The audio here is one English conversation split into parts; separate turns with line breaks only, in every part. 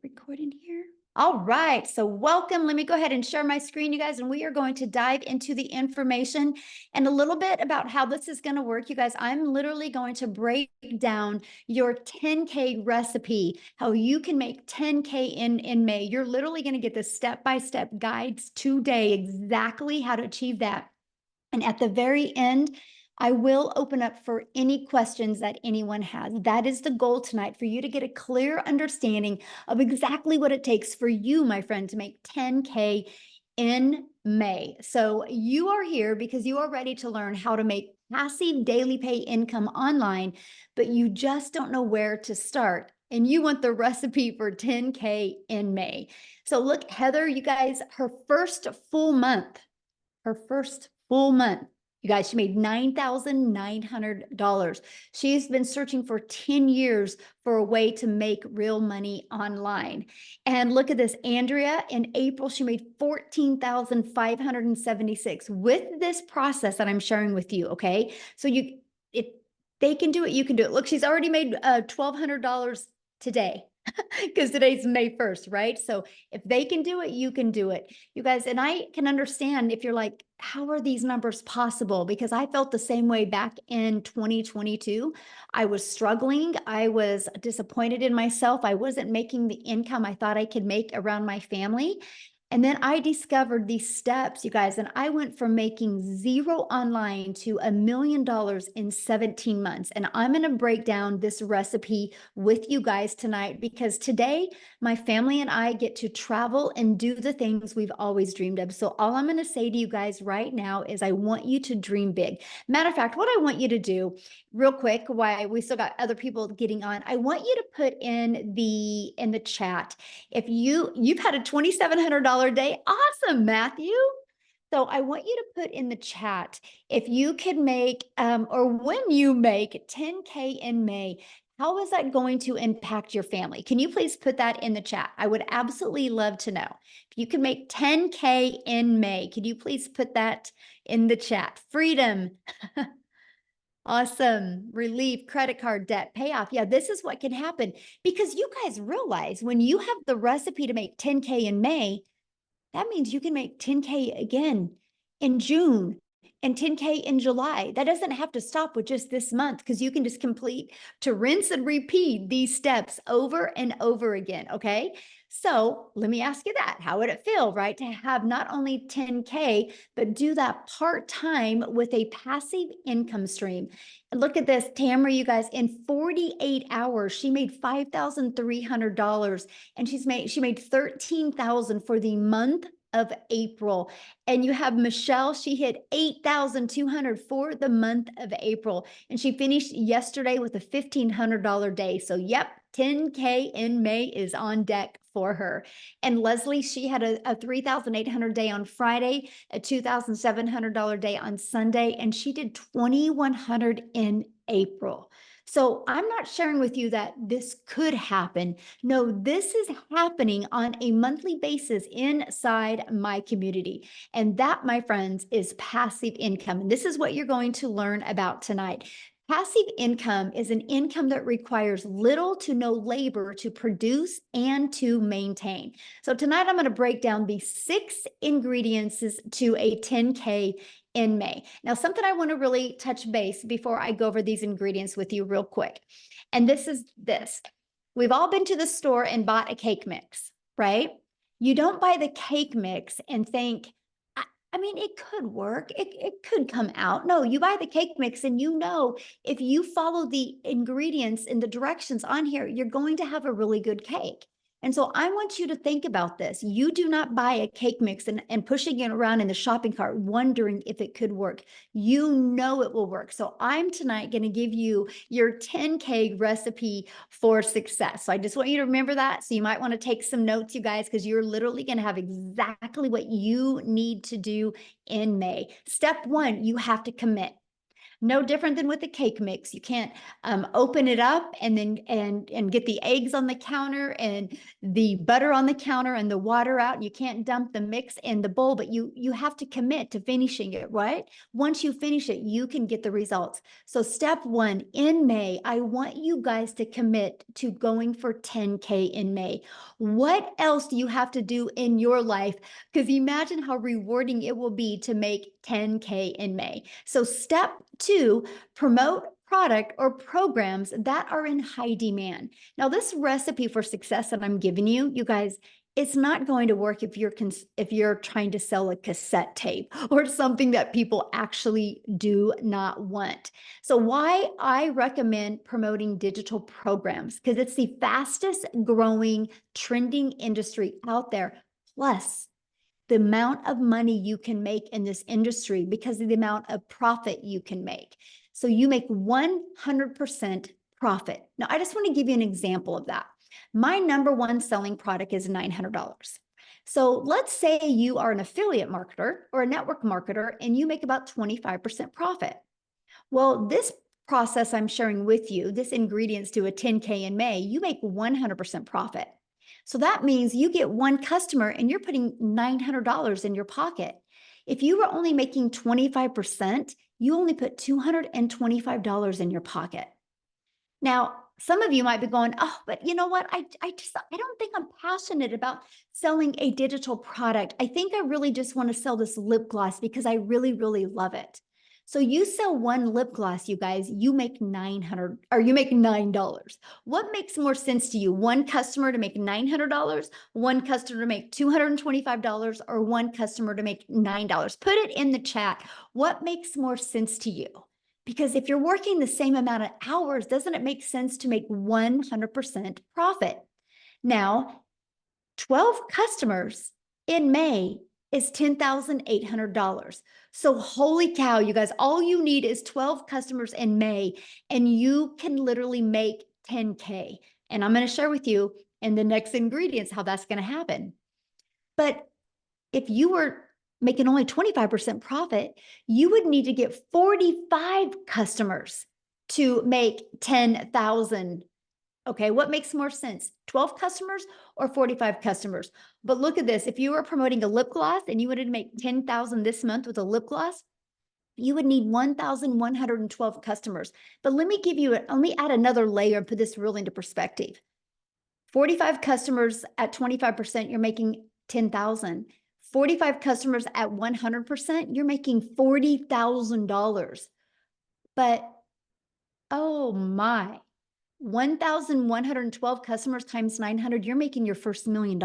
Recording here. All right, so welcome. Let me go ahead and share my screen, you guys, and we are going to dive into the information and a little bit about how this is going to work. You guys, I'm literally going to break down your 10K recipe, how you can make 10K in May. You're literally going to get the step-by-step guides today, exactly how to achieve that. And at the very end, I will open up for any questions that anyone has. That is the goal tonight, for you to get a clear understanding of exactly what it takes for you, my friend, to make 10K in May. So you are here because you are ready to learn how to make passive daily pay income online, but you just don't know where to start. And you want the recipe for 10K in May. So look, Heather, you guys, her first full month, you guys, she made $9,900. She's been searching for 10 years for a way to make real money online. And look at this, Andrea, in April, she made $14,576 with this process that I'm sharing with you, okay? So they can do it, you can do it. Look, she's already made $1,200 today. Because today's May 1st, right? So if they can do it, you can do it. You guys, and I can understand if you're like, how are these numbers possible? Because I felt the same way back in 2022. I was struggling. I was disappointed in myself. I wasn't making the income I thought I could make around my family. And then I discovered these steps, you guys, and I went from making zero online to $1 million in 17 months. And I'm going to break down this recipe with you guys tonight, because today my family and I get to travel and do the things we've always dreamed of. So all I'm going to say to you guys right now is I want you to dream big. Matter of fact, what I want you to do real quick, why we still got other people getting on, I want you to put in the chat, if you've had a $2,700 day, awesome, Matthew. So I want you to put in the chat, if you could make, or when you make 10K in May, how is that going to impact your family? Can you please put that in the chat? I would absolutely love to know. If you can make 10K in May, could you please put that in the chat? Freedom. Awesome. Relief, credit card debt, payoff. Yeah, this is what can happen, because you guys realize when you have the recipe to make 10K in May, that means you can make 10K again in June and 10K in July. That doesn't have to stop with just this month, because you can just complete to rinse and repeat these steps over and over again. Okay. So let me ask you that. How would it feel, right, to have not only 10K, but do that part-time with a passive income stream? And look at this, Tamara, you guys, in 48 hours, she made $5,300, and she made 13,000 for the month of April. And you have Michelle, she hit 8,200 for the month of April. And she finished yesterday with a $1,500 day. So yep, 10K in May is on deck for her. And Leslie, she had a 3,800 day on Friday, a $2,700 day on Sunday, and she did 2,100 in April. So I'm not sharing with you that this could happen. No, this is happening on a monthly basis inside my community. And that, my friends, is passive income. And this is what you're going to learn about tonight. Passive income is an income that requires little to no labor to produce and to maintain. So tonight I'm going to break down the 6 ingredients to a 10K in May. Now, something I want to really touch base before I go over these ingredients with you real quick. And this is this. We've all been to the store and bought a cake mix, right? You don't buy the cake mix and think, I mean, it could work. It could come out. No, you buy the cake mix and you know, if you follow the ingredients and the directions on here, you're going to have a really good cake. And so I want you to think about this. You do not buy a cake mix and pushing it around in the shopping cart, wondering if it could work. You know it will work. So I'm tonight going to give you your 10K recipe for success. So I just want you to remember that. So you might want to take some notes, you guys, because you're literally going to have exactly what you need to do in May. Step 1, you have to commit. No different than with the cake mix. You can't open it up and then and get the eggs on the counter and the butter on the counter and the water out. You can't dump the mix in the bowl, but you have to commit to finishing it, right? Once you finish it, you can get the results. So step one, in May, I want you guys to commit to going for 10K in May. What else do you have to do in your life? Because imagine how rewarding it will be to make 10K in May. So step two, promote product or programs that are in high demand. Now, this recipe for success that I'm giving you, you guys, it's not going to work if you're trying to sell a cassette tape or something that people actually do not want. So why I recommend promoting digital programs, because it's the fastest growing trending industry out there. Plus, the amount of money you can make in this industry because of the amount of profit you can make. So you make 100% profit. Now, I just want to give you an example of that. My number one selling product is $900. So let's say you are an affiliate marketer or a network marketer and you make about 25% profit. Well, this process I'm sharing with you, this ingredients to a 10K in May, you make 100% profit. So that means you get one customer and you're putting $900 in your pocket. If you were only making 25%, you only put $225 in your pocket. Now, some of you might be going, oh, but you know what? I don't think I'm passionate about selling a digital product. I think I really just want to sell this lip gloss because I really, really love it. So you sell one lip gloss, you guys, you make $900 or you make $9. What makes more sense to you? One customer to make $900, one customer to make $225, or one customer to make $9? Put it in the chat. What makes more sense to you? Because if you're working the same amount of hours, doesn't it make sense to make 100% profit? Now, 12 customers in May is $10,800. So holy cow, you guys, all you need is 12 customers in May and you can literally make 10K. And I'm going to share with you in the next ingredients how that's going to happen. But if you were making only 25% profit, you would need to get 45 customers to make 10,000. Okay, what makes more sense? 12 customers or 45 customers? But look at this. If you were promoting a lip gloss and you wanted to make 10,000 this month with a lip gloss, you would need 1,112 customers. But let me add another layer and put this really into perspective. 45 customers at 25%, you're making 10,000. 45 customers at 100%, you're making $40,000. But oh my, 1,112 customers times 900, you're making your first $1 million.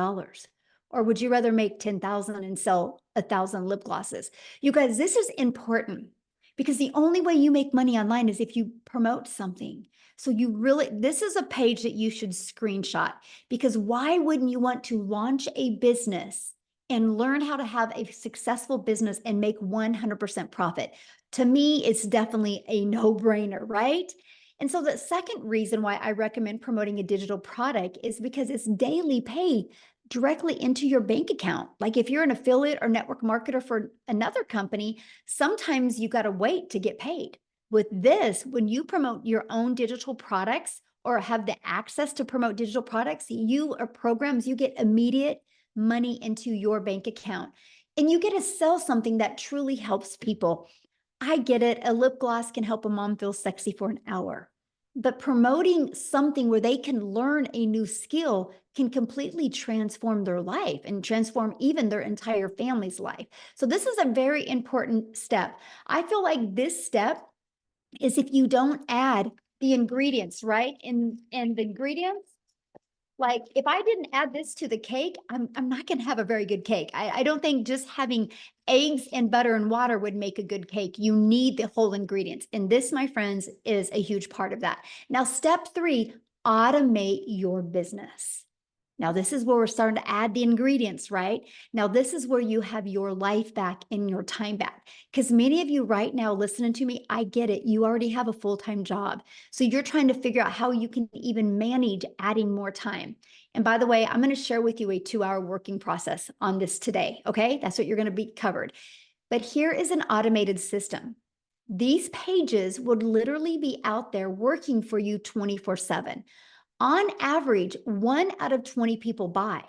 Or would you rather make 10,000 and sell 1,000 lip glosses? You guys, this is important because the only way you make money online is if you promote something. So this is a page that you should screenshot, because why wouldn't you want to launch a business and learn how to have a successful business and make 100% profit? To me, it's definitely a no-brainer, right? And so the second reason why I recommend promoting a digital product is because it's daily pay directly into your bank account. Like if you're an affiliate or network marketer for another company, sometimes you got to wait to get paid. With this, when you promote your own digital products or have the access to promote digital products, you or programs, you get immediate money into your bank account. And you get to sell something that truly helps people. I get it. A lip gloss can help a mom feel sexy for an hour. But promoting something where they can learn a new skill can completely transform their life and transform even their entire family's life. So this is a very important step. I feel like this step is if you don't add the ingredients, right? And the ingredients, like if I didn't add this to the cake, I'm not going to have a very good cake. I don't think just having eggs and butter and water would make a good cake. You need the whole ingredients. And this, my friends, is a huge part of that. Now, step 3, automate your business. Now, this is where we're starting to add the ingredients, right? Now, this is where you have your life back and your time back. Because many of you right now listening to me, I get it. You already have a full-time job. So you're trying to figure out how you can even manage adding more time. And by the way, I'm going to share with you a 2-hour working process on this today. Okay, that's what you're going to be covered. But here is an automated system. these pages would literally be out there working for you 24/7. On average, 1 out of 20 people buy.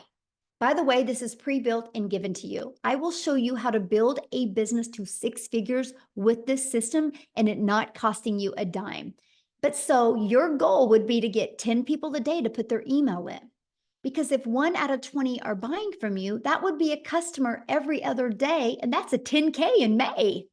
By the way, this is pre-built and given to you. I will show you how to build a business to 6 figures with this system and it not costing you a dime. But so your goal would be to get 10 people a day to put their email in. Because if 1 out of 20 are buying from you, that would be a customer every other day, and that's a 10K in May.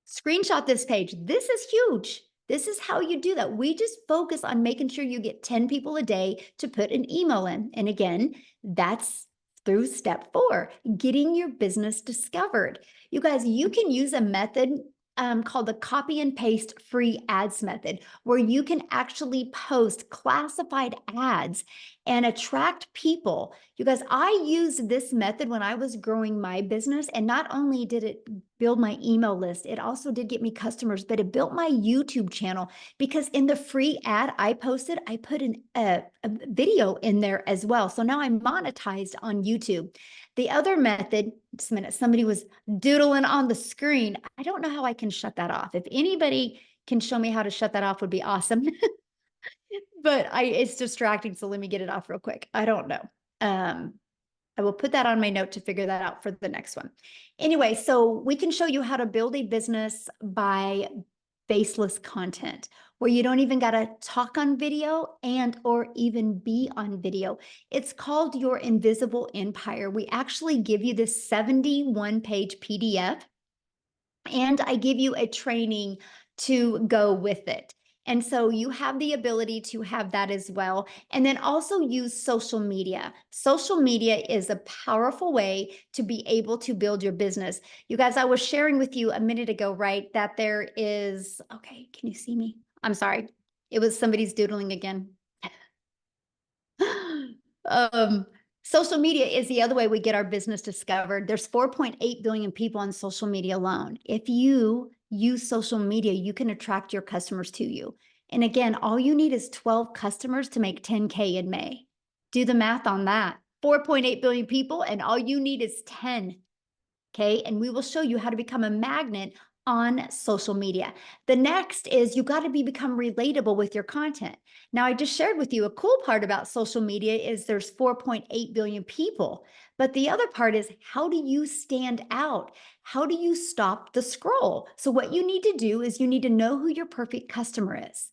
Screenshot this page. This is huge. This is how you do that. We just focus on making sure you get 10 people a day to put an email in. And again, that's through step 4, getting your business discovered. You guys, you can use a method called the copy and paste free ads method, where you can actually post classified ads and attract people. You guys, I used this method when I was growing my business, and not only did it build my email list, it also did get me customers, but it built my YouTube channel, because in the free ad I posted, I put a video in there as well. So now I'm monetized on YouTube. The other method, just a minute, somebody was doodling on the screen. I don't know how I can shut that off. If anybody can show me how to shut that off, would be awesome. But it's distracting, so let me get it off real quick. I don't know. I will put that on my note to figure that out for the next one. Anyway, so we can show you how to build a business by faceless content, where you don't even got to talk on video and or even be on video. It's called your invisible empire. We actually give you this 71-page PDF, and I give you a training to go with it. And so you have the ability to have that as well. And then also use social media. Social media is a powerful way to be able to build your business. You guys, I was sharing with you a minute ago, right, that there is, okay, can you see me? I'm sorry. It was somebody's doodling again. Social media is the other way we get our business discovered. There's 4.8 billion people on social media alone. If you use social media, you can attract your customers to you. And again, all you need is 12 customers to make 10K in May. Do the math on that. 4.8 billion people, and all you need is 10. Okay. And we will show you how to become a magnet on social media. The next is you got to become relatable with your content. Now, I just shared with you a cool part about social media is there's 4.8 billion people, but the other part is, how do you stand out? How do you stop the scroll? So what you need to do is you need to know who your perfect customer is.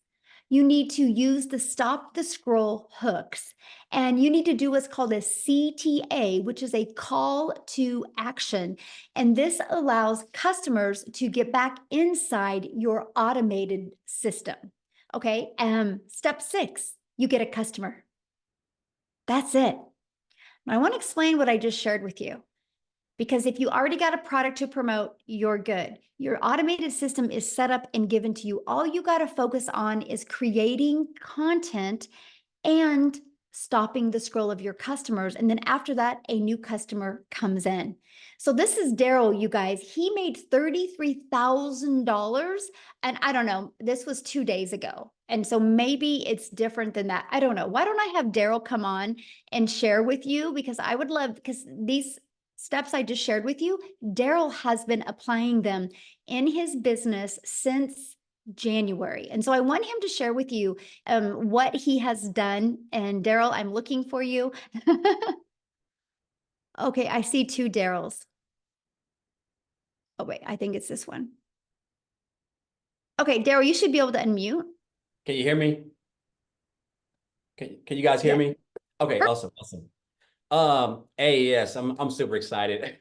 You need to use the stop the scroll hooks, and you need to do what's called a CTA, which is a call to action. And this allows customers to get back inside your automated system. Okay. Step 6, you get a customer. That's it. I want to explain what I just shared with you, because if you already got a product to promote, you're good. Your automated system is set up and given to you. All you got to focus on is creating content and stopping the scroll of your customers. And then after that, a new customer comes in. So this is Daryl, you guys. He made $33,000. And I don't know, this was 2 days ago. And so maybe it's different than that. I don't know. Why don't I have Daryl come on and share with you? Because I would love, because these steps I just shared with you, Daryl has been applying them in his business since January. And so I want him to share with you what he has done. And Daryl, I'm looking for you. Okay, I see 2 Daryls. Oh, wait, I think it's this one. Okay, Daryl, you should be able to unmute.
Can you hear me? Can you guys hear me? Okay, awesome, awesome. Hey, yes, I'm super excited.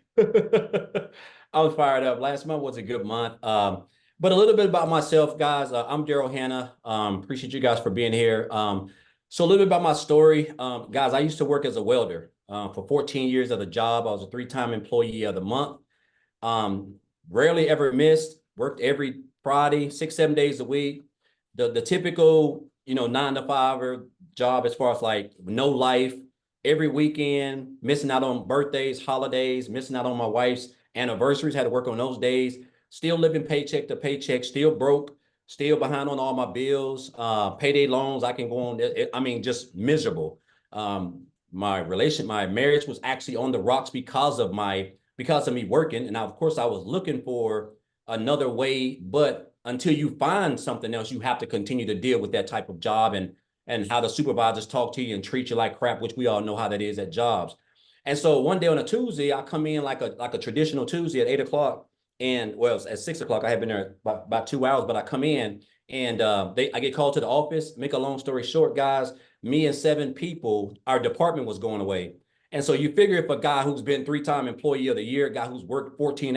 I'm fired up. Last month was a good month. But a little bit about myself, guys. I'm Daryl Hanna. Appreciate you guys for being here. So a little bit about my story. Guys, I used to work as a welder for 14 years at a job. I was a 3-time employee of the month. Rarely ever missed, worked every Friday, 6-7 days a week. The typical, 9-to-5 job, as far as like no life, every weekend, missing out on birthdays, holidays, missing out on my wife's anniversaries, had to work on those days, still living paycheck to paycheck, still broke, still behind on all my bills, payday loans. I can go on, just miserable. My marriage was actually on the rocks because of me working. And now, of course, I was looking for another way. But until you find something else, you have to continue to deal with that type of job and how the supervisors talk to you and treat you like crap, which we all know how that is at jobs. And so one day on a Tuesday, I come in like a traditional Tuesday at 8 o'clock. And well, at 6 o'clock, I had been there about 2 hours, but I come in and I get called to the office. Make a long story short, guys, me and 7 people, our department was going away. And so you figure if a guy who's been 3-time employee of the year, a guy who's worked 14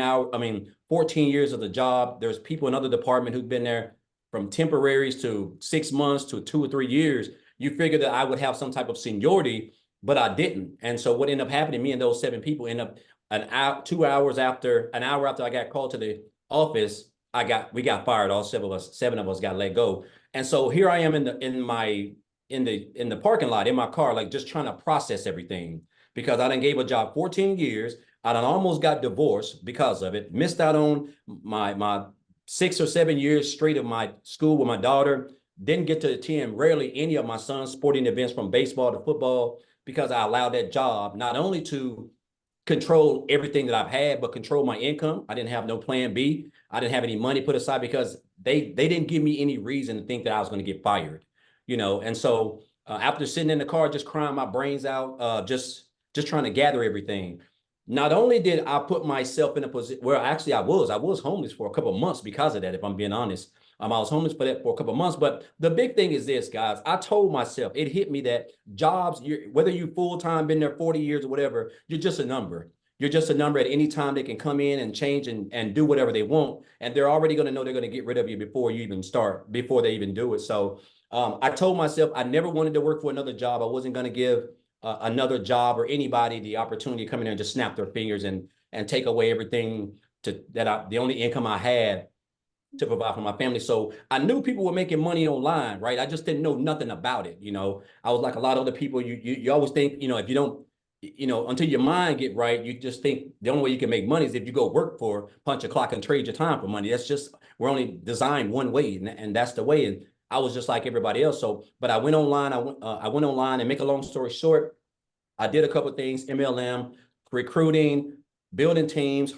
years of the job, there's people in other department who've been there from temporaries to 6 months to 2 or 3 years. You figure that I would have some type of seniority, but I didn't. And so what ended up happening, me and those 7 people end up an hour after I got called to the office, we got fired. All 7 of us got let go. And so here I am in the parking lot in my car, like just trying to process everything because I done gave a job 14 years. I done almost got divorced because of it. Missed out on my 6 or 7 years straight of my school with my daughter. Didn't get to attend rarely any of my son's sporting events from baseball to football because I allowed that job not only to control everything that I've had, but control my income. I didn't have no plan B. I didn't have any money put aside because they didn't give me any reason to think that I was going to get fired, And so after sitting in the car, just crying my brains out, just trying to gather everything. Not only did I put myself in a position where actually I was homeless for a couple of months because of that, if I'm being honest. I was homeless for a couple of months. But the big thing is this, guys. I told myself, it hit me that jobs, whether you full-time, been there 40 years or whatever, you're just a number. You're just a number at any time. They can come in and change and do whatever they want. And they're already going to know they're going to get rid of you before you even start, before they even do it. So I told myself I never wanted to work for another job. I wasn't going to give another job or anybody the opportunity to come in there and just snap their fingers and take away everything the only income I had to provide for my family. So I knew people were making money online, right? I just didn't know nothing about it. I was like a lot of other people. You always think, if you don't, until your mind get right, you just think the only way you can make money is if you go work for punch a clock and trade your time for money. We're only designed one way, and that's the way. And I was just like everybody else. So, but I went online. I went online, and make a long story short, I did a couple of things: MLM, recruiting, building teams,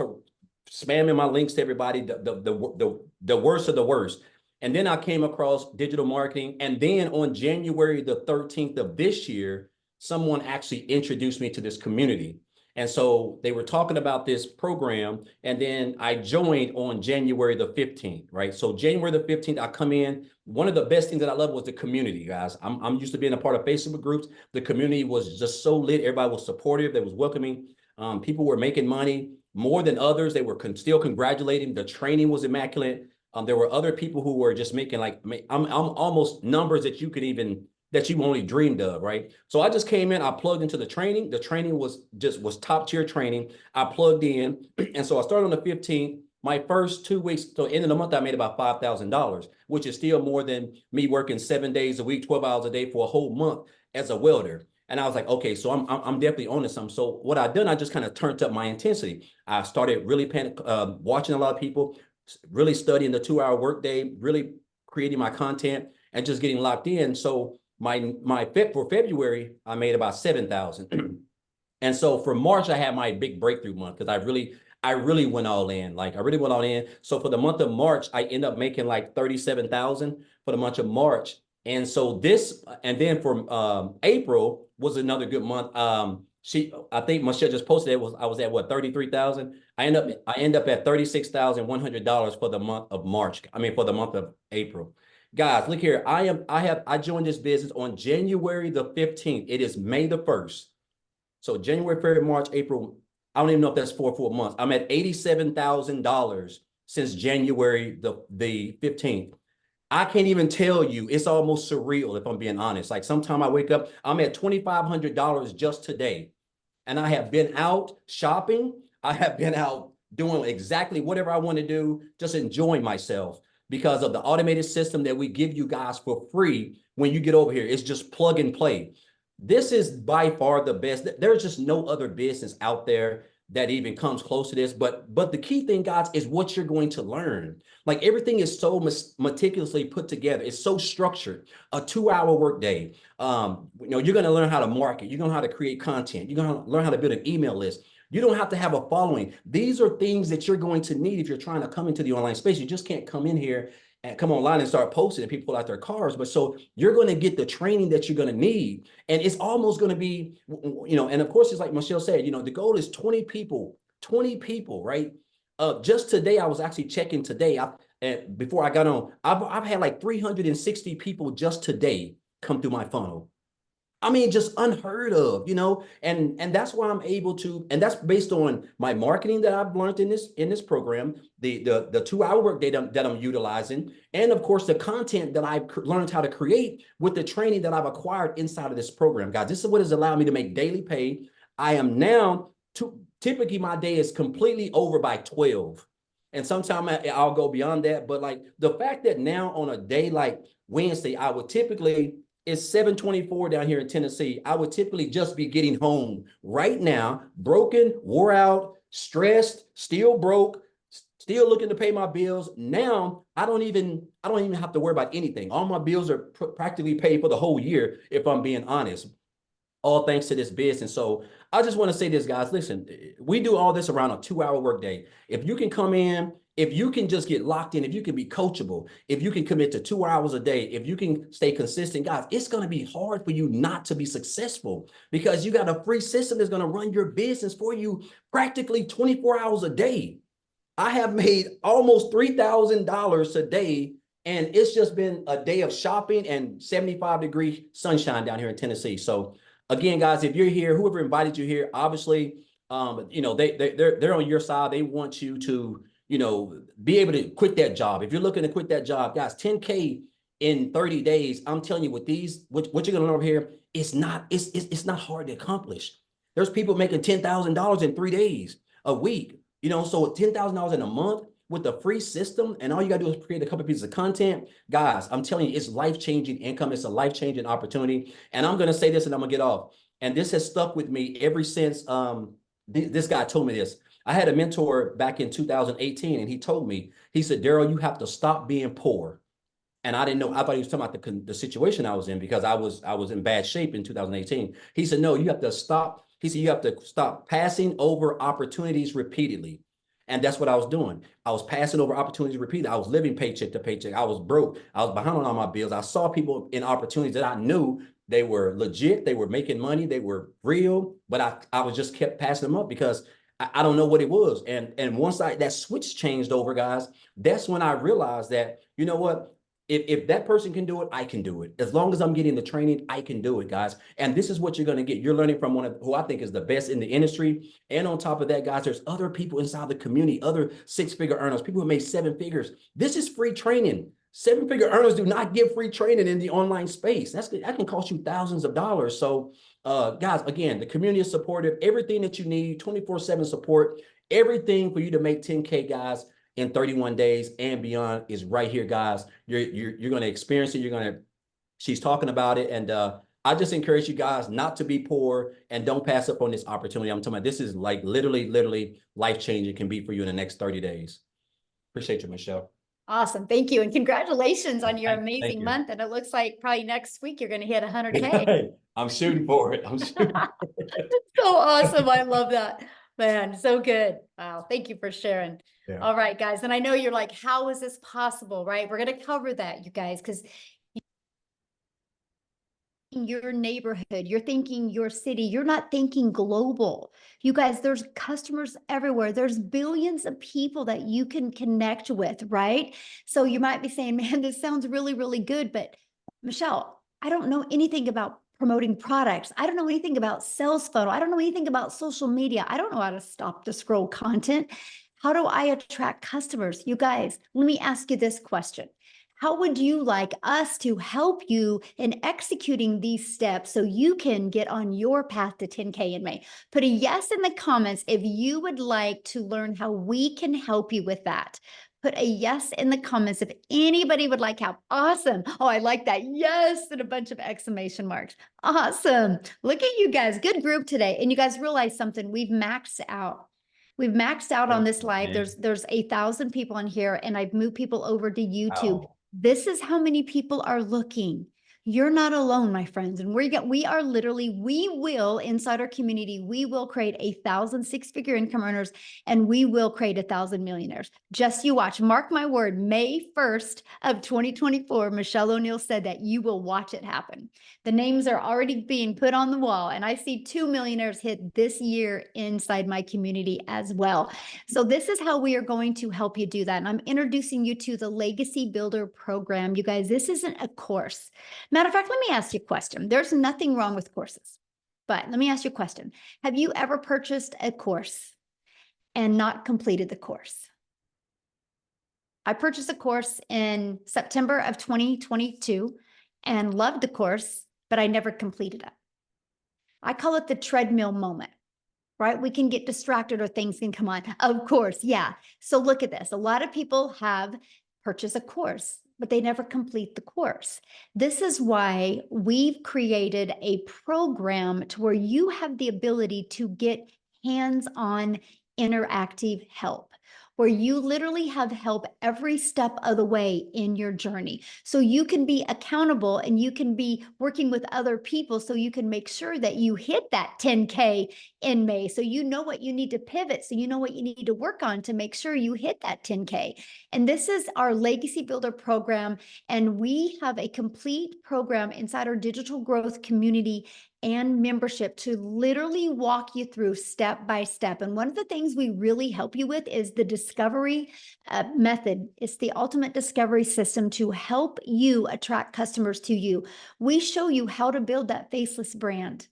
spamming my links to everybody, the worst of the worst. And then I came across digital marketing. And then on January the 13th of this year, someone actually introduced me to this community. And so they were talking about this program. And then I joined on January the 15th, right? So January the 15th, I come in. One of the best things that I love was the community, guys. I'm used to being a part of Facebook groups. The community was just so lit. Everybody was supportive. They was welcoming. People were making money more than others. They were still congratulating. The training was immaculate. There were other people who were just making I'm almost numbers that you only dreamed of, right? So I just came in, I plugged into the training. The training was top tier training. I plugged in. And so I started on the 15th. My first 2 weeks, so end of the month, I made about $5,000, which is still more than me working 7 days a week, 12 hours a day for a whole month as a welder. And I was like, okay, so I'm definitely on to something. So what I done, I just kind of turned up my intensity. I started really watching a lot of people, really studying the 2-hour workday, really creating my content and just getting locked in. So for February, I made about 7,000. And so for March, I had my big breakthrough month because I really went all in. Like I really went all in. So for the month of March, I ended up making like 37,000 for the month of March. And so and then for April was another good month. I think Michelle just posted it. I was at what, 33,000. I end up at $36,100 for the month of March. For the month of April. Guys, look here. I joined this business on January the 15th. It is May the 1st. So January, February, March, April. I don't even know if that's 4 months. I'm at $87,000 since January the 15th. I can't even tell you. It's almost surreal if I'm being honest. Like sometime I wake up, I'm at $2,500 just today. And I have been out shopping. I have been out doing exactly whatever I want to do, just enjoying myself because of the automated system that we give you guys for free when you get over here. It's just plug and play. This is by far the best. There's just no other business out there that even comes close to this. But the key thing, guys, is what you're going to learn. Like everything is so meticulously put together. It's so structured. A 2-hour workday. You're going to learn how to market. You're going to learn how to create content. You're going to learn how to build an email list. You don't have to have a following. These are things that you're going to need if you're trying to come into the online space. You just can't come in here and come online and start posting and people pull out their cars. But so you're going to get the training that you're going to need. And it's almost going to be, and of course, it's like Michelle said, the goal is 20 people, right? Just today, I was actually checking today. And before I got on, I've had like 360 people just today come through my funnel. I mean, just unheard of, and that's why I'm able to, and that's based on my marketing that I've learned in this program, the 2-hour workday that I'm utilizing, and of course the content that I've learned how to create with the training that I've acquired inside of this program. Guys, this is what has allowed me to make daily pay. I am now typically my day is completely over by 12. And sometimes I'll go beyond that. But like the fact that now on a day like Wednesday, I would typically, it's 7:24 down here in Tennessee. I would typically just be getting home right now, broken, wore out, stressed, still broke, still looking to pay my bills. Now I don't even have to worry about anything. All my bills are practically paid for the whole year, if I'm being honest. All thanks to this business. So I just want to say this, guys. Listen, we do all this around a 2-hour workday. If you can come in, if you can just get locked in, if you can be coachable, if you can commit to 2 hours a day, if you can stay consistent, guys, it's going to be hard for you not to be successful because you got a free system that's going to run your business for you practically 24 hours a day. I have made almost $3,000 a day, and it's just been a day of shopping and 75-degree sunshine down here in Tennessee. So again, guys, if you're here, whoever invited you here, obviously, they're on your side. They want you to, be able to quit that job. If you're looking to quit that job, guys, 10K in 30 days, I'm telling you, with these, what you're gonna learn over here, it's not hard to accomplish. There's people making $10,000 in 3 days, a week, so $10,000 in a month with a free system, and all you gotta do is create a couple pieces of content. Guys, I'm telling you, it's life-changing income. It's a life-changing opportunity. And I'm gonna say this and I'm gonna get off. And this has stuck with me ever since this guy told me this. I had a mentor back in 2018, and he told me, he said, Daryl, you have to stop being poor. And I didn't know, I thought he was talking about the situation I was in because I was in bad shape in 2018. He said, no, you have to stop. He said, you have to stop passing over opportunities repeatedly. And that's what I was doing. I was passing over opportunities repeatedly. I was living paycheck to paycheck. I was broke. I was behind on all my bills. I saw people in opportunities that I knew they were legit. They were making money. They were real. But I was just kept passing them up because I don't know what it was. And once that switch changed over, guys, that's when I realized that, you know what? If that person can do it, I can do it. As long as I'm getting the training, I can do it, guys. And this is what you're going to get. You're learning from one of who I think is the best in the industry. And on top of that, guys, there's other people inside the community, other 6-figure earners, people who made 7 figures. This is free training. 7-figure earners do not give free training in the online space. That can cost you thousands of dollars. So, guys, again, the community is supportive. Everything that you need, 24/7 support, everything for you to make 10K, guys, in 31 days and beyond is right here, guys. You're going to experience it. She's talking about it. And I just encourage you guys not to be poor and don't pass up on this opportunity. I'm talking about this is like literally life-changing, can be for you in the next 30 days. Appreciate you, Michelle.
Awesome. Thank you. And congratulations on your
Thank
amazing
you.
month. And it looks like probably next week you're going to hit 100K.
I'm shooting for it.
So awesome. I love that. Man, so good. Wow. Thank you for sharing.
Yeah.
All right, guys. And I know you're like, how is this possible? Right? We're going to cover that, you guys, because your neighborhood, you're thinking your city, you're not thinking global. You guys, there's customers everywhere. There's billions of people that you can connect with, right? So you might be saying, man, this sounds really, really good. But Michelle, I don't know anything about promoting products. I don't know anything about sales funnel. I don't know anything about social media. I don't know how to stop the scroll content. How do I attract customers? You guys, let me ask you this question. How would you like us to help you in executing these steps so you can get on your path to 10K in May? Put a yes in the comments if you would like to learn how we can help you with that. Put a yes in the comments if anybody would like help. Awesome. Oh, I like that. Yes, and a bunch of exclamation marks. Awesome. Look at you guys. Good group today. And you guys realize something. We've maxed out. We've maxed out on this live. There's 1,000 people in here, and I've moved people over to YouTube.
Wow.
This is how many people are looking. You're not alone, my friends. And we are literally, we will, inside our community, we will create 1,000 six-figure income earners, and we will create 1,000 millionaires. Just you watch. Mark my word, May 1st of 2024, Michelle O'Neill said that you will watch it happen. The names are already being put on the wall, and I see 2 millionaires hit this year inside my community as well. So this is how we are going to help you do that. And I'm introducing you to the Legacy Builder program. You guys, this isn't a course. Matter of fact, let me ask you a question. There's nothing wrong with courses, but let me ask you a question. Have you ever purchased a course and not completed the course? I purchased a course in September of 2022 and loved the course, but I never completed it. I call it the treadmill moment, right? We can get distracted or things can come on. Of course, yeah. So look at this. A lot of people have purchased a course, but they never complete the course. This is why we've created a program to where you have the ability to get hands-on interactive help, where you literally have help every step of the way in your journey. So you can be accountable and you can be working with other people so you can make sure that you hit that 10K in May. So you know what you need to pivot. So you know what you need to work on to make sure you hit that 10K. And this is our Legacy Builder program. And we have a complete program inside our digital growth community and membership to literally walk you through step by step. And one of the things we really help you with is the discovery method. It's the ultimate discovery system to help you attract customers to you. We show you how to build that faceless brand.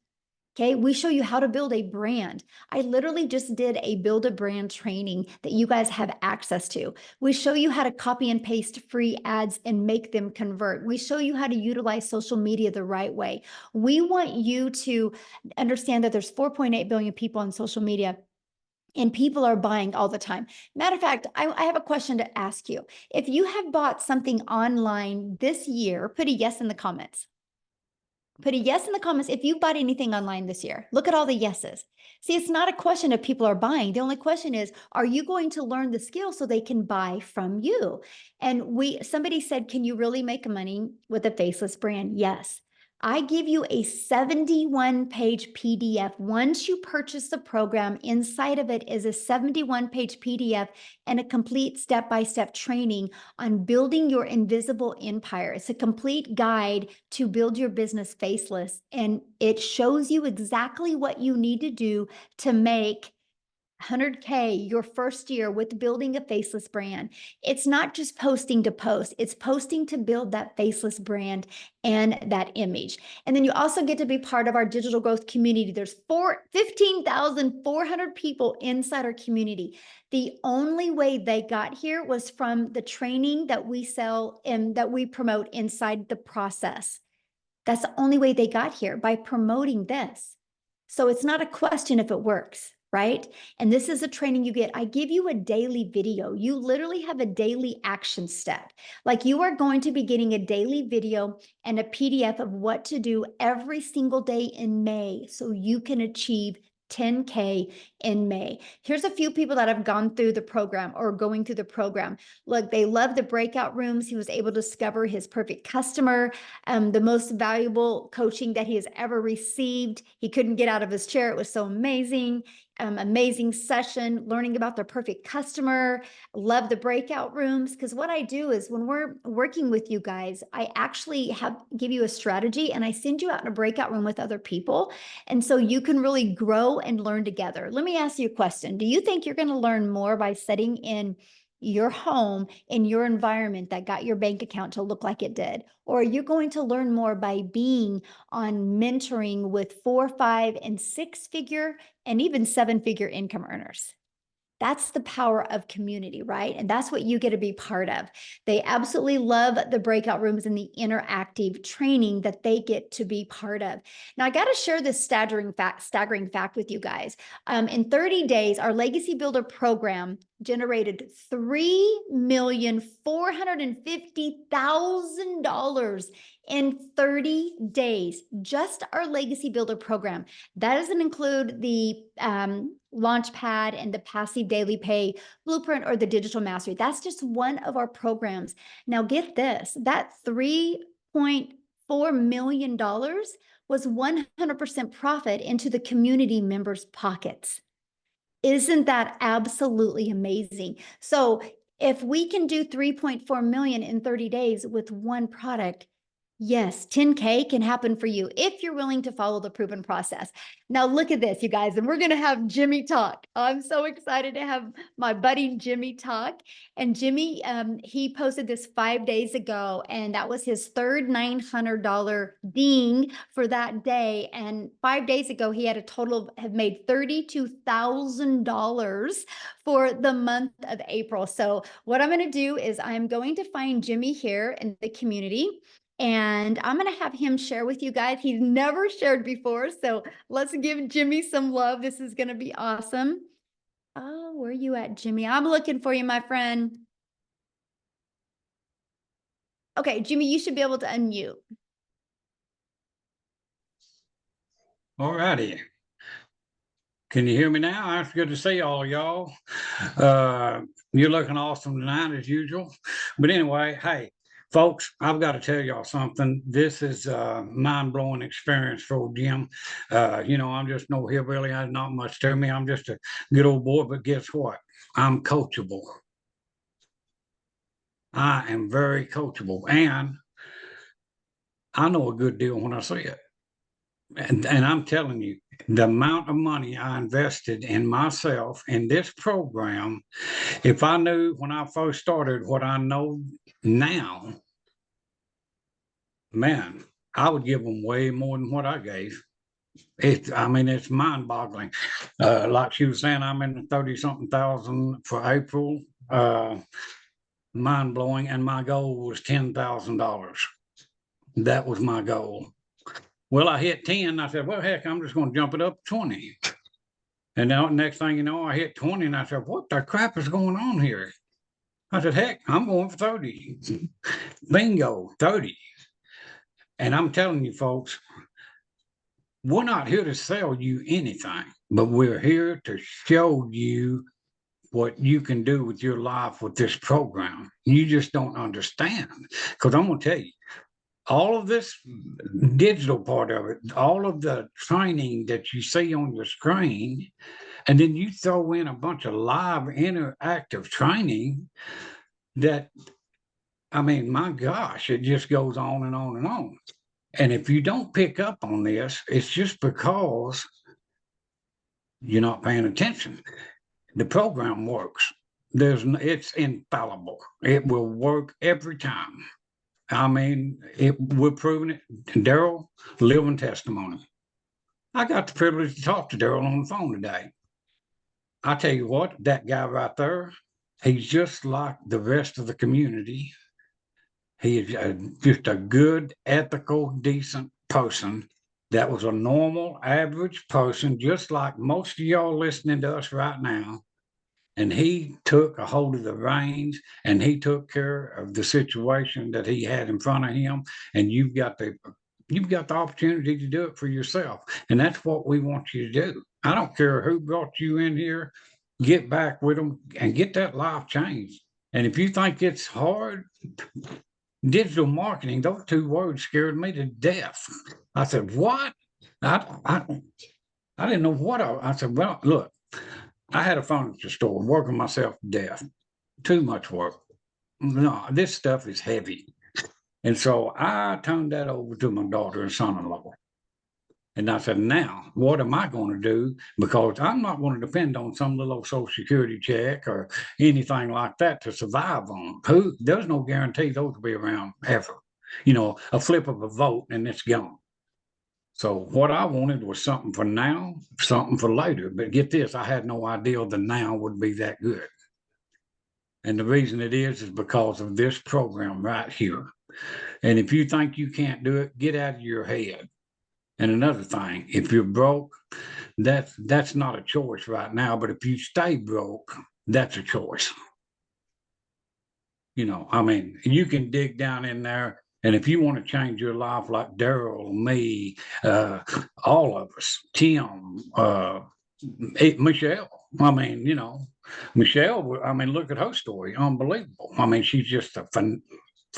Okay, we show you how to build a brand. I literally just did a build a brand training that you guys have access to. We show you how to copy and paste free ads and make them convert. We show you how to utilize social media the right way. We want you to understand that there's 4.8 billion people on social media, and people are buying all the time. Matter of fact, I have a question to ask you. If you have bought something online this year, put a yes in the comments. Put a yes in the comments if you bought anything online this year. Look at all the yeses. See, it's not a question if people are buying. The only question is, are you going to learn the skill so they can buy from you? And somebody said, can you really make money with a faceless brand? Yes. I give you a 71-page PDF. Once you purchase the program, inside of it is a 71-page PDF and a complete step-by-step training on building your invisible empire. It's a complete guide to build your business faceless, and it shows you exactly what you need to do to make 100K your first year with building a faceless brand. It's not just posting to post, it's posting to build that faceless brand and that image. And then you also get to be part of our digital growth community. There's 15,400 people inside our community. The only way they got here was from the training that we sell and that we promote inside the process. That's the only way they got here, by promoting this. So it's not a question if it works, right? And this is a training you get. I give you a daily video. You literally have a daily action step. Like, you are going to be getting a daily video and a PDF of what to do every single day in May so you can achieve 10K in May. Here's a few people that have gone through the program or going through the program. Look, they love the breakout rooms. He was able to discover his perfect customer, the most valuable coaching that he has ever received. He couldn't get out of his chair. It was so amazing. Amazing session, learning about their perfect customer. Love the breakout rooms, because what I do is when we're working with you guys, I actually give you a strategy and I send you out in a breakout room with other people. And so you can really grow and learn together. Let me ask you a question. Do you think you're going to learn more by sitting in your home, in your environment that got your bank account to look like it did? Or are you going to learn more by being on mentoring with 4, 5, and 6-figure and even 7-figure income earners? That's the power of community, right? And that's what you get to be part of. They absolutely love the breakout rooms and the interactive training that they get to be part of. Now, I got to share this staggering fact with you guys. In 30 days, our Legacy Builder program generated $3,450,000 in 30 days. Just our Legacy Builder program. That doesn't include the Launchpad and the Passive Daily Pay Blueprint or the Digital Mastery. That's just one of our programs. Now get this, that million was 100% profit into the community members' pockets. Isn't that absolutely amazing? So if we can do 3.4 million in 30 days with one product, yes, 10K can happen for you if you're willing to follow the proven process. Now look at this, you guys, and we're going to have Jimmy talk. I'm so excited to have my buddy Jimmy talk. And Jimmy, he posted this 5 days ago, and that was his third $900 ding for that day. And 5 days ago, he had a total have made $32,000 for the month of April. So what I'm going to do is I'm going to find Jimmy here in the community. And I'm going to have him share with you guys. He's never shared before. So let's give Jimmy some love. This is going to be awesome. Oh, where are you at, Jimmy? I'm looking for you, my friend. Okay, Jimmy, you should be able to unmute.
All righty. Can you hear me now? It's good to see all y'all. You're looking awesome tonight as usual. But anyway, hey, folks, I've got to tell y'all something. This is a mind-blowing experience for Jim. I'm just no hillbilly. There's not much to me. I'm just a good old boy, but guess what? I'm coachable. I am very coachable, and I know a good deal when I see it. And I'm telling you, the amount of money I invested in myself in this program, if I knew when I first started what I know now, man, I would give them way more than what I gave. It's mind-boggling. Like she was saying, I'm in the 30-something thousand for April. Mind-blowing, and my goal was $10,000. That was my goal. Well, I hit 10. I said, well, heck, I'm just going to jump it up to 20. And now, next thing you know, I hit 20, and I said, what the crap is going on here? I said, heck, I'm going for 30. Bingo, 30. And I'm telling you, folks, we're not here to sell you anything, but we're here to show you what you can do with your life with this program. You just don't understand. Because I'm going to tell you, all of this digital part of it, all of the training that you see on your screen, and then you throw in a bunch of live interactive training that, my gosh, it just goes on and on and on. And if you don't pick up on this, it's just because you're not paying attention. The program works. It's infallible. It will work every time. We're proving it. Daryl, living testimony. I got the privilege to talk to Daryl on the phone today. I tell you what, that guy right there, he's just like the rest of the community. He is just a good, ethical, decent person. That was a normal, average person, just like most of y'all listening to us right now. And he took a hold of the reins, and he took care of the situation that he had in front of him. And you've got the opportunity to do it for yourself. And that's what we want you to do. I don't care who brought you in here, get back with them and get that life changed. And if you think it's hard, digital marketing, those two words scared me to death. I said, what? I didn't know what I said, well, look, I had a furniture store working myself to death. Too much work. No, this stuff is heavy. And so I turned that over to my daughter and son-in-law. And I said, now, what am I going to do? Because I'm not going to depend on some little Social Security check or anything like that to survive on. There's no guarantee those will be around ever. A flip of a vote and it's gone. So what I wanted was something for now, something for later. But get this, I had no idea the now would be that good. And the reason it is because of this program right here. And if you think you can't do it, get out of your head. And another thing, if you're broke, that's not a choice right now. But if you stay broke, that's a choice. You can dig down in there. And if you want to change your life like Daryl, me, all of us, Tim, Michelle, Michelle, look at her story. Unbelievable. She's just a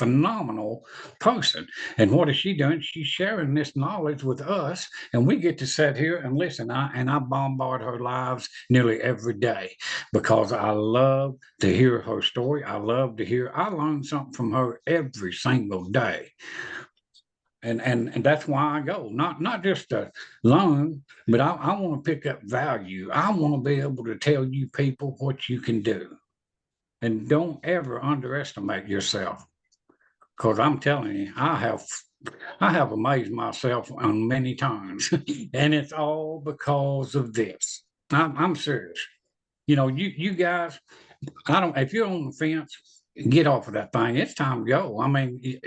phenomenal person. And what is she doing? She's sharing this knowledge with us, and we get to sit here and listen. I bombard her lives nearly every day because I love to hear her story. I learn something from her every single day. And that's why I go, not just to learn, but I want to pick up value. I want to be able to tell you people what you can do. And don't ever underestimate yourself. Because I'm telling you, I have amazed myself on many times. And it's all because of this. I'm serious. You know, you guys, if you're on the fence, get off of that thing. It's time to go. I mean,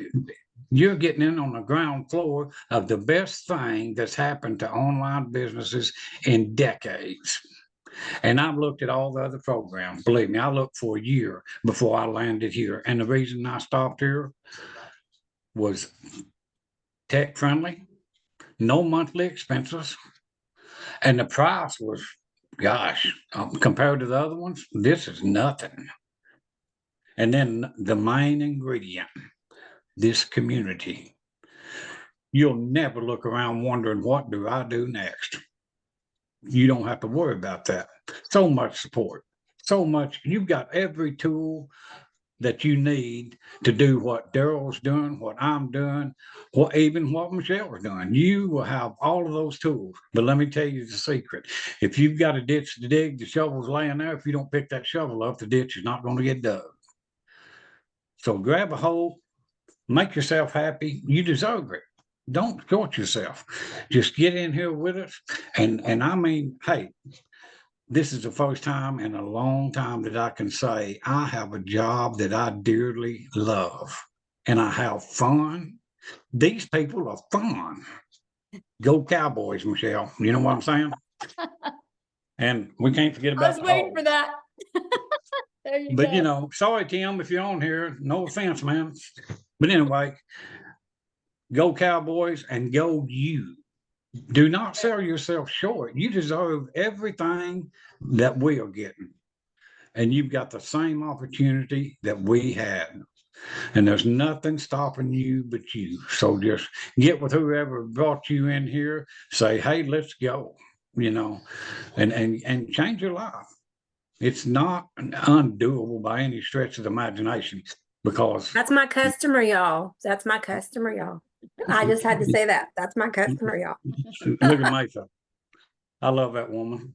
you're getting in on the ground floor of the best thing that's happened to online businesses in decades. And I've looked at all the other programs. Believe me, I looked for a year before I landed here. And the reason I stopped here was tech friendly, no monthly expenses, and the price was, gosh, compared to the other ones, this is nothing. And then the main ingredient, this community. You'll never look around wondering, what do I do next? You don't have to worry about that. So much support, so much. You've got every tool that you need to do what Daryl's doing, what I'm doing, even what Michelle's doing. You will have all of those tools. But let me tell you the secret. If you've got a ditch to dig, the shovel's laying there. If you don't pick that shovel up, the ditch is not going to get dug. So grab a hold, make yourself happy. You deserve it. Don't short yourself. Just get in here with us. And I mean, hey, this is the first time in a long time that I can say I have a job that I dearly love and I have fun. These people are fun. Go Cowboys, Michelle. You know what I'm saying? And we can't forget about
I was waiting for that. There you
But
go.
you know, sorry, Tim, if you're on here, no offense, man. But anyway, go Cowboys and go you. Do not sell yourself short. You deserve everything that we are getting. And you've got the same opportunity that we had. And there's nothing stopping you but you. So just get with whoever brought you in here, say, hey, let's go, you know, and change your life. It's not undoable by any stretch of the imagination because
That's my customer, y'all. That's my customer, y'all. I just had to say that. That's my customer, y'all.
look at Maytha. I love that woman.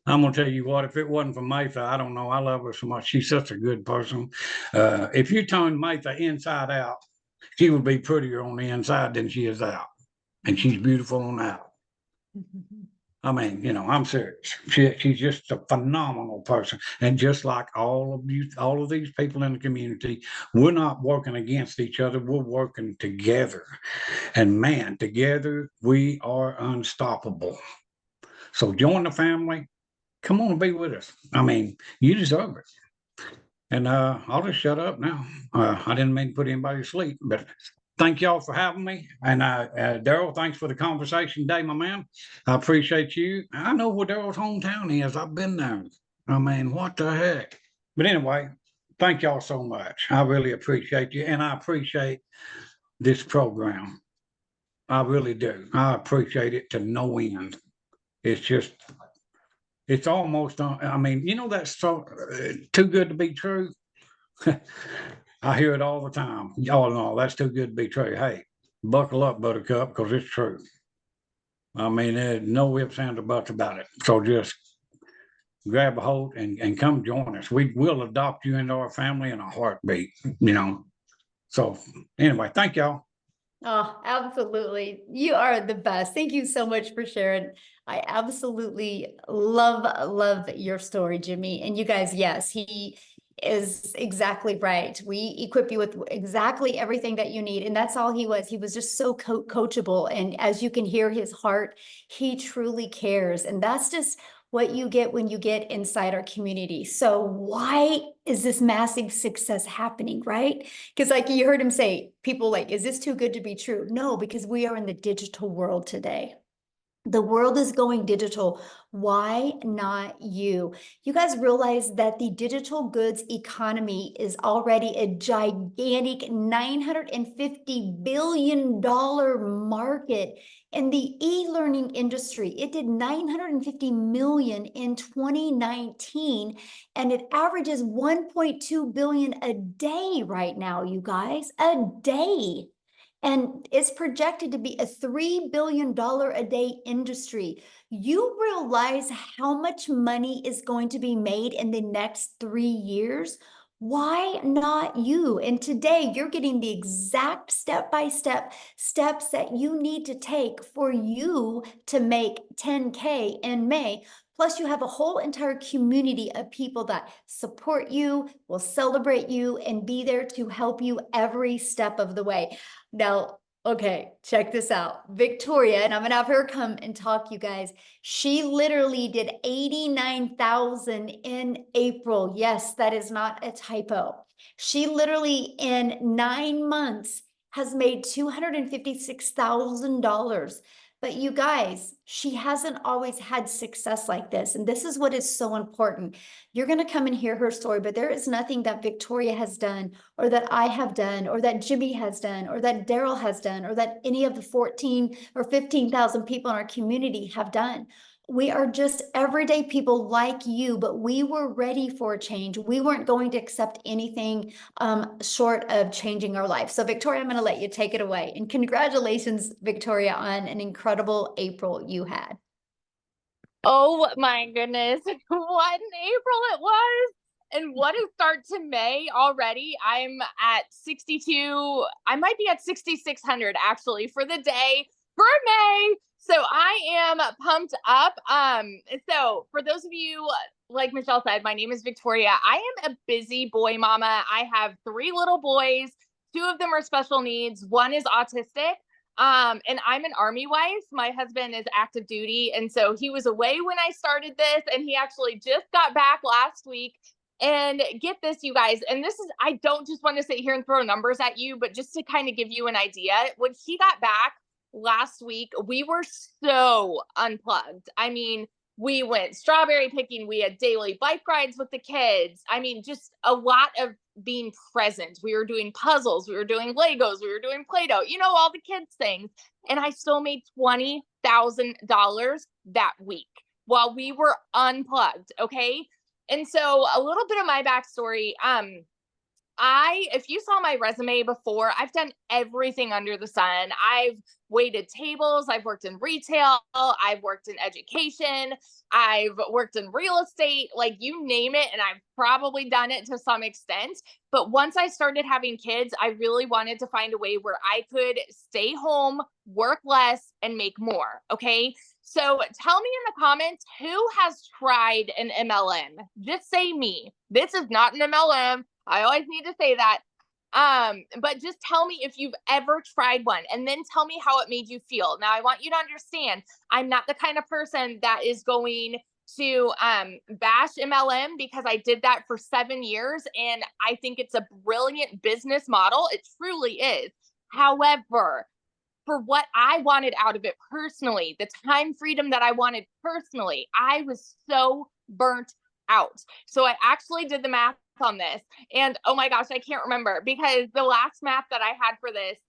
I'm gonna tell you what, if it wasn't for Maytha, I don't know. I love her so much. She's such a good person. If you turn Maytha inside out, she would be prettier on the inside than she is out. And she's beautiful on out. I mean, you know, I'm serious. She's just a phenomenal person. And just like all of you, all of these people in the community, we're not working against each other. We're working together. And man, together we are unstoppable. So join the family. Come on and be with us. I mean, you deserve it. And I'll just shut up now. I didn't mean to put anybody to sleep, but thank y'all for having me. And Daryl, thanks for the conversation today, my man. I appreciate you. I know where Daryl's hometown is. I've been there. I mean, what the heck? But anyway, thank y'all so much. I really appreciate you. And I appreciate this program. I really do. I appreciate it to no end. It's just, it's almost, I mean, you know, that's so too good to be true. I hear it all the time. Y'all know that's too good to be true. Hey, buckle up, Buttercup, because it's true. I mean, there's no ifs, ands, or buts about it. So just grab a hold and come join us. We will adopt you into our family in a heartbeat, you know. So anyway, thank y'all.
Oh, absolutely. You are the best. Thank you so much for sharing. I absolutely love your story, Jimmy. And you guys, yes, he is exactly right. We equip you with exactly everything that you need. And that's all he was. He was just so coachable. And as you can hear his heart, he truly cares. And that's just what you get when you get inside our community. So why is this massive success happening, right? Because like you heard him say, people like, is this too good to be true? No, because we are in the digital world today. The world is going digital. Why not you? You guys realize that the digital goods economy is already a gigantic $950 billion market in the e-learning industry. It did 950 million in 2019, and it averages 1.2 billion a day right now, you guys, a day. And it's projected to be a $3 billion a day industry. You realize how much money is going to be made in the next 3 years? Why not you? And today you're getting the exact step-by-step steps that you need to take for you to make 10K in May. Plus, you have a whole entire community of people that support you, will celebrate you, and be there to help you every step of the way. Now, okay, check this out. Victoria, and I'm gonna have her come and talk, you guys. She literally did 89,000 in April. Yes, that is not a typo. She literally in 9 months has made $256,000. But you guys, she hasn't always had success like this. And this is what is so important. You're going to come and hear her story, but there is nothing that Victoria has done, or that I have done, or that Jimmy has done, or that Daryl has done, or that any of the 14 or 15,000 people in our community have done. We are just everyday people like you, but we were ready for a change. We weren't going to accept anything short of changing our life. So Victoria, I'm going to let you take it away. And congratulations, Victoria, on an incredible April you had.
Oh my goodness, what an April it was. And what a start to May already. I'm at 62, I might be at 6,600 actually for the day for May. So I am pumped up. So for those of you, like Michelle said, my name is Victoria. I am a busy boy mama. I have 3 little boys. 2 of them are special needs. 1 is autistic. And I'm an Army wife. My husband is active duty. And so he was away when I started this, and he actually just got back last week. And get this, you guys, and this is, I don't just want to sit here and throw numbers at you, but just to kind of give you an idea, when he got back last week, we were so unplugged. I mean, we went strawberry picking, we had daily bike rides with the kids. I mean, just a lot of being present. We were doing puzzles, we were doing Legos, we were doing Play-Doh, you know, all the kids things. And I still made $20,000 that week while we were unplugged. Okay. And so a little bit of my backstory, if you saw my resume before, I've done everything under the sun. I've waited tables, I've worked in retail, I've worked in education, I've worked in real estate, like you name it, and I've probably done it to some extent. But once I started having kids, I really wanted to find a way where I could stay home, work less, and make more. Okay. So tell me in the comments, who has tried an MLM? Just say me. This is not an MLM. I always need to say that. But just tell me if you've ever tried one, and then tell me how it made you feel. Now, I want you to understand, I'm not the kind of person that is going to bash MLM, because I did that for 7 years, and I think it's a brilliant business model. It truly is. However, for what I wanted out of it personally, the time freedom that I wanted personally, I was so burnt out. So I actually did the math on this, and oh my gosh, I can't remember, because the last math that I had for this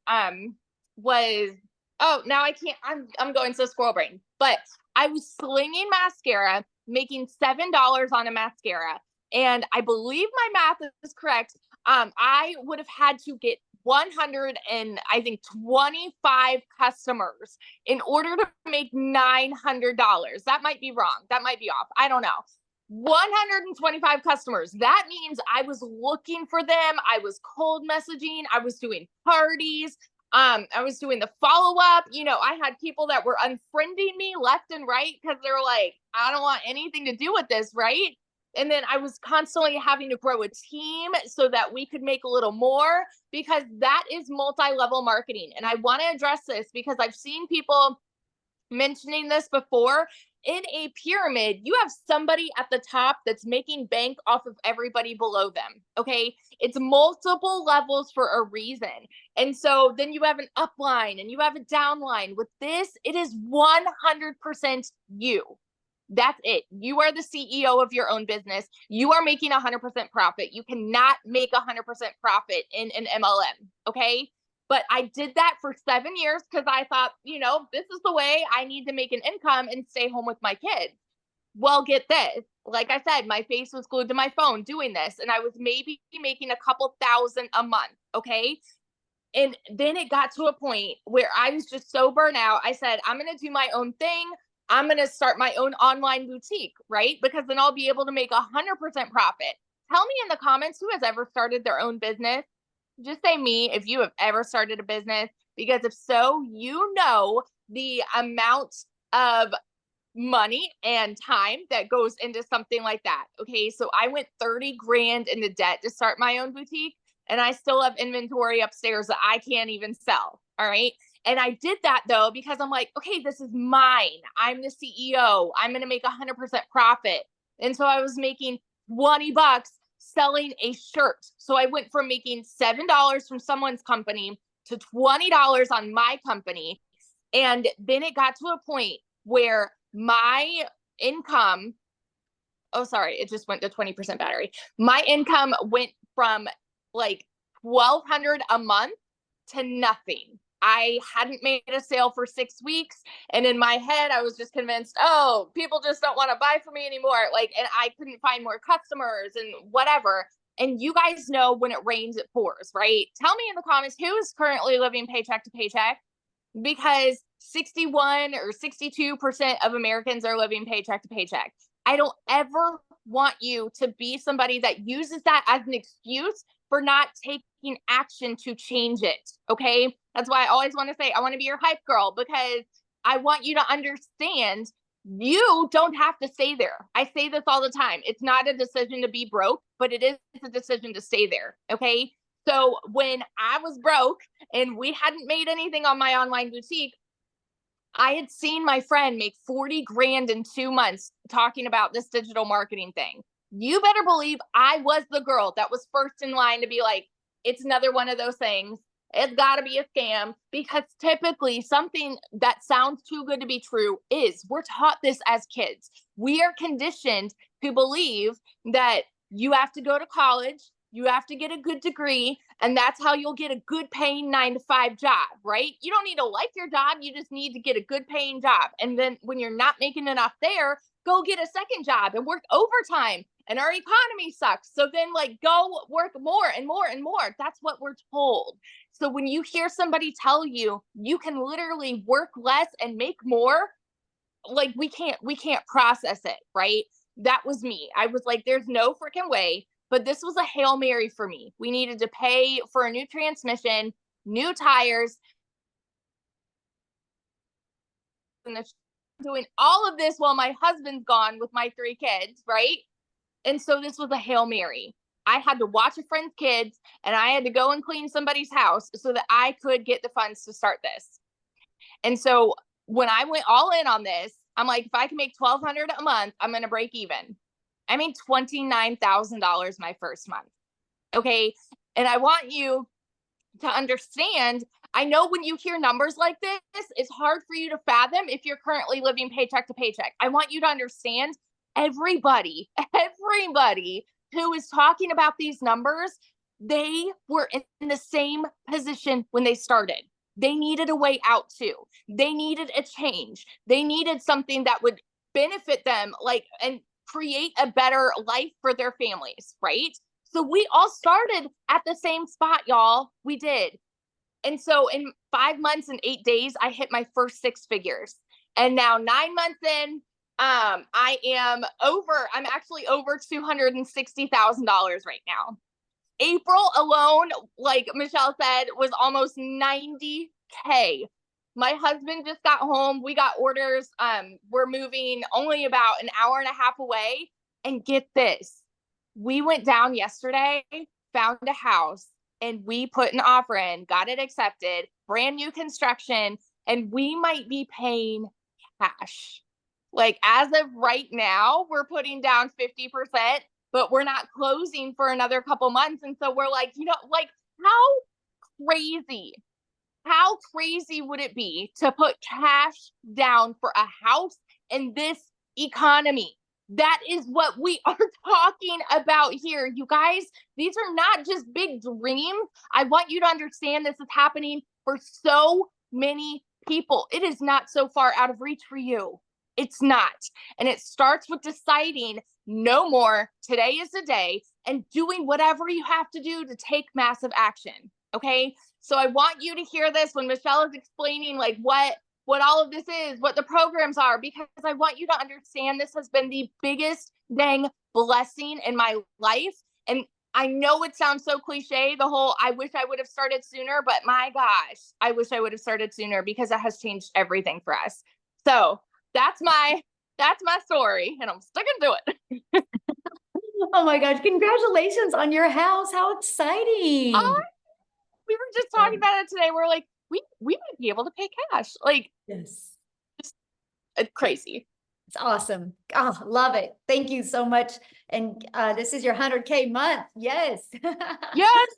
was, oh, now I can't, I'm going so squirrel brain, but I was slinging mascara, making $7 on a mascara, and I believe my math is correct. I would have had to get 125 customers in order to make $900. That might be wrong. That might be off. I don't know. 125 customers. That means I was looking for them. I was cold messaging. I was doing parties. I was doing the follow-up. You know, I had people that were unfriending me left and right because they were like, I don't want anything to do with this, right? And then I was constantly having to grow a team so that we could make a little more, because that is multi-level marketing. And I want to address this because I've seen people mentioning this before, in a pyramid, you have somebody at the top that's making bank off of everybody below them. Okay. It's multiple levels for a reason. And so then you have an upline and you have a downline. With this, it is 100% you. That's it. You are the CEO of your own business. You are making 100% profit. You cannot make 100% profit in an MLM. Okay. But I did that for 7 years because I thought, this is the way I need to make an income and stay home with my kids. Well, get this. Like I said, my face was glued to my phone doing this, and I was maybe making a couple thousand a month. Okay. And then it got to a point where I was just so burnt out. I said, I'm going to do my own thing. I'm going to start my own online boutique, right? Because then I'll be able to make 100% profit. Tell me in the comments who has ever started their own business. Just say me if you have ever started a business, because if so, the amount of money and time that goes into something like that. Okay. So I went 30 grand into debt to start my own boutique, and I still have inventory upstairs that I can't even sell. All right. And I did that though, because I'm like, okay, this is mine. I'm the CEO. I'm going to make 100% profit. And so I was making $20 selling a shirt. So I went from making $7 from someone's company to $20 on my company. And then it got to a point where my income, it just went to 20% battery. My income went from like $1,200 a month to nothing. I hadn't made a sale for 6 weeks. And in my head, I was just convinced, people just don't want to buy from me anymore. And I couldn't find more customers and whatever. And you guys know when it rains, it pours, right? Tell me in the comments who is currently living paycheck to paycheck, because 61 or 62% of Americans are living paycheck to paycheck. I don't ever want you to be somebody that uses that as an excuse for not taking action to change it. Okay. That's why I always want to say, I want to be your hype girl, because I want you to understand you don't have to stay there. I say this all the time. It's not a decision to be broke, but it is a decision to stay there. Okay. So when I was broke and we hadn't made anything on my online boutique, I had seen my friend make 40 grand in 2 months talking about this digital marketing thing. You better believe I was the girl that was first in line to be like, it's another one of those things. It's got to be a scam, because typically something that sounds too good to be true is. We're taught this as kids. We are conditioned to believe that you have to go to college, you have to get a good degree, and that's how you'll get a good paying 9-to-5 job, right? You don't need to like your job. You just need to get a good paying job. And then when you're not making enough there, go get a second job and work overtime. And our economy sucks. So then go work more and more and more. That's what we're told. So when you hear somebody tell you, you can literally work less and make more, we can't process it, right? That was me. I was like, there's no freaking way. But this was a Hail Mary for me. We needed to pay for a new transmission, new tires, and doing all of this while my husband's gone with my 3 kids, right? And so this was a Hail Mary. I had to watch a friend's kids, and I had to go and clean somebody's house so that I could get the funds to start this. And so when I went all in on this, I'm like, if I can make $1,200 a month, I'm going to break even. I made $29,000 my first month. Okay. And I want you to understand, I know when you hear numbers like this, it's hard for you to fathom if you're currently living paycheck to paycheck. I want you to understand everybody who is talking about these numbers, they were in the same position when they started. They needed a way out too. They needed a change. They needed something that would benefit them, and create a better life for their families, right? So we all started at the same spot, y'all. We did. And so in 5 months and 8 days, I hit my first 6 figures. And now 9 months in, I'm actually over $260,000 right now. April alone, like Michelle said, was almost 90K. My husband just got home. We got orders. We're moving only about an hour and a half away. And get this, we went down yesterday, found a house, and we put an offer in, got it accepted, brand new construction, and we might be paying cash. Like as of right now, we're putting down 50%, but we're not closing for another couple months. And so we're like, like crazy, how crazy would it be to put cash down for a house in this economy? That is what we are talking about here. You guys, these are not just big dreams. I want you to understand this is happening for so many people. It is not so far out of reach for you. It's not. And it starts with deciding no more. Today is the day, and doing whatever you have to do to take massive action. Okay. So I want you to hear this when Michelle is explaining like what all of this is, what the programs are, because I want you to understand this has been the biggest dang blessing in my life. And I know it sounds so cliche, the whole I wish I would have started sooner, but my gosh, I wish I would have started sooner because it has changed everything for us. So that's my story, and I'm sticking to it.
Oh my gosh, congratulations on your house. How exciting.
We were just talking about it today. We're like, we might be able to pay cash. Like,
Yes.
crazy.
It's awesome. Oh, love it. Thank you so much. And this is your 100K month. Yes.
Yes.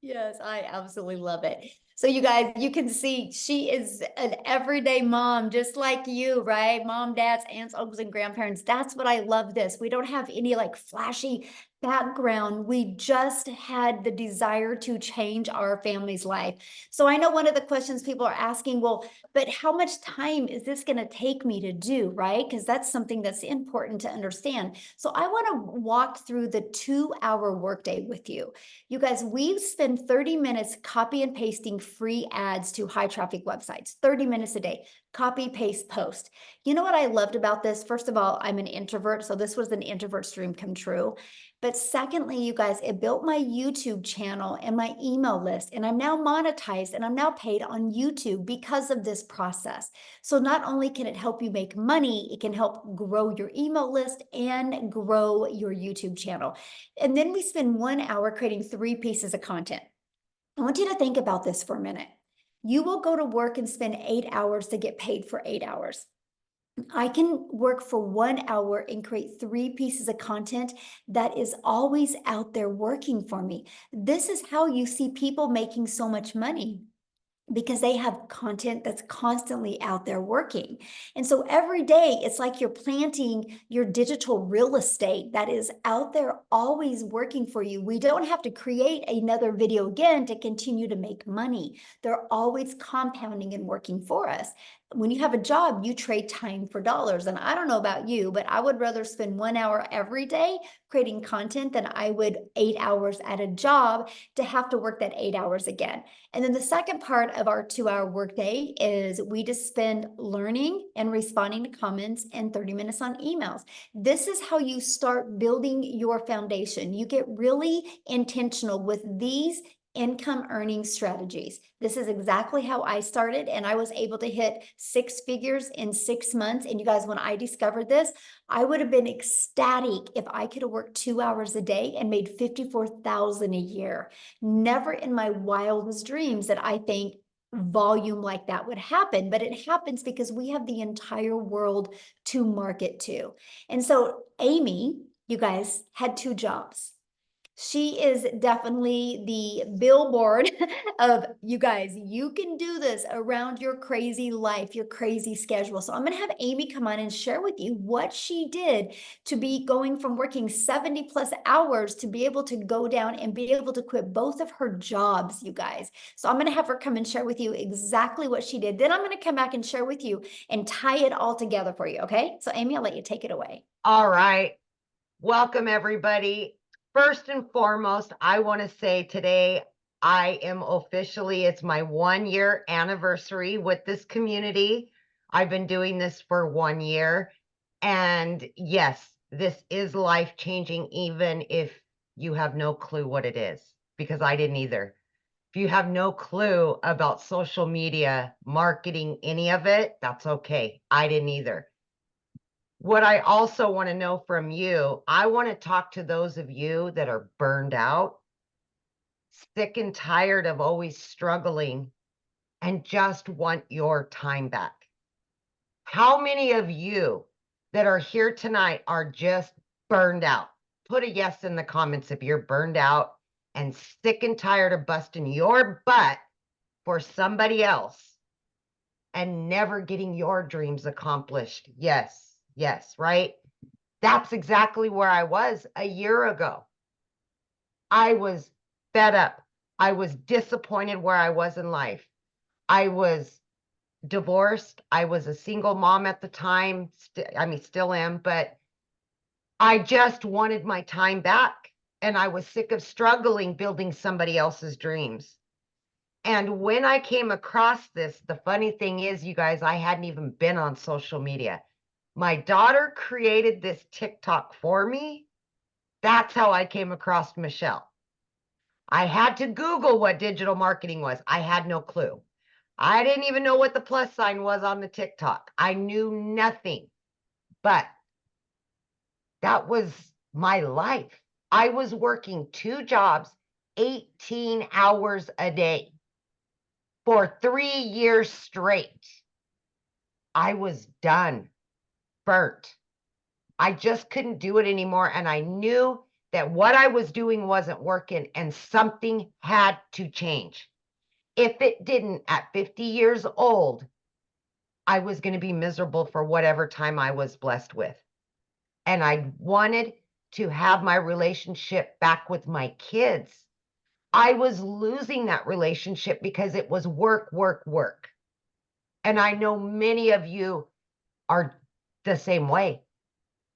Yes, I absolutely love it. So you guys, you can see she is an everyday mom, just like you, right? Mom, dads, aunts, uncles, and grandparents. That's what I love this. We don't have any like flashy background. We just had the desire to change our family's life. So I know one of the questions people are asking, well, but how much time is this going to take me to do, right? Because that's something that's important to understand. So I want to walk through the 2-hour workday with you. You guys, we spend 30 minutes copy and pasting free ads to high traffic websites, 30 minutes a day, copy, paste, post. You know what I loved about this? First of all, I'm an introvert, so this was an introvert's dream come true. But secondly, you guys, it built my YouTube channel and my email list, and I'm now monetized and I'm now paid on YouTube because of this process. So not only can it help you make money, it can help grow your email list and grow your YouTube channel. And then we spend 1 hour creating 3 pieces of content. I want you to think about this for a minute. You will go to work and spend 8 hours to get paid for 8 hours. I can work for 1 hour and create 3 pieces of content that is always out there working for me. This is how you see people making so much money, because they have content that's constantly out there working. And so every day it's like you're planting your digital real estate that is out there always working for you. We don't have to create another video again to continue to make money. They're always compounding and working for us. When you have a job, you trade time for dollars. And I don't know about you, but I would rather spend 1 hour every day creating content than I would 8 hours at a job to have to work that 8 hours again. And then the second part of our 2-hour workday is we just spend learning and responding to comments and 30 minutes on emails. This is how you start building your foundation. You get really intentional with these income earning strategies. This is exactly how I started, and I was able to hit 6 figures in 6 months. And you guys, when I discovered this, I would have been ecstatic if I could have worked 2 hours a day and made $54,000 a year. Never in my wildest dreams that I think volume like that would happen, but it happens because we have the entire world to market to. And so Amy, you guys, had 2 jobs. She is definitely the billboard of, you guys, you can do this around your crazy life, your crazy schedule. So I'm going to have Amy come on and share with you what she did to be going from working 70 plus hours to be able to go down and be able to quit both of her jobs, you guys. So I'm going to have her come and share with you exactly what she did. Then I'm going to come back and share with you and tie it all together for you. Okay. So Amy, I'll let you take it away.
All right. Welcome, everybody. First and foremost, I want to say today I am officially, it's my 1-year anniversary with this community. I've been doing this for 1 year. And yes, this is life-changing, even if you have no clue what it is, because I didn't either. If you have no clue about social media, marketing, any of it, that's okay. I didn't either. What I also want to know from you, I want to talk to those of you that are burned out, sick and tired of always struggling, and just want your time back. How many of you that are here tonight are just burned out? Put a yes in the comments if you're burned out and sick and tired of busting your butt for somebody else and never getting your dreams accomplished. Yes, yes, right? That's exactly where I was a year ago. I was fed up. I was disappointed where I was in life. I was divorced. I was a single mom at the time. Still am, but I just wanted my time back. And I was sick of struggling building somebody else's dreams. And when I came across this, the funny thing is, you guys, I hadn't even been on social media. My daughter created this TikTok for me. That's how I came across Michelle. I had to Google what digital marketing was. I had no clue. I didn't even know what the plus sign was on the TikTok. I knew nothing, but that was my life. I was working 2 jobs, 18 hours a day for 3 years straight. I was done, burnt. I just couldn't do it anymore. And I knew that what I was doing wasn't working and something had to change. If it didn't, at 50 years old, I was going to be miserable for whatever time I was blessed with. And I wanted to have my relationship back with my kids. I was losing that relationship because it was work, work, work. And I know many of you are the same way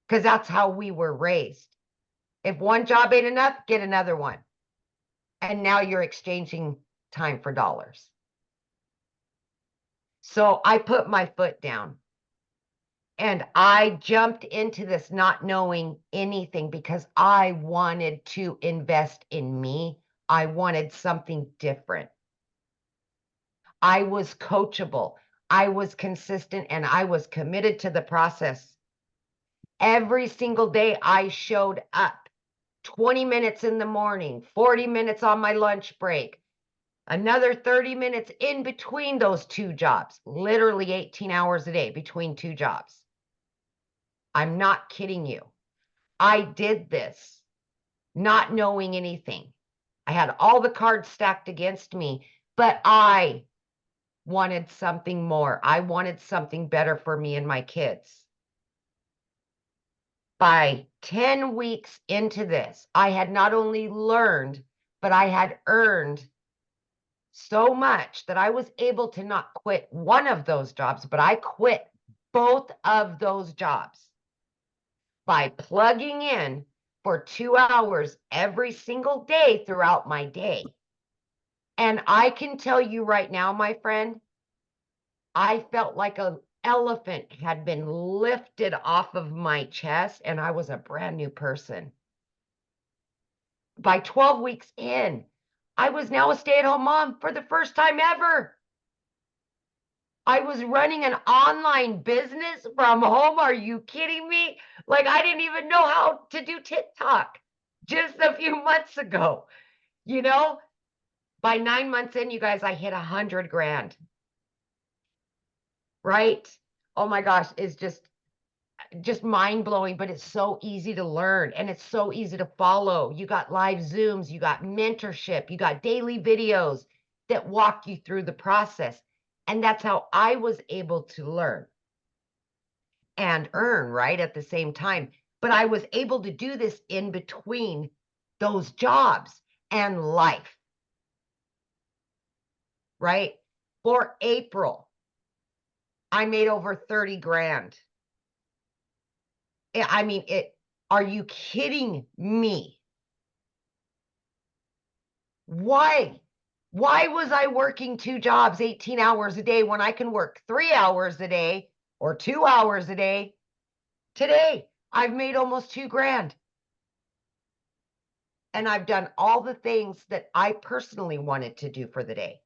because that's how we were raised. If one job ain't enough, get another one. And now you're exchanging time for dollars. So I put my foot down and I jumped into this not knowing anything because I wanted to invest in me. I wanted something different. I was coachable. I was consistent and I was committed to the process. Every single day I showed up 20 minutes in the morning, 40 minutes on my lunch break, another 30 minutes in between those 2 jobs, literally 18 hours a day between 2 jobs. I'm not kidding you. I did this not knowing anything. I had all the cards stacked against me, but I wanted something more. I wanted something better for me and my kids. By 10 weeks into this, I had not only learned, but I had earned so much that I was able to not quit one of those jobs, but I quit both of those jobs by plugging in for 2 hours every single day throughout my day. And I can tell you right now, my friend, I felt like an elephant had been lifted off of my chest and I was a brand new person. By 12 weeks in, I was now a stay-at-home mom for the first time ever. I was running an online business from home. Are you kidding me? Like, I didn't even know how to do TikTok just a few months ago. You know, by 9 months in, you guys, I hit 100 grand. Right? Oh my gosh, it's just mind-blowing, but it's so easy to learn and it's so easy to follow. You got live Zooms, you got mentorship, you got daily videos that walk you through the process. And that's how I was able to learn and earn, right, at the same time. But I was able to do this in between those jobs and life, right? For April, I made over 30 grand. I mean, are you kidding me? Why? Why was I working 2 jobs, 18 hours a day when I can work 3 hours a day or 2 hours a day? Today, I've made almost 2 grand. And I've done all the things that I personally wanted to do for the day.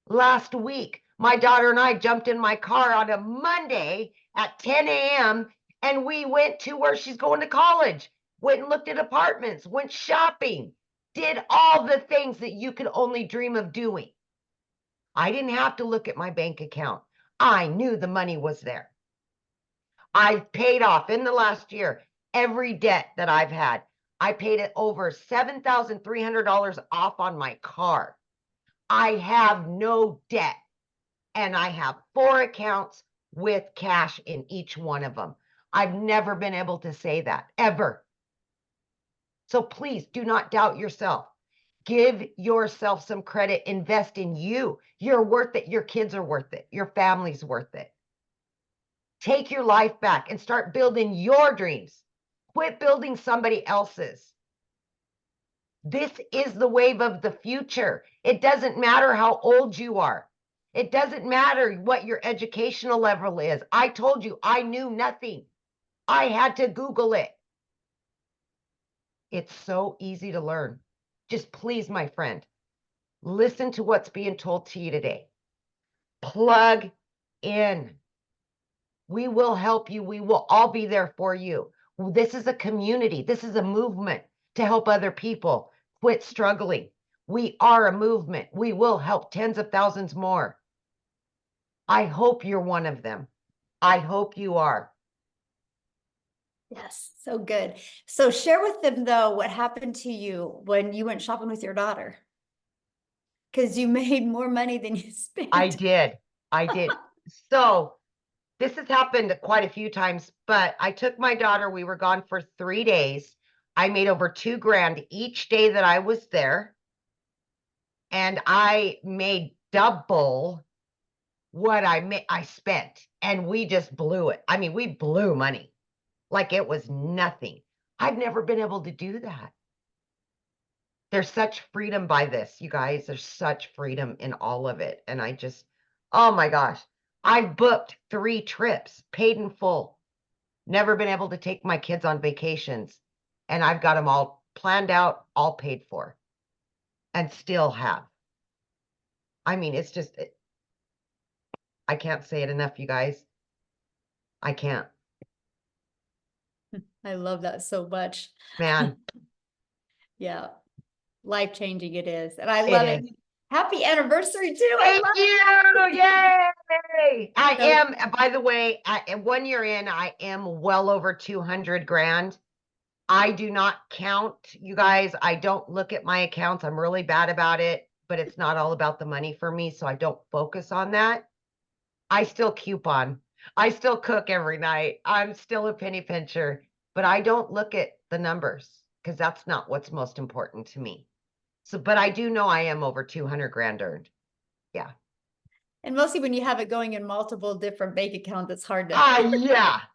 Last week, my daughter and I jumped in my car on a Monday at 10 a.m. and we went to where she's going to college, went and looked at apartments, went shopping, did all the things that you could only dream of doing. I didn't have to look at my bank account. I knew the money was there. I've paid off in the last year every debt that I've had. I paid it over $7,300 off on my car. I have no debt, and I have 4 accounts with cash in each one of them. I've never been able to say that, ever. So please do not doubt yourself. Give yourself some credit. Invest in you. You're worth it. Your kids are worth it. Your family's worth it. Take your life back and start building your dreams. Quit building somebody else's. This is the wave of the future. It doesn't matter how old you are. It doesn't matter what your educational level is. I told you I knew nothing. I had to Google it. It's so easy to learn. Just please, my friend, listen to what's being told to you today. Plug in. We will help you. We will all be there for you. This is a community. This is a movement to help other people quit struggling. We are a movement. We will help tens of thousands more. I hope you're one of them. I hope you are.
Yes, so good. So share with them though, what happened to you when you went shopping with your daughter. Because you made more money than you spent.
I did. So this has happened quite a few times, but I took my daughter. We were gone for 3 days. I made over $2 grand each day that I was there. And I made double what I spent. And we just blew it. I mean, we blew money like it was nothing. I've never been able to do that. There's such freedom by this, you guys. There's such freedom in all of it. And I just, oh my gosh, I've booked 3 trips, paid in full. Never been able to take my kids on vacations. And I've got them all planned out, all paid for, and still have. I mean, it's just, I can't say it enough, you guys. I can't.
I love that so much.
Man,
Yeah. Life-changing it is. And I
It
love it.
is.
Happy anniversary too. I
thank
love
you. Yay. I
So-
am, by the way, 1 year in, I am well over 200 grand. I do not count, you guys. I don't look at my accounts. I'm really bad about it, but it's not all about the money for me. So I don't focus on that. I still coupon. I still cook every night. I'm still a penny pincher, but I don't look at the numbers because that's not what's most important to me. So, but I do know I am over 200 grand earned.
And mostly when you have it going in multiple different bank accounts, it's hard to.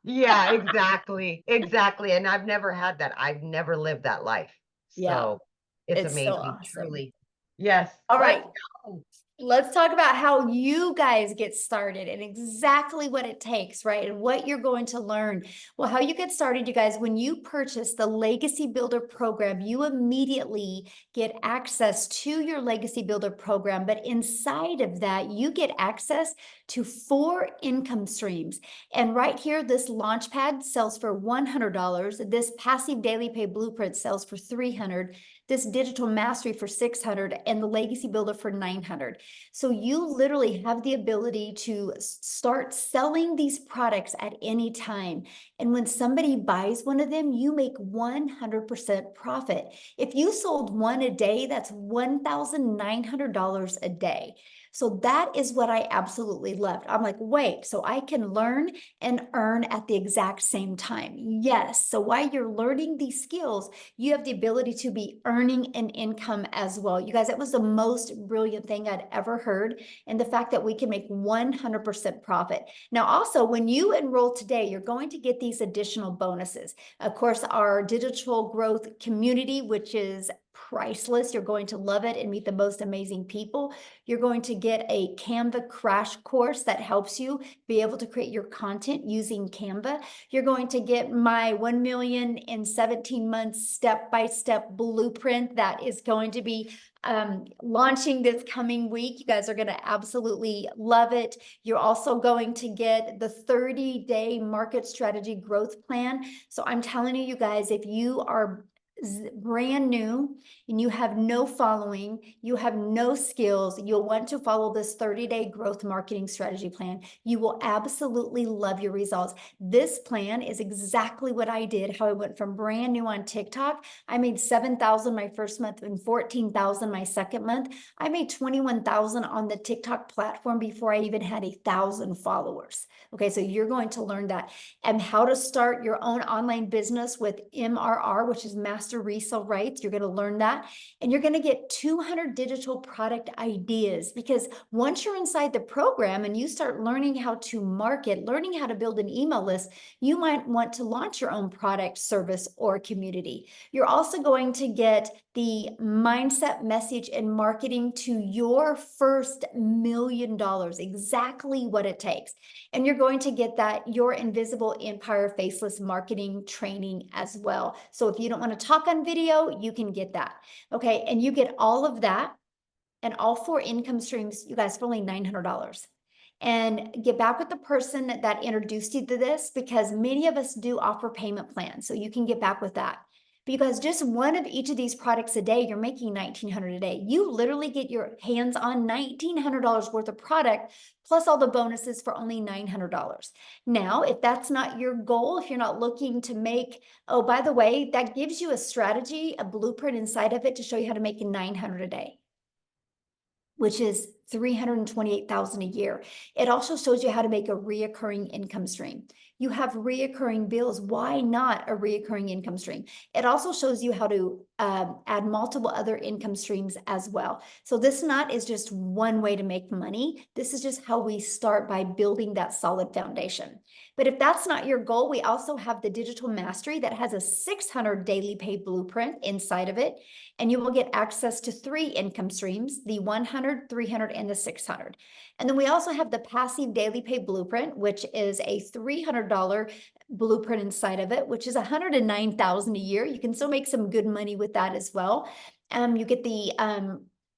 Yeah, exactly. Exactly. And I've never had that. I've never lived that life.
Yeah.
So it's
It's so
amazing,
awesome.
truly. Yes.
All
Let's
right.
go.
Let's talk about how you guys get started and exactly what it takes, right? And what you're going to learn. Well, how you get started, you guys, when you purchase the Legacy Builder program, you immediately get access to your Legacy Builder program. But inside of that, you get access to 4 income streams. And right here, this Launchpad sells for $100. This Passive Daily Pay Blueprint sells for $300. This Digital Mastery for $600 and the Legacy Builder for $900. So you literally have the ability to start selling these products at any time. And when somebody buys one of them, you make 100% profit. If you sold one a day, that's $1,900 a day. So that is what I absolutely loved. I'm like, wait, so I can learn and earn at the exact same time. Yes. So while you're learning these skills, you have the ability to be earning an income as well. You guys, that was the most brilliant thing I'd ever heard. And the fact that we can make 100% profit. Now, also, when you enroll today, you're going to get these additional bonuses. Of course, our digital growth community, which is priceless. You're going to love it and meet the most amazing people. You're going to get a Canva crash course that helps you be able to create your content using Canva. You're going to get my 1 million in 17 months step-by-step blueprint that is going to be launching this coming week. You guys are going to absolutely love it. You're also going to get the 30-day market strategy growth plan. So I'm telling you guys, if you are brand new and you have no following, you have no skills, you'll want to follow this 30-day growth marketing strategy plan. You will absolutely love your results. This plan is exactly what I did, how I went from brand new on TikTok. I made 7,000 my first month and 14,000 my second month. I made 21,000 on the TikTok platform before I even had 1,000 followers. Okay, so you're going to learn that, and how to start your own online business with MRR, which is Master Resale Rights. You're going to learn that, and you're going to get 200 digital product ideas, because once you're inside the program and you start learning how to market, learning how to build an email list, you might want to launch your own product, service, or community. You're also going to get the mindset, message, and marketing to your first $1 million, exactly what it takes. And you're going to get that Your Invisible Empire Faceless marketing training as well. So if you don't want to talk on video, you can get that. Okay, and you get all of that and all 4 income streams, you guys, for only $900. And get back with the person that introduced you to this, because many of us do offer payment plans, so you can get back with that. Because just one of each of these products a day, you're making $1,900 a day. You literally get your hands on $1,900 worth of product, plus all the bonuses for only $900. Now, if that's not your goal, if you're not looking to make, oh, by the way, that gives you a strategy, a blueprint inside of it to show you how to make $900 a day, which is $328,000 a year. It also shows you how to make a reoccurring income stream. You have reoccurring bills. Why not a reoccurring income stream? It also shows you how to add multiple other income streams as well. So this not is just one way to make money. This is just how we start by building that solid foundation. But if that's not your goal, we also have the Digital Mastery that has a 600 daily pay blueprint inside of it. And you will get access to 3 income streams, the 100, 300, and the 600. And then we also have the Passive Daily Pay Blueprint, which is a $300 blueprint inside of it, which is $109,000 a year. You can still make some good money with that as well. You get the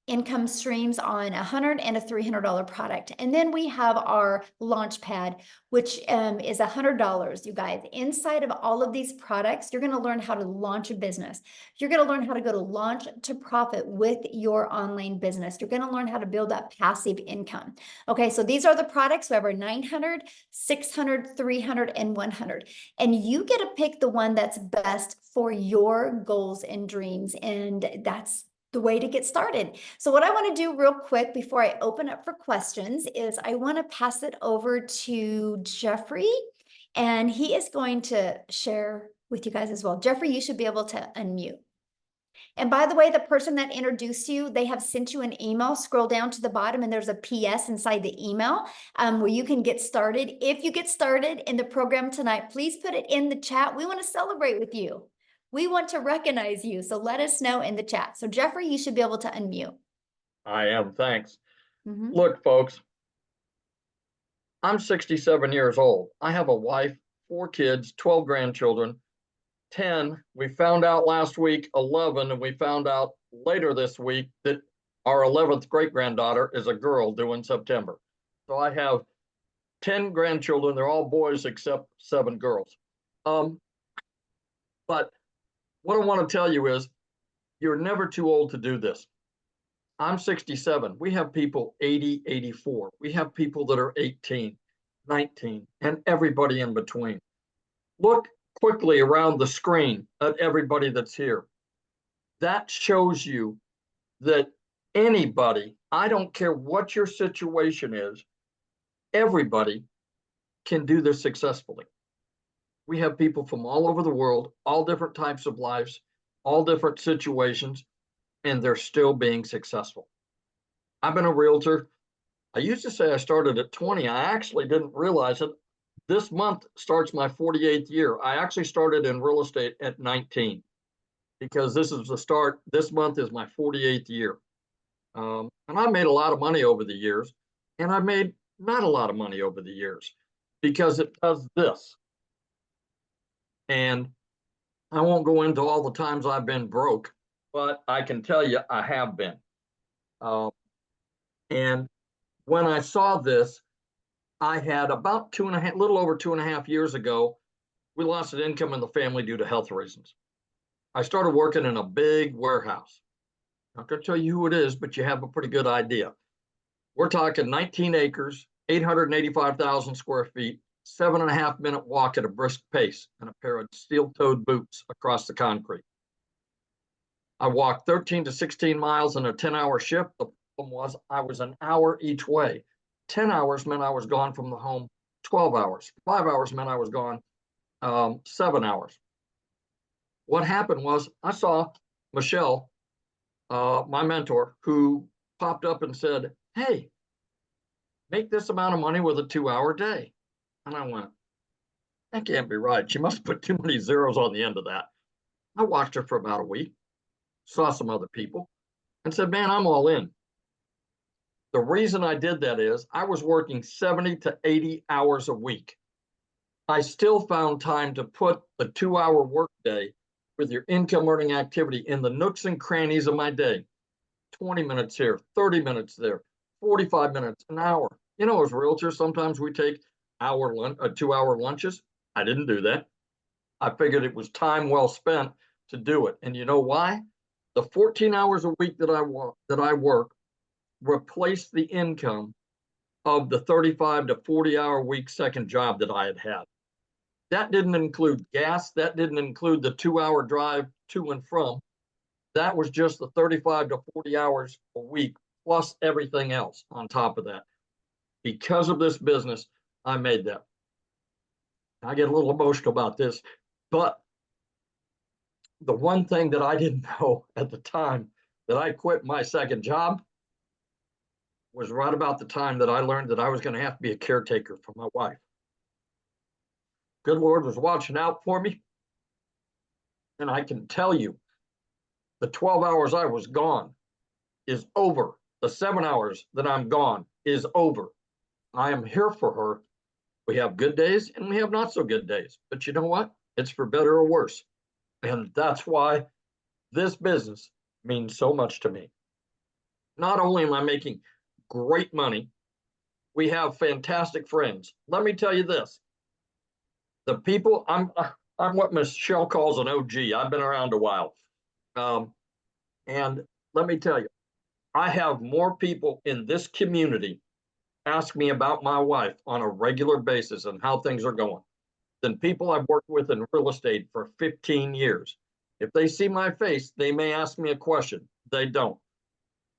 income streams on $100 and a $300 product. And then we have our launch pad, which is $100, you guys. Inside of all of these products, you're going to learn how to launch a business. You're going to learn how to go to launch to profit with your online business. You're going to learn how to build that passive income. Okay, so these are the products. We have our 900, 600, 300, and 100. And you get to pick the one that's best for your goals and dreams. And that's the way to get started. So what I want to do real quick before I open up for questions is I want to pass it over to Jeffrey, and he is going to share with you guys as well. Jeffrey, you should be able to unmute. And by the way, the person that introduced you, they have sent you an email. Scroll down to the bottom and there's a PS inside the email where you can get started. If you get started in the program tonight, please put it in the chat. We want to celebrate with you. We want to recognize you, so let us know in the chat. So Jeffrey, you should be able to unmute.
I am, thanks. Look, folks, I'm 67 years old. I have a wife, 4 kids, 12 grandchildren, 10. We found out last week, 11, and we found out later this week that our 11th great-granddaughter is a girl due in September. So I have 10 grandchildren. They're all boys except 7 girls. But what I want to tell you is you're never too old to do this. I'm 67. We have people 80, 84. We have people that are 18, 19, and everybody in between. Look quickly around the screen at everybody that's here. That shows you that anybody, I don't care what your situation is, everybody can do this successfully. We have people from all over the world, all different types of lives, all different situations, and they're still being successful. I've been a realtor. I used to say I started at 20. I actually didn't realize it. This month starts my 48th year. I actually started in real estate at 19 because this is the start. This month is my 48th year. And I made a lot of money over the years, and I made not a lot of money over the years because it does this. And I won't go into all the times I've been broke, but I can tell you I have been. And when I saw this, I had about little over 2.5 years ago, we lost an income in the family due to health reasons. I started working in a big warehouse. Not going to tell you who it is, but you have a pretty good idea. We're talking 19 acres, 885,000 square feet, 7.5 minute walk at a brisk pace, and a pair of steel-toed boots across the concrete. I walked 13 to 16 miles in a 10-hour shift. The problem was I was an hour each way. 10 hours meant I was gone from the home 12 hours. 5 hours meant I was gone 7 hours. What happened was I saw Michelle, my mentor, who popped up and said, "Hey, make this amount of money with a 2-hour day." And I went, that can't be right. She must put too many zeros on the end of that. I watched her for about a week, saw some other people, and said, man, I'm all in. The reason I did that is I was working 70 to 80 hours a week. I still found time to put the 2-hour workday with your income earning activity in the nooks and crannies of my day. 20 minutes here, 30 minutes there, 45 minutes, an hour. You know, as realtors, sometimes we take 2-hour lunches. I didn't do that. I figured it was time well spent to do it. And you know why? The 14 hours a week that I work replaced the income of the 35 to 40-hour week second job that I had had. That didn't include gas. That didn't include the 2-hour drive to and from. That was just the 35 to 40 hours a week, plus everything else on top of that. Because of this business, I made that. I get a little emotional about this, but the one thing that I didn't know at the time that I quit my second job was right about the time that I learned that I was going to have to be a caretaker for my wife. Good Lord was watching out for me. And I can tell you, the 12 hours I was gone is over. The 7 hours that I'm gone is over. I am here for her. We have good days and we have not so good days. But you know what? It's for better or worse. And that's why this business means so much to me. Not only am I making great money, we have fantastic friends. Let me tell you this. The people, I'm what Michelle calls an OG. I've been around a while. And let me tell you, I have more people in this community ask me about my wife on a regular basis and how things are going than people I've worked with in real estate for 15 years. If they see my face, they may ask me a question. They don't.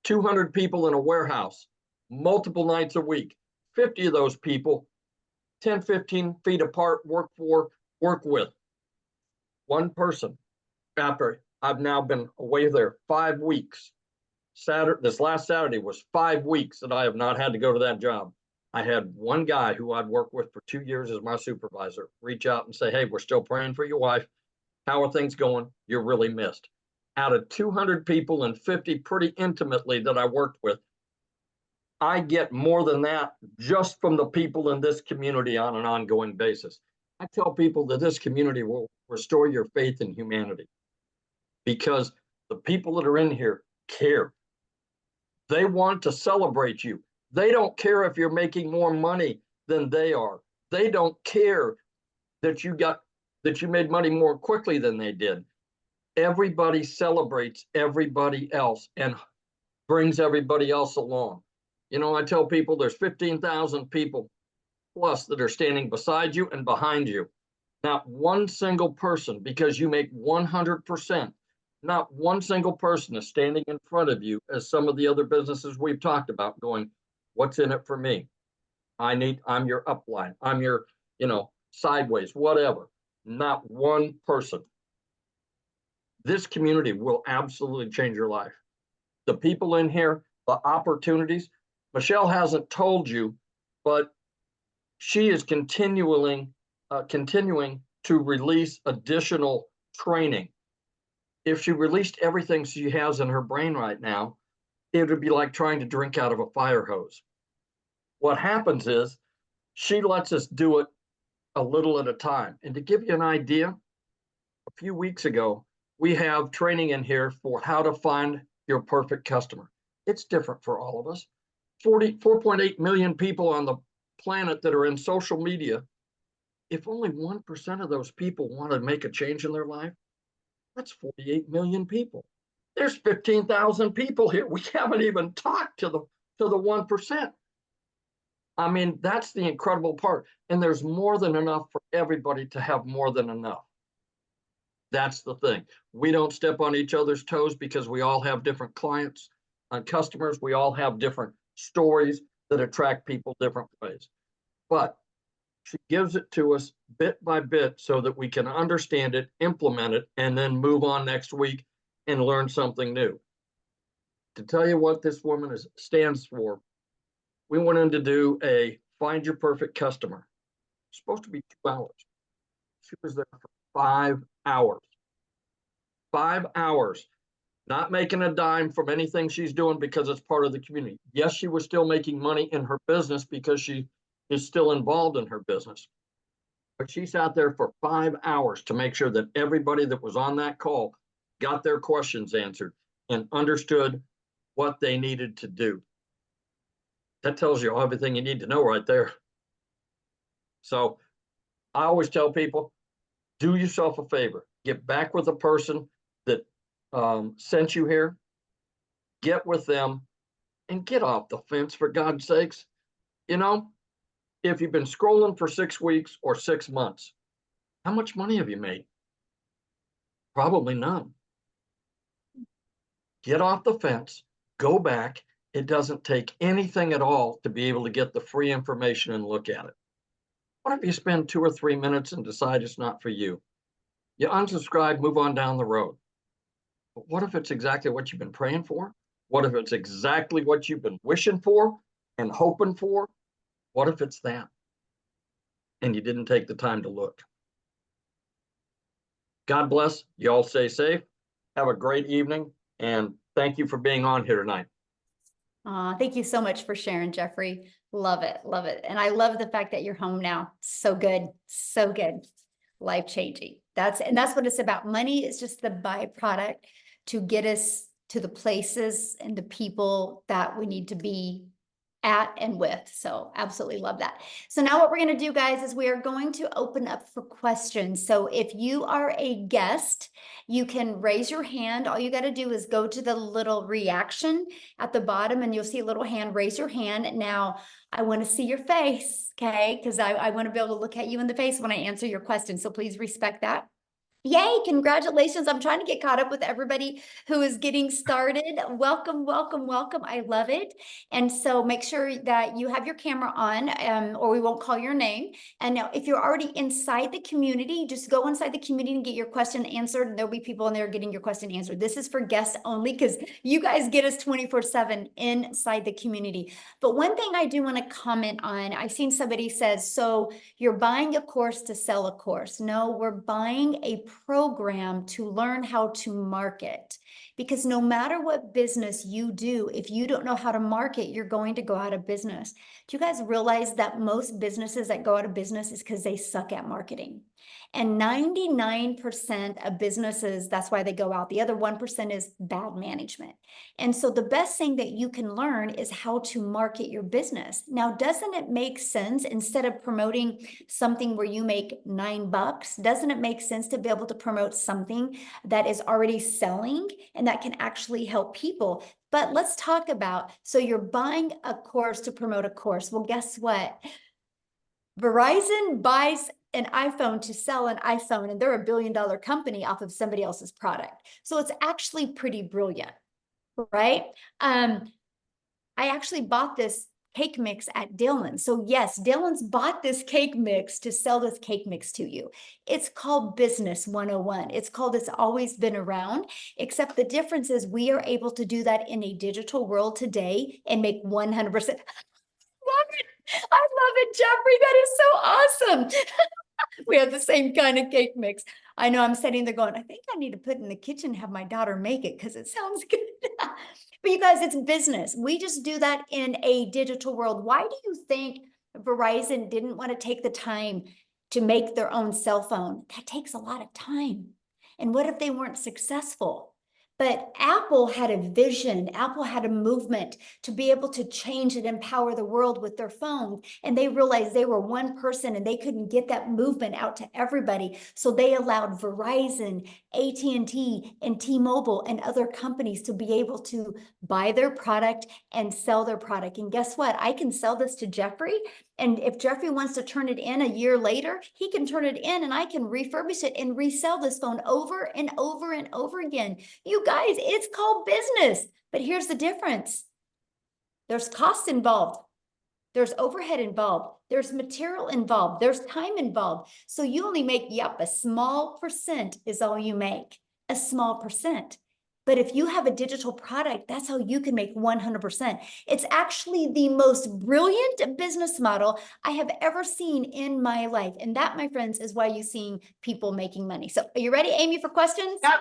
200 people in a warehouse, multiple nights a week, 50 of those people, 10, 15 feet apart, work with. One person, after I've now been away there 5 weeks. This last Saturday was 5 weeks that I have not had to go to that job. I had one guy who I'd worked with for 2 years as my supervisor reach out and say, hey, we're still praying for your wife. How are things going? You're really missed. Out of 200 people and 50 pretty intimately that I worked with, I get more than that just from the people in this community on an ongoing basis. I tell people that this community will restore your faith in humanity because the people that are in here care. They want to celebrate you. They don't care if you're making more money than they are. They don't care that you made money more quickly than they did. Everybody celebrates everybody else and brings everybody else along. You know, I tell people there's 15,000 people plus that are standing beside you and behind you. Not one single person, because you make 100%, not one single person is standing in front of you as some of the other businesses we've talked about going, what's in it for me? I'm your upline. I'm your, sideways, whatever. Not one person. This community will absolutely change your life. The people in here, the opportunities, Michelle hasn't told you, but she is continuing to release additional training. If she released everything she has in her brain right now, it would be like trying to drink out of a fire hose. What happens is she lets us do it a little at a time. And to give you an idea, a few weeks ago, we have training in here for how to find your perfect customer. It's different for all of us. 4.8 million people on the planet that are in social media. If only 1% of those people want to make a change in their life, That's 48 million people. There's 15,000 people here. We haven't even talked to the 1%. I mean, that's the incredible part. And there's more than enough for everybody to have more than enough. That's the thing. We don't step on each other's toes because we all have different clients and customers. We all have different stories that attract people different ways. But she gives it to us bit by bit so that we can understand it, implement it, and then move on next week and learn something new. To tell you what this woman stands for, we went in to do a Find Your Perfect Customer. It's supposed to be 2 hours. She was there for 5 hours. 5 hours, not making a dime from anything she's doing because it's part of the community. Yes, she was still making money in her business because she is still involved in her business. But she sat there for 5 hours to make sure that everybody that was on that call got their questions answered and understood what they needed to do. That tells you everything you need to know right there. So I always tell people, do yourself a favor, get back with the person that sent you here, get with them and get off the fence, for God's sakes. You know, if you've been scrolling for 6 weeks or 6 months, how much money have you made? Probably none. Get off the fence, go back. It doesn't take anything at all to be able to get the free information and look at it. What if you spend 2 or 3 minutes and decide it's not for you? You unsubscribe, move on down the road. But what if it's exactly what you've been praying for? What if it's exactly what you've been wishing for and hoping for? What if it's that? And you didn't take the time to look. God bless. You all stay safe. Have a great evening. And thank you for being on here tonight.
Thank you so much for sharing, Jeffrey. Love it. Love it. And I love the fact that you're home now. So good. So good. Life changing. That's what it's about. Money is just the byproduct to get us to the places and the people that we need to be at and with. So absolutely love that. So now what we're going to do, guys, is we are going to open up for questions. So if you are a guest, you can raise your hand. All you got to do is go to the little reaction at the bottom and you'll see a little hand. Raise your hand. Now I want to see your face, okay? Because I want to be able to look at you in the face when I answer your question. So please respect that. Yay, congratulations. I'm trying to get caught up with everybody who is getting started. Welcome, welcome, welcome. I love it. And so make sure that you have your camera on or we won't call your name. And now if you're already inside the community, just go inside the community and get your question answered. And there'll be people in there getting your question answered. This is for guests only because you guys get us 24/7 inside the community. But one thing I do want to comment on, I've seen somebody says, so you're buying a course to sell a course. No, we're buying a program to learn how to market, because no matter what business you do, if you don't know how to market, you're going to go out of business. Do you guys realize that most businesses that go out of business is because they suck at marketing? And 99% of businesses, that's why they go out. The other 1% is bad management. And so the best thing that you can learn is how to market your business. Now, doesn't it make sense, instead of promoting something where you make $9, doesn't it make sense to be able to promote something that is already selling and that can actually help people? But let's talk about, so you're buying a course to promote a course. Well, guess what? Verizon buys an iPhone to sell an iPhone, and they're $1 billion company off of somebody else's product. So it's actually pretty brilliant, right? I actually bought this cake mix at Dillon's. So yes, Dillon's bought this cake mix to sell this cake mix to you. It's called Business 101. It's called It's Always Been Around, except the difference is we are able to do that in a digital world today and make 100%. Love it. I love it, Jeffrey. That is so awesome. We have the same kind of cake mix. I know I'm sitting there going, I think I need to put it in the kitchen and have my daughter make it because it sounds good. But you guys, it's business. We just do that in a digital world. Why do you think Verizon didn't want to take the time to make their own cell phone? That takes a lot of time. And what if they weren't successful? But Apple had a vision. Apple had a movement to be able to change and empower the world with their phone. And they realized they were one person and they couldn't get that movement out to everybody. So they allowed Verizon, AT&T, and T-Mobile and other companies to be able to buy their product and sell their product. And guess what? I can sell this to Jeffrey. And if Jeffrey wants to turn it in a year later, he can turn it in and I can refurbish it and resell this phone over and over and over again. You guys, it's called business. But here's the difference. There's cost involved. There's overhead involved. There's material involved. There's time involved. So you only make, yep, a small percent is all you make, a small percent. But if you have a digital product, that's how you can make 100%. It's actually the most brilliant business model I have ever seen in my life. And that, my friends, is why you're seeing people making money. So are you ready, Amy, for questions?
Yep.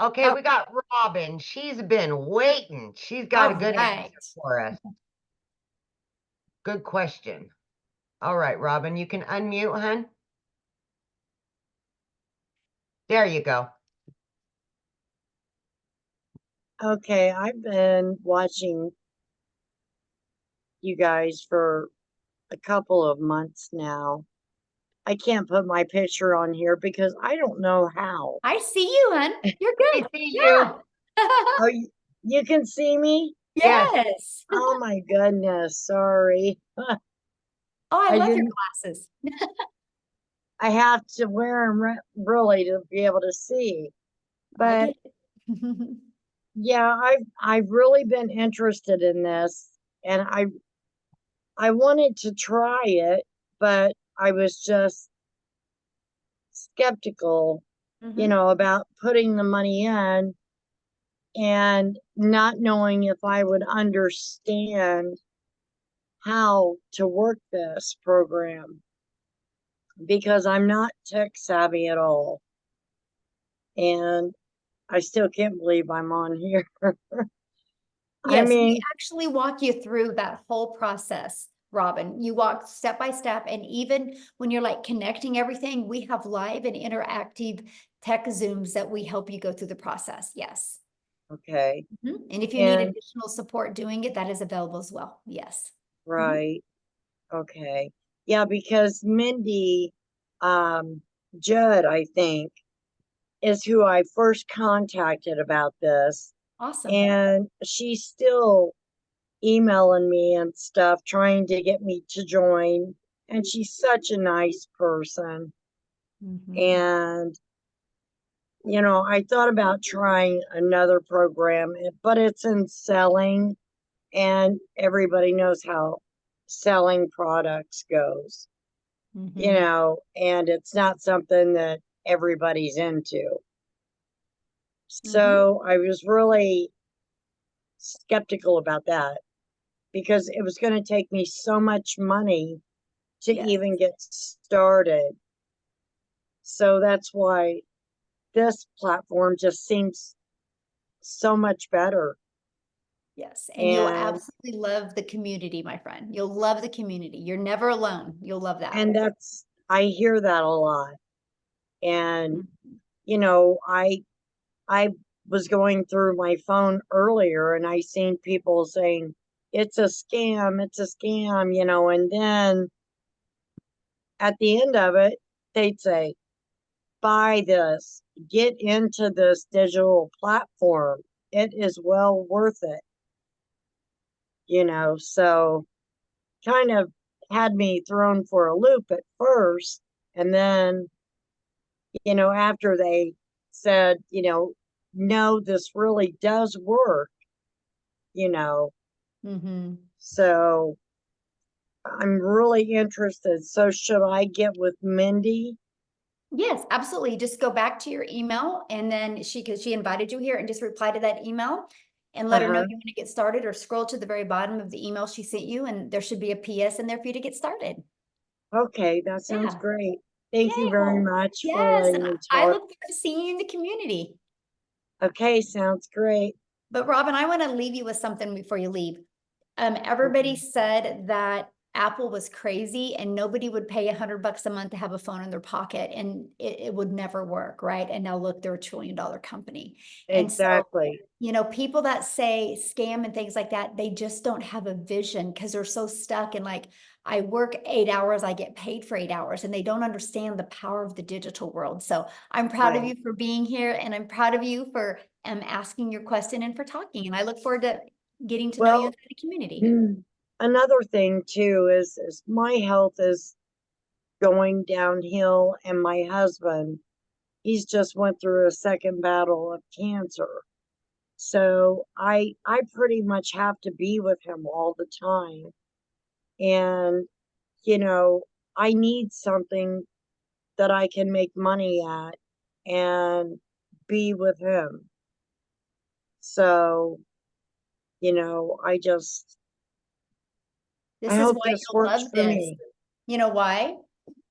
Okay,
Oh.
we got Robin. She's been waiting. She's got a
All
good
right.
answer for us. Good question. All right, Robin, you can unmute, hun. There you go.
Okay, I've been watching you guys for a couple of months now. I can't put my picture on here because I don't know how.
I see you, hun. You're
I
good.
see
Yeah.
you.
Oh, you can see me?
Yes.
Yes.
Oh my goodness, sorry.
Oh, I
I
love your
didn't-
glasses.
I have to wear them really to be able to see.
I
But
get it.
yeah, I've really been interested in this, and I wanted to try it, but I was just skeptical,
Mhm.
about putting the money in and not knowing if I would understand how to work this program because I'm not tech savvy at all. And I still can't believe I'm on here. I
Yes, we
mean,
actually walk you through that whole process, Robin. You walk step by step, and even when you're like connecting everything, we have live and interactive tech Zooms that we help you go through the process. Yes.
okay,
Mhm. And if you need
And-
additional support doing it, that is available as well. Yes.
right. Okay. Yeah, because Mindy Judd, I think, is who I first contacted about this.
Awesome.
And she's still emailing me and stuff, trying to get me to join. And she's such a nice person.
Mhm.
And, I thought about trying another program, but it's in selling, and everybody knows how selling products goes,
Mhm.
and it's not something that everybody's into. So I was really skeptical about that because it was going to take me so much money to
Yes.
even get started. So that's why this platform just seems so much better.
Yes. And you'll
And
absolutely love the community, my friend. You'll love the community. You're never alone. You'll love that.
and I hear that a lot. And
Mhm.
I was going through my phone earlier and I seen people saying it's a scam, and then at the end of it, they'd say, buy this, get into this digital platform. It is well worth it. So kind of had me thrown for a loop at first. And then, after they said, no, this really does work,
Mhm.
so I'm really interested. So should I get with Mindy?
Yes, absolutely. Just go back to your email and then because she invited you here, and just reply to that email and let her know
Uh-huh.
you want to get started, or scroll to the very bottom of the email she sent you and there should be a PS in there for you to get started.
Okay, that sounds
Yeah.
great. Thank you
Yay.
very
Well,
much for
yes,
letting
and
me
I
talk.
look forward to seeing you in the community.
Okay, sounds great.
But Robin, I want to leave you with something before you leave. Everybody said that Apple was crazy and nobody would pay $100 a month to have a phone in their pocket, and it would never work, right? And now look, they're $1 trillion company. And so,
Exactly.
you know, people that say scam and things like that, they just don't have a vision because they're so stuck in like, I work 8 hours, I get paid for 8 hours, and they don't understand the power of the digital world. So I'm proud of
Right.
you for being here, and I'm proud of you for asking your question and for talking. And I look forward to getting to know you
Well,
in the community.
another thing too is my health is going downhill, and my husband, he's just went through a second battle of cancer. So I pretty much have to be with him all the time. And, you know, I need something that I can make money at and be with him. So, you know, I just,
This
I
is
hope
why
this
you'll
works
love
for
this.
me.
You know why?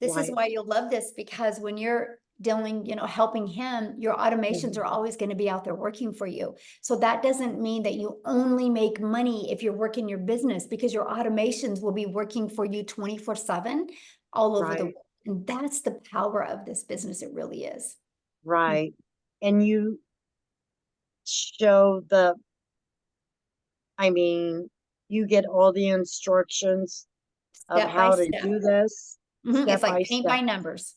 This is
Why?
why you'll love this, because when you're dealing, you know, helping him, your automations
Mhm.
are always going to be out there working for you. So that doesn't mean that you only make money if you're working your business, because your automations will be working for you 24/7 all over the
Right,
world. And that's the power of this business. It really is.
right. And you show I mean, you get all the instructions of
Step by
how to
step.
do this
It's
step
like
by
paint by
step.
numbers.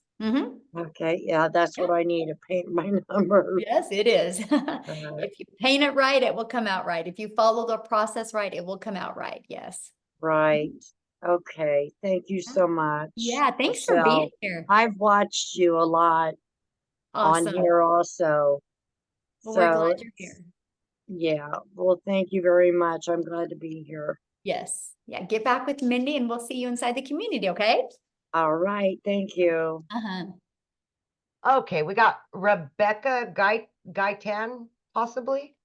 Okay, yeah, that's what I need, to paint my numbers.
Yes, it is.
Uh,
If you paint it right, it will come out right. If you follow the process right, it will come out right. Yes.
Right. Okay, thank you so much,
Yeah, thanks for being
Michelle.
here.
I've watched you a lot on
Awesome.
here also.
Well, we're
So,
glad you're here.
yeah, well, thank you very much. I'm glad to be here.
Yes. Yeah, get back with Mindy and we'll see you inside the community, okay?
All right, thank you.
Okay, we got Rebecca Gaitan, possibly.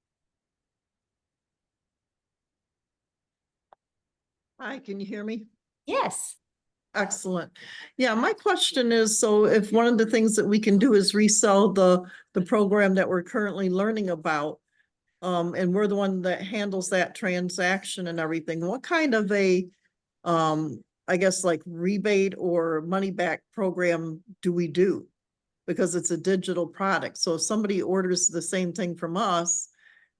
Hi, can you hear me?
Yes.
Excellent. Yeah, my question is, so if one of the things that we can do is resell the program that we're currently learning about, and we're the one that handles that transaction and everything, what kind of a, I guess like rebate or money back program do we do? Because it's a digital product. So if somebody orders the same thing from us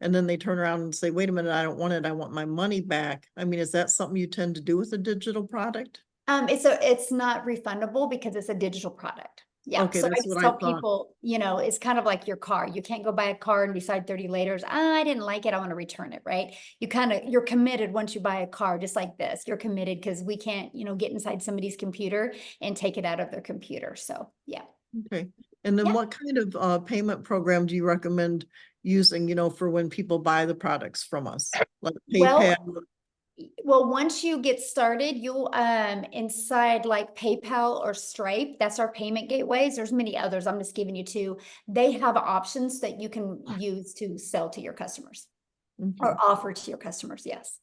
and then they turn around and say, wait a minute, I don't want it, I want my money back. I mean, is that something you tend to do with a digital product?
It's not refundable because it's a digital product. Yeah.
Okay,
So I
that's
just
what I
tell
thought.
people, you know, it's kind of like your car. You can't go buy a car and decide 30 later, I didn't like it, I want to return it, right? You're committed once you buy a car, just like this. You're committed because we can't, you know, get inside somebody's computer and take it out of their computer. So yeah.
Okay. And then
Yeah.
what kind of payment program do you recommend using, you know, for when people buy the products from us? Like PayPal?
Well, once you get started, you'll inside like PayPal or Stripe, that's our payment gateways. There's many others. I'm just giving you two. They have options that you can use to sell to your customers or offer to your customers. Yes.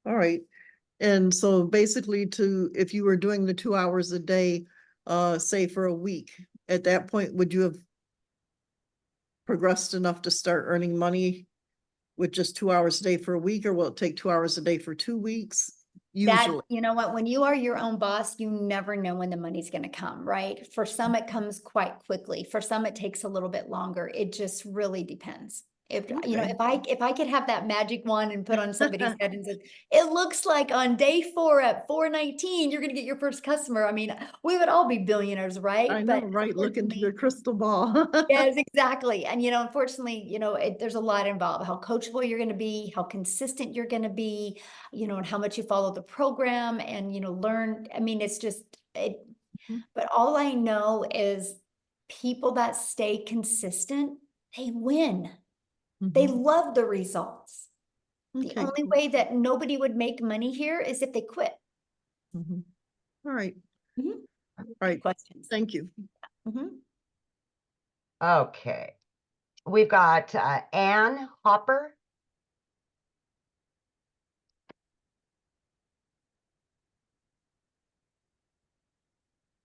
All right. And so basically if you were doing the 2 hours a day, say for a week, at that point, would you have progressed enough to start earning money with just 2 hours a day for a week, or will it take 2 hours a day for 2 weeks? Usually.
You know what, when you are your own boss, you never know when the money's going to come, right? For some, it comes quite quickly. For some, it takes a little bit longer. It just really depends. If, you know,
Okay.
if I could have that magic wand and put on somebody's head and said, it looks like on day 4 at 4:19, you're going to get your first customer. I mean, we would all be billionaires, right?
I know,
But
right? Look into your
unfortunately,
crystal ball.
yes, exactly. And, you know, unfortunately, you know, there's a lot involved, how coachable you're going to be, how consistent you're going to be, you know, and how much you follow the program and, you know, learn. I mean, it's just, but all I know is people that stay consistent, they win. They love the results. The
Okay,
only
cool.
way that nobody would make money here is if they quit.
All right.
Mhm.
All right.
Questions?
Thank you.
Okay, we've got Ann Hopper.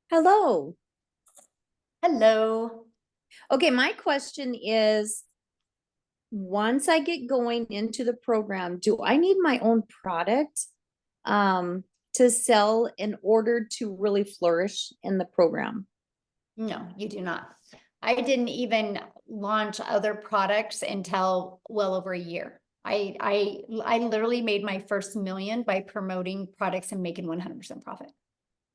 Hello.
Hello.
Okay, my question is, once I get going into the program, do I need my own product to to sell in order to really flourish in the program?
No, you do not. I didn't even launch other products until well over a year. I literally made my first million by promoting products and making 100% profit.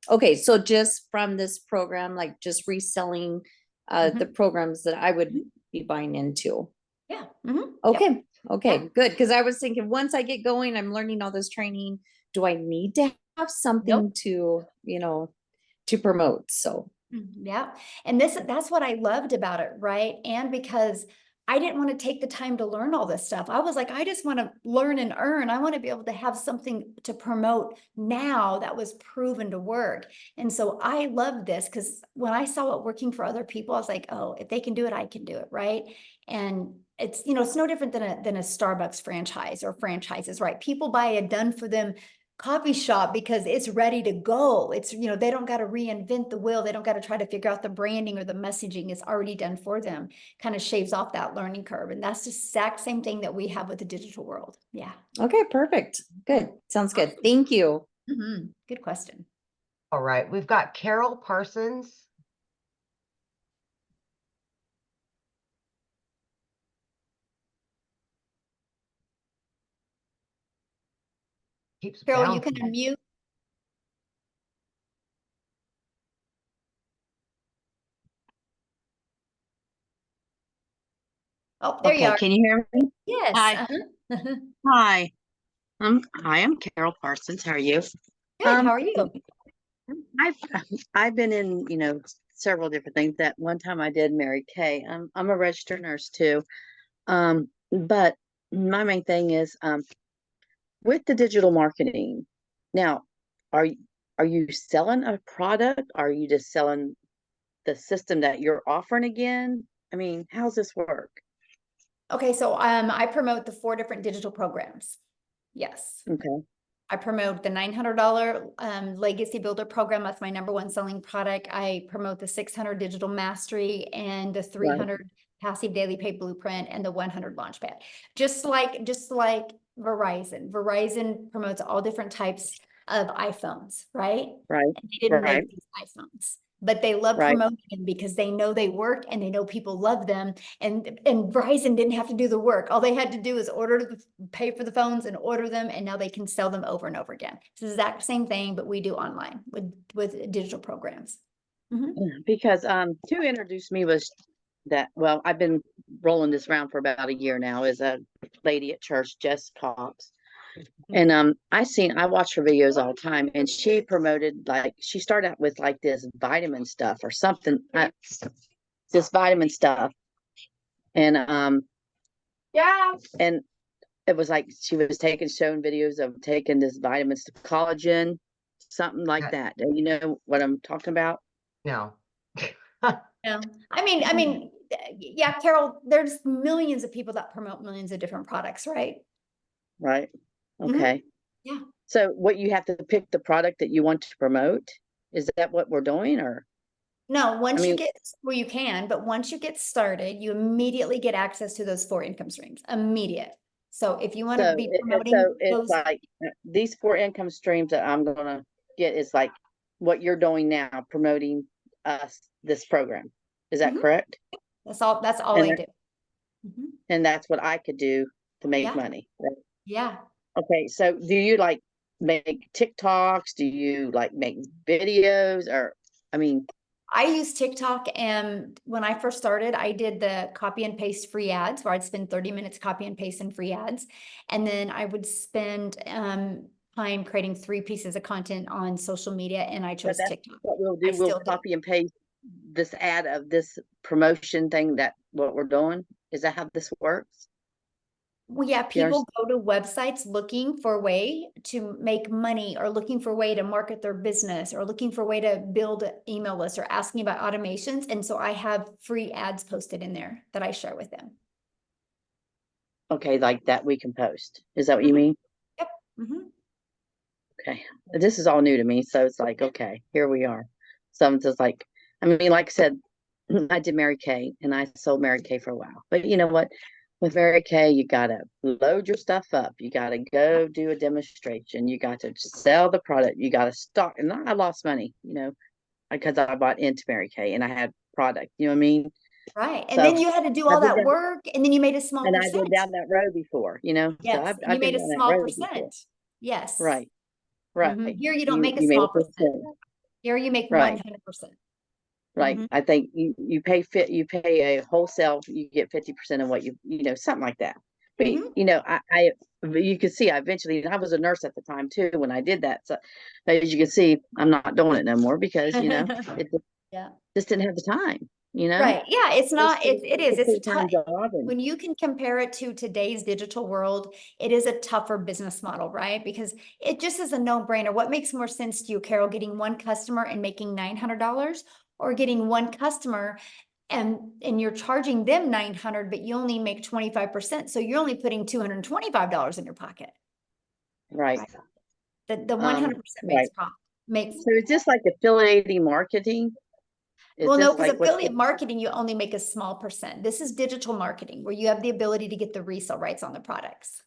Okay, so just from this program, like just reselling the programs that I would be buying into.
Yeah.
Okay, okay, good. Because I was thinking once I get going, I'm learning all this training. Do I need to have something to, to promote? So
Yeah. And that's what I loved about it, right? And because I didn't want to take the time to learn all this stuff. I was like, I just want to learn and earn. I want to be able to have something to promote now that was proven to work. And so I loved this because when I saw it working for other people, I was like, oh, if they can do it, I can do it, right? And it's, it's no different than a Starbucks franchise or franchises, right? People buy a done for them coffee shop because it's ready to go. It's, they don't got to reinvent the wheel. They don't got to try to figure out the branding or the messaging. It's already done for them. Kind of shaves off that learning curve. And that's the exact same thing that we have with the digital world. Yeah.
okay, perfect. Good. Sounds good. Thank you.
Good question.
All right, we've got Carol Parsons. Keeps
Carol, you can
bouncing.
unmute. Oh, there you
Okay,
are.
can you hear me?
Yes.
Hi. Hi. Hi, I'm Carol Parsons. How are you?
Good. How are you?
I've been in, several different things. That one time I did Mary Kay. I'm a registered nurse too. But my main thing is with the digital marketing. Now, are you selling a product? Are you just selling the system that you're offering again? I mean, how's this work?
Okay, so I promote the 4 different digital programs. Yes.
Okay.
I promote the $900 Legacy Builder program. That's my #1 selling product. I promote the 600 Digital Mastery and the 300 Passive Daily Pay Blueprint and the 100 Launchpad. Just like Verizon. Verizon promotes all different types of iPhones, right?
Right.
And they didn't
Right.
make these iPhones, but they love
Right.
promoting them because they know they work and they know people love them. And Verizon didn't have to do the work. All they had to do is pay for the phones and order them, and now they can sell them over and over again. It's the exact same thing, but we do online with digital programs.
Because who introduced me was that, well, I've been rolling this around for about a year now, is a lady at church, Jess Cox. And I watch her videos all the time, and she promoted, like, she started out with like this vitamin stuff or something, this vitamin stuff. And and it was like she was showing videos of taking this vitamins to collagen, something like that. Do you know what I'm talking about?
No.
Yeah. I mean, yeah, Carol, there's millions of people that promote millions of different products, right?
Right. Okay.
Yeah.
So what, you have to pick the product that you want to promote? Is that what we're doing, or?
No, once you
mean-
get, well, you can, but once you get started, you immediately get access to those 4 income streams, immediate. So if you want to be promoting
so it's
those,
like these 4 income streams that I'm gonna get is like what you're doing now, promoting this program. Is that correct?
that's all
And
I do.
And that's what I could do to make
Yeah.
money. Right?
Yeah.
Okay, so do you like make TikToks? Do you like make videos, or I mean?
I use TikTok, and when I first started, I did the copy and paste free ads where I'd spend 30 minutes copy and paste in free ads. And then I would spend time creating 3 pieces of content on social media, and I chose TikTok.
What we'll do,
I
we'll
still do.
copy and paste this ad of this promotion thing, that what we're doing. Is that how this works?
Well, yeah, people go to websites looking for a way to make money, or looking for a way to market their business, or looking for a way to build an email list, or asking about automations. And so I have free ads posted in there that I share with them.
Okay, like that we can post. Is that what you mean?
Yep.
Okay. This is all new to me. So it's like, okay, here we are. So I'm just like, I mean, like I said, I did Mary Kay, and I sold Mary Kay for a while. But you know what? with Mary Kay, you gotta load your stuff up. You gotta go do a demonstration. You got to sell the product. You gotta stock. And I lost money, because I bought into Mary Kay and I had product. You know what I mean?
Right. And
So
then you had to do
I
all
did
that
that,
work and then you made a small
and I did
percent.
down that road before. So
Yes, and you
I've been
made a
down that
small
road before.
percent. Yes.
Right,
Mhm.
right.
Here you don't make a
You made
small
a percent.
percent. Here you make
Right.
100%.
Right.
Mhm.
I think you pay a wholesale, you get 50% of what something like that. But
Mhm.
you can see I was a nurse at the time too when I did that. So as you can see, I'm not doing it no more because it
Yeah.
just didn't have the time,
Right. Yeah. It's not, it is. It's a
full-time
tough,
job and
when you can compare it to today's digital world, it is a tougher business model, right? Because it just is a no-brainer. What makes more sense to you, Carol, getting one customer and making $900 or getting one customer and you're charging them 900, but you only make 25%. So you're only putting $225 in your pocket.
right.
The 100% makes
Right.
profit. Makes,
So it's just like affiliating marketing. Is
well, no,
this
because
like what
affiliate marketing, you only make a small percent. This is digital marketing where you have the ability to get the resale rights on the products.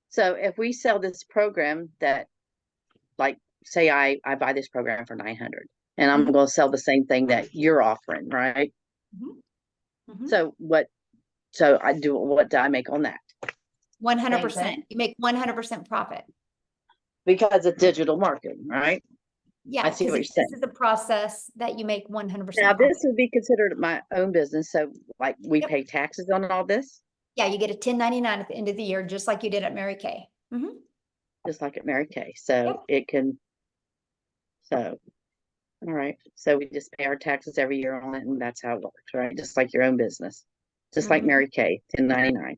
So if we sell this program that, like, say I buy this program for 900 and I'm
Mhm.
going to sell the same thing that you're offering, right?
Mhm. Mhm.
So what do I make on that?
100%. You make 100% profit.
Because it's digital marketing, right?
Yeah,
I see
because
what you're
this
saying.
is a process that you make 100%
Now
profit.
this would be considered my own business. So like we
Yep.
pay taxes on all this,
Yeah, you get a 1099 at the end of the year, just like you did at Mary Kay. Mhm.
just like at Mary Kay. So
Yep.
it can, so, all right. So we just pay our taxes every year on it and that's how it works, right? Just like your own business, just like
Mhm.
Mary Kay, 1099.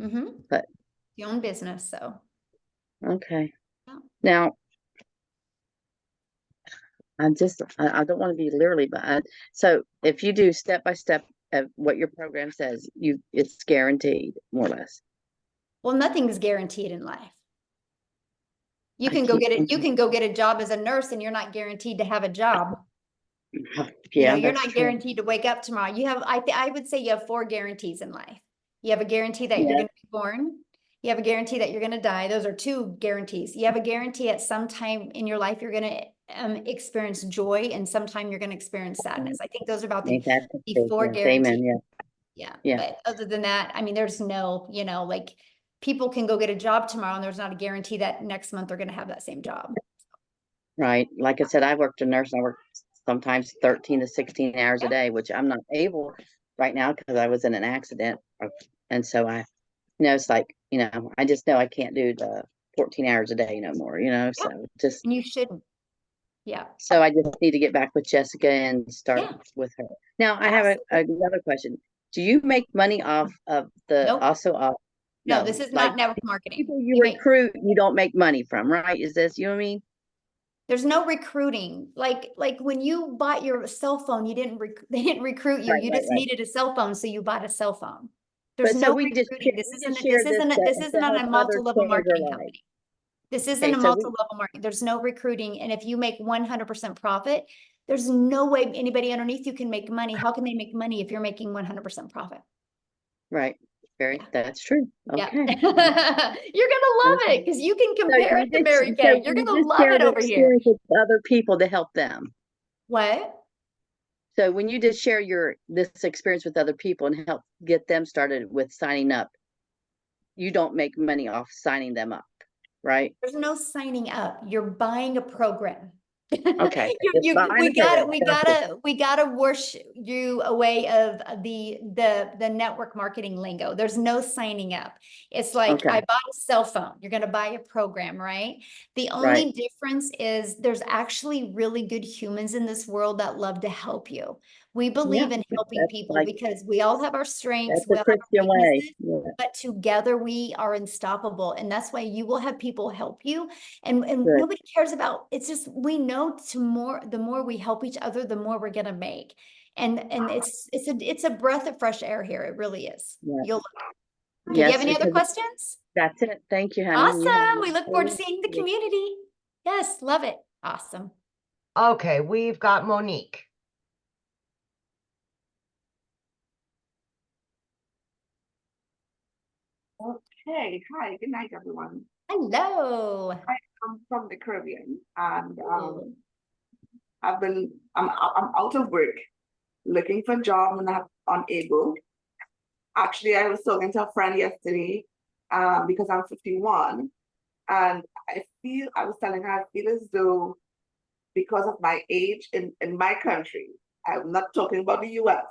Mhm.
But
Your own business, so.
okay.
Yeah.
Now, I don't want to be literally, but so if you do step by step of what your program says, it's guaranteed more or less.
Well, nothing's guaranteed in life. You
I
can go
keep
get it. You
thinking,
can go get a job as a nurse and you're not guaranteed to have a job.
yeah,
You're
that's
not
true.
guaranteed to wake up tomorrow. You have, I would say you have 4 guarantees in life. You have a guarantee that you're
Yeah.
going to be born. You have a guarantee that you're going to die. Those are 2 guarantees. You have a guarantee at some time in your life, you're going to experience joy and sometime you're going to experience sadness. I think those are about
Ain't that the truth?
4
Yes,
guarantees.
amen. Yeah.
Yeah.
Yeah.
But other than that, I mean, there's no, like people can go get a job tomorrow and there's not a guarantee that next month they're going to have that same job.
Right. Like I said, I worked a nurse. I worked sometimes 13 to 16 hours a
Yeah.
day, which I'm not able right now because I was in an accident. And so it's like, I just know I can't do the 14 hours a day no more, so just,
And you shouldn't. Yeah.
so I just need to get back with Jessica and start
Yeah.
with her. Now I have another question. Do you make money off of the,
Nope.
also,
No,
no,
this is
like
not network marketing.
people you
You make,
recruit, you don't make money from, right? Is this, you know what I mean?
there's no recruiting. Like when you bought your cell phone, they didn't recruit you.
Right,
You
right,
just
right.
needed a cell phone, so you bought a cell phone. There's
But so
no
we just
recruiting.
share-
This
we
isn't
just share
this
to
isn't on
help
a
others
multi-level
change their
marketing
lives.
company. This isn't
Okay,
a
so we-
multi-level marketing. There's no recruiting. And if you make 100% profit, there's no way anybody underneath you can make money. How can they make money if you're making 100% profit?
Right.
Yeah.
That's true.
Yeah.
Okay.
You're gonna love it because you can compare it to Mary Kay. You're gonna love
share
it
the
over here.
experience with other people to help them.
What?
So when you just share this experience with other people and help get them started with signing up, you don't make money off signing them up, right?
There's no signing up. You're buying a program.
Okay. Just buying
We
a program.
we gotta wash you away of the network marketing lingo. There's no signing up. It's like
Okay.
I bought a cell phone. You're gonna buy a program, right? The only
Right.
difference is there's actually really good humans in this world that love to help you. We believe in helping
that's
people
like-
because we all have our strengths,
That's
we
the
all have our
Christian way.
weaknesses,
Yeah.
but together we are unstoppable. And that's why you will have people help you. And
Good.
nobody cares about, it's just, we know the more we help each other, the more we're gonna make. And it's a breath of fresh air here. It really is.
Yeah.
Do you
Yes,
have any other
because-
questions?
That's it. Thank you, honey. You have
Awesome.
a
We look forward to
great
seeing the
day.
community. Yes, love it. Awesome.
Okay, we've got Monique.
Okay, hi, good night, everyone.
Hello.
I'm from the Caribbean and
Ooh.
I'm out of work, looking for a job and I'm unable. Actually, I was talking to a friend yesterday, because I'm 51 and I was telling her I feel as though because of my age in my country, I'm not talking about the US,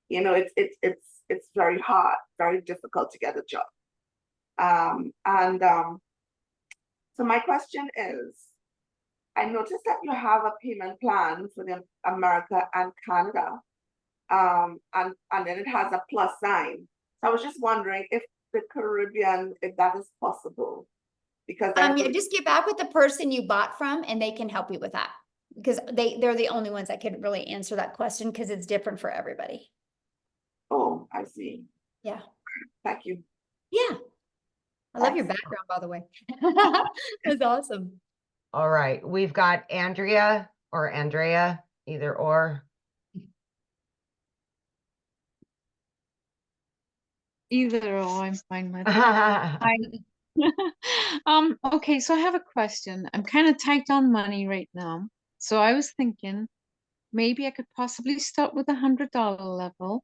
you know, it's very hard, very difficult to get a job. So my question is, I noticed that you have a payment plan for the America and Canada, and then it has a plus sign. So I was just wondering if the Caribbean, if that is possible, because I
Yeah, just get back with the person you bought from and they can help you with that. Because they're the only ones that could really answer that question because it's different for everybody.
Oh, I see.
Yeah.
Thank you.
Yeah. I love your
Excellent.
background, by the way. That's awesome.
All right, we've got Andrea or Andrea, either or.
Either or, I'm fine with. Hi. Okay, so I have a question. I'm kind of tight on money right now. So I was thinking maybe I could possibly start with $100 level.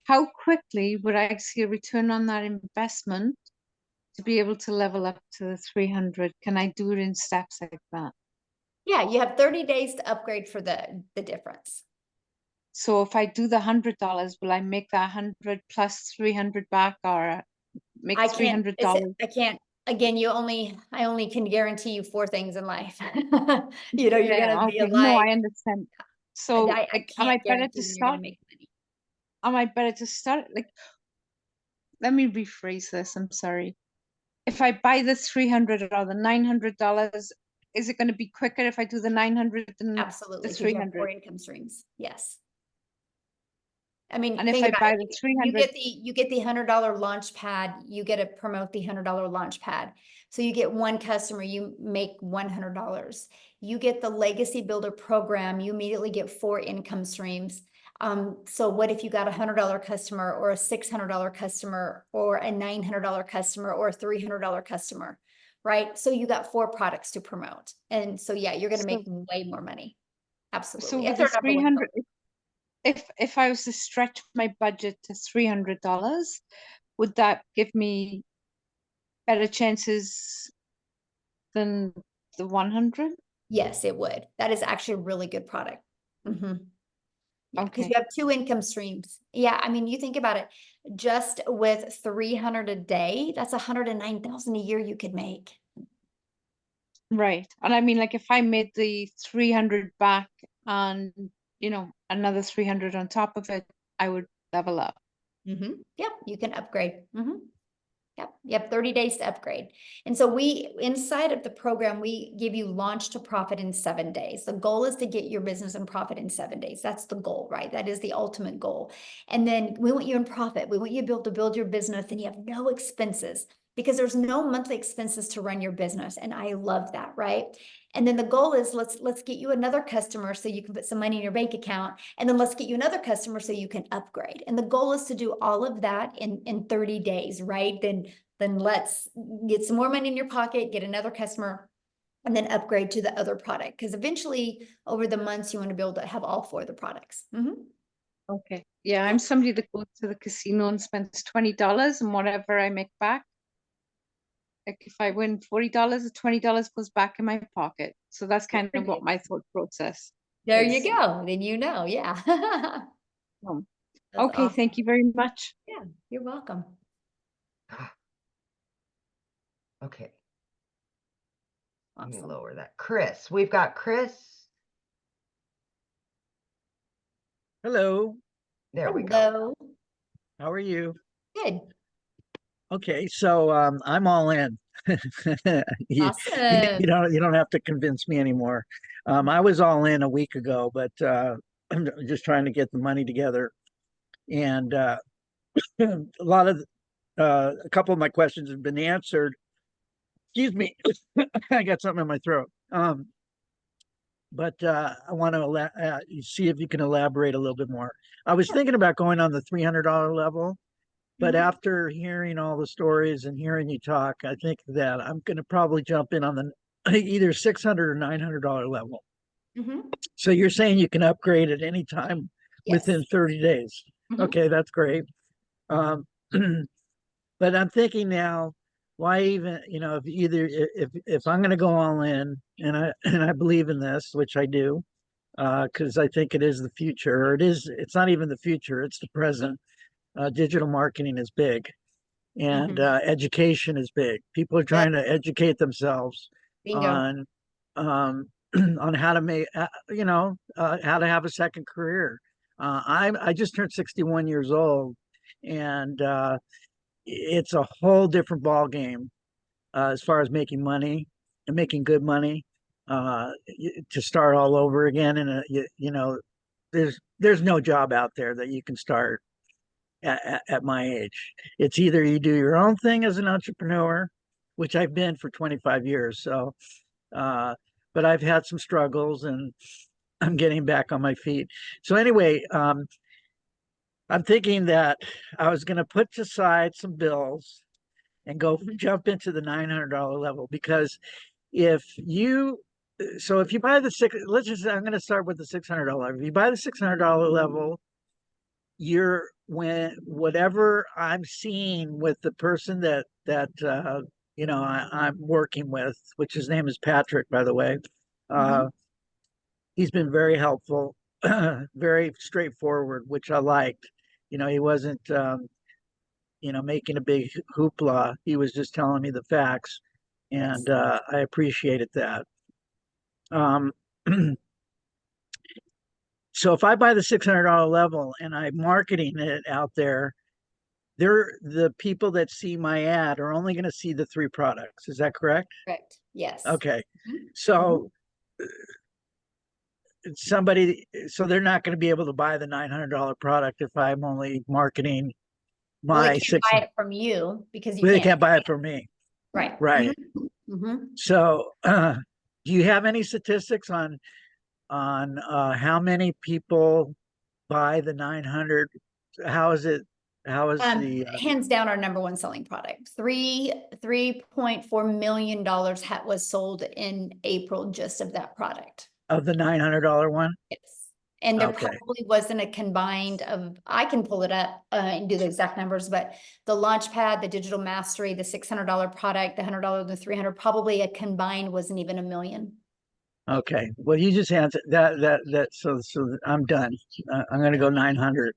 How quickly would I see a return on that investment to be able to level up to the 300? Can I do it in steps like that?
Yeah, you have 30 days to upgrade for the difference.
So if I do the $100, will I make that 100 plus 300 back, or make
I can't,
$300?
I can't, again, I only can guarantee you 4 things in life. You know, you're gonna be
Okay, no,
alive.
I understand. So
I
like, am I
can't
better
guarantee
to
when you're gonna
start?
make money.
Am I better to start? Like, let me rephrase this. I'm sorry. If I buy the 300 or the $900, is it going to be quicker if I do the 900 than
Absolutely,
the
because you have 4
300?
income streams. Yes. I mean,
And if
think
I
about
buy
it.
the
You
300,
get the $100 launch pad. You get to promote the $100 launch pad. So you get one customer, you make $100. You get the Legacy Builder program. You immediately get 4 income streams. So what if you got a $100 customer or a $600 customer or a $900 customer or a $300 customer, right? So you got 4 products to promote. And so, yeah, you're going to make way more money. Absolutely.
so with
That's
the
our number one goal.
300, if I was to stretch my budget to $300, would that give me better chances than the 100?
Yes, it would. That is actually a really good product. Yeah, because you
Okay.
have 2 income streams. Yeah, I mean, you think about it, just with 300 a day, that's 109,000 a year you could make.
Right. And I mean, like, if I made the 300 back and, you know, another 300 on top of it, I would level up.
Yep, you can upgrade. Yep, you have 30 days to upgrade. And so inside of the program, we give you launch to profit in 7 days. The goal is to get your business in profit in 7 days. That's the goal, right? That is the ultimate goal. And then we want you in profit. We want you to build your business and you have no expenses, because there's no monthly expenses to run your business. And I love that, right? And then the goal is let's get you another customer so you can put some money in your bank account. And then let's get you another customer so you can upgrade. And the goal is to do all of that in 30 days, right? Then let's get some more money in your pocket, get another customer, and then upgrade to the other product. Because eventually over the months, you want to be able to have all 4 of the products.
Okay. Yeah, I'm somebody that goes to the casino and spends $20 and whatever I make back. Like if I win $40, $20 goes back in my pocket. So that's kind of what my thought process
There
is.
you go. Then you know, yeah.
Okay,
awesome.
thank you very much.
Yeah, you're welcome.
Okay. Let me lower that. Chris, we've got Chris.
Hello.
There we go.
How are you?
Good.
Okay, so I'm all in. you,
Awesome.
you don't have to convince me anymore. I was all in a week ago, but I'm just trying to get the money together. And a couple of my questions have been answered. Excuse me, I got something in my throat. But I want to see if you can elaborate a little bit more. I was thinking about going on the $300 level, But
Mhm.
after hearing all the stories and hearing you talk, I think that I'm going to probably jump in on the either $600 or $900 level.
Mhm.
So you're saying you can upgrade at any time
Yes.
within 30 days.
Mhm.
Okay, that's great. Um, but I'm thinking now, why even, if either if I'm going to go all in, and I believe in this, which I do, because I think it is the future. Or it's not even the future, it's the present. Digital marketing is big, and
Mhm.
education is big. People are trying to educate themselves
Bingo.
on on how to make how to have a second career. I just turned 61 years old, and it's a whole different ball game as far as making money and making good money, to start all over again. And there's no job out there that you can start at my age. It's either you do your own thing as an entrepreneur, which I've been for 25 years. So, but I've had some struggles, and I'm getting back on my feet. So anyway, I'm thinking that I was going to put aside some bills and go jump into the $900 level, because if you if you buy the I'm going to start with the $600. If you buy the $600 level, whatever I'm seeing with the person that I'm working with, which his name is Patrick, by the way. He's been very helpful, very straightforward, which I liked. He wasn't making a big hoopla. He was just telling me the facts, and I appreciated that. So if I buy the $600 level and I'm marketing it out there, the people that see my ad are only going to see the 3 products. Is that correct?
Correct. Yes.
Okay.
Mhm.
So they're not going to be able to buy the $900 product if I'm only marketing
Well,
my
they can't buy it from you because you
Well, they
can't.
can't buy it from me.
Right.
Right.
Mhm.
So, do you have any statistics on how many people buy the 900? How is it? How is the
Hands down our number one selling product. $3.4 million was sold in April just of that product.
of the $900 one?
Yes. And there
Okay.
probably wasn't a combined of, I can pull it up and do the exact numbers, but the Launchpad, the Digital Mastery, the $600 product, the $100, the $300, probably a combined wasn't even $1 million.
Okay. Well, you just answered that. So I'm done. I'm going to go 900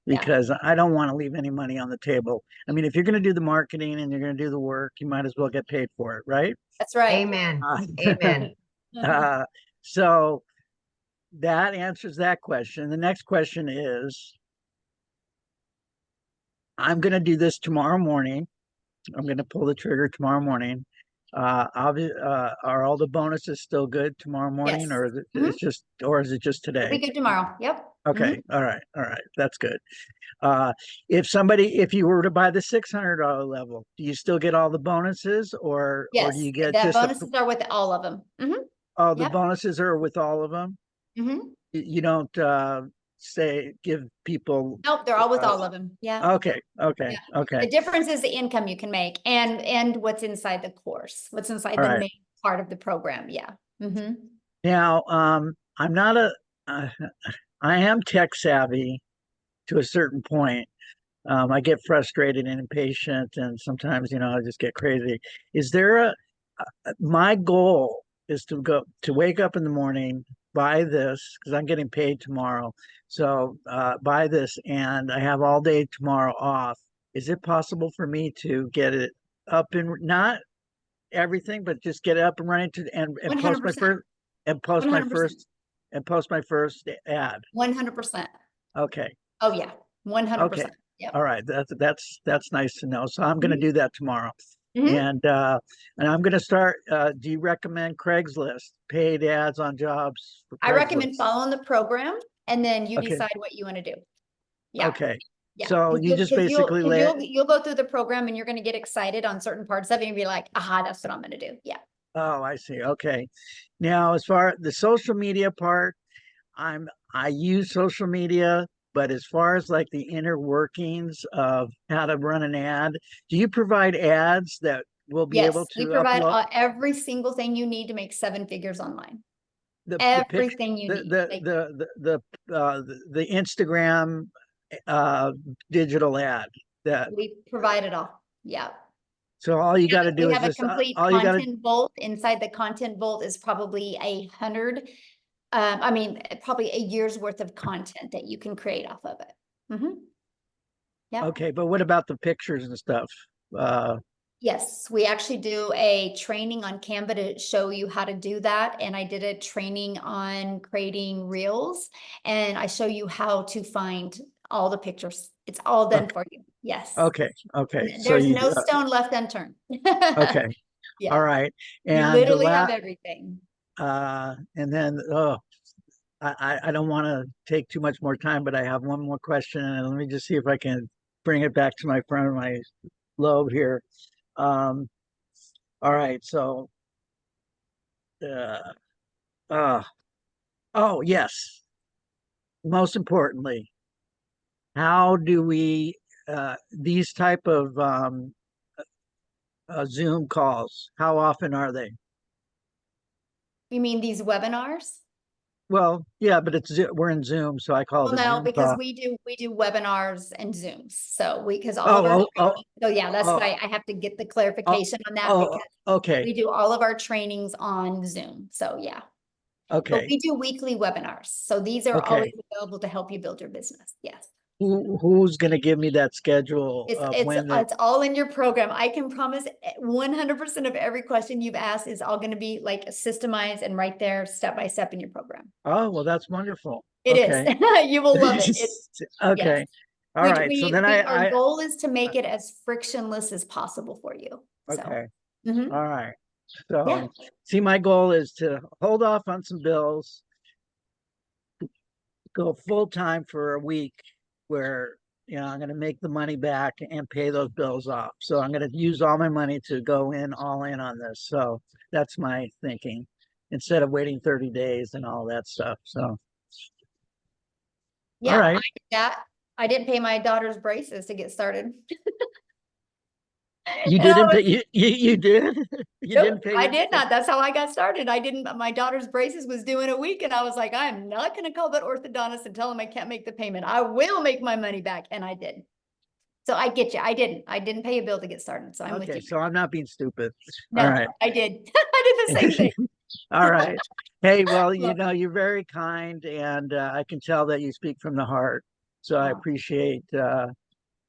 because I don't want to leave any money on the table. I mean, if you're going to do the marketing and you're going to do the work, you might as well get paid for it, right?
That's right.
Amen. Amen.
So that answers that question. The next question is, I'm going to do this tomorrow morning. I'm going to pull the trigger tomorrow morning. Are all the bonuses still good tomorrow morning,
Yes.
or is it just
It'll
today?
be good tomorrow. Yep.
Okay. All right. That's good. If you were to buy the $600 level, do you still get all the bonuses, or
Yes.
do you get
The
just
bonuses are with all of them.
oh, the
Yep.
bonuses are with all of them? You don't give people.
Nope, they're all with all of them. Yeah.
Okay.
Yeah. The difference is the income you can make and what's inside the course, what's inside
All
the
right.
main part of the program. Yeah.
Now, I'm not I am tech savvy to a certain point. I get frustrated and impatient, and sometimes, I just get crazy. Is there my goal is to wake up in the morning, buy this, because I'm getting paid tomorrow. So, buy this, and I have all day tomorrow off. Is it possible for me to get it up and not everything, but just get it up and running and post my
100%.
first and post my
100%.
first and post my first ad?
100%.
Okay.
Oh yeah. 100%.
Okay.
Yep.
All right. That's nice to know. So I'm going to do that tomorrow.
Mhm.
And I'm going to start. Do you recommend Craigslist, paid ads on jobs for
I recommend
Craigslist?
following the program and then you
Okay.
decide what you want to do. Yeah.
Okay.
Yeah.
So
'Cause
you just
'cause
basically
you'll go through the program and you're going to get excited on certain parts of it and be like, aha, that's what I'm going to do. Yeah.
Oh, I see. Okay. Now, as far as the social media part, I use social media but as far as like the inner workings of how to run an ad, do you provide ads that will be able
Yes, we
to
provide
upload
every single thing you need to make 7 figures online.
the
Everything you
the
need.
the
Like,
the Instagram digital ad that
we provide it all. Yeah.
so all you got to do
We
is
have a
just
complete
all you got to
content vault. Inside the content vault is probably 100, I mean, probably a year's worth of content that you can create off of it. Yeah.
okay, but what about the pictures and stuff?
Yes, we actually do a training on Canva to show you how to do that. And I did a training on creating reels, and I show you how to find all the pictures. It's all done for you. Yes.
Okay, okay.
And
So
there's
you
no stone left unturned.
okay.
Yeah.
All right.
You
And
literally have everything.
and then I don't want to take too much more time, but I have one more question, and let me just see if I can bring it back to my front of my lobe here. All right, so oh yes. Most importantly, how do we these type of Zoom calls, how often are they?
You mean these webinars?
Well, yeah, but we're in Zoom, so I call it a
No,
Zoom
because
call.
we do webinars and Zooms. So because all of our training, so yeah, that's why I have to get the clarification on that, because
okay.
we do all of our trainings on Zoom. So yeah. But
Okay.
we do weekly webinars. So these are
Okay.
always available to help you build your business. Yes.
Who's going to give me that schedule of when
It's all in your program. I can promise 100% of every question you've asked is all going to be like systemized and right there step by step in your program.
Oh, well, that's wonderful.
It
Okay.
is. You will love it.
Okay.
Yes.
All right. So then
Our goal is to make it as frictionless as possible for you.
okay.
Mhm.
All right. So
Yeah.
see, my goal is to hold off on some bills, go full time for a week where, you know, I'm going to make the money back and pay those bills off. So I'm going to use all my money to go all in on this. So that's my thinking, instead of waiting 30 days and all that stuff. So.
Yeah,
All right.
I didn't pay my daughter's braces to get started.
You didn't pay, you did? You didn't pay?
I did not. That's how I got started. I didn't, my daughter's braces was due in a week, and I was like, I'm not going to call that orthodontist and tell him I can't make the payment. I will make my money back. And I did. So I get you. I didn't pay a bill to get started. So I'm with
Okay,
you.
so I'm not being stupid.
No,
All right.
I did. I did the same thing.
All right. Hey, well, you know, you're very kind, and I can tell that you speak from the heart. So I appreciate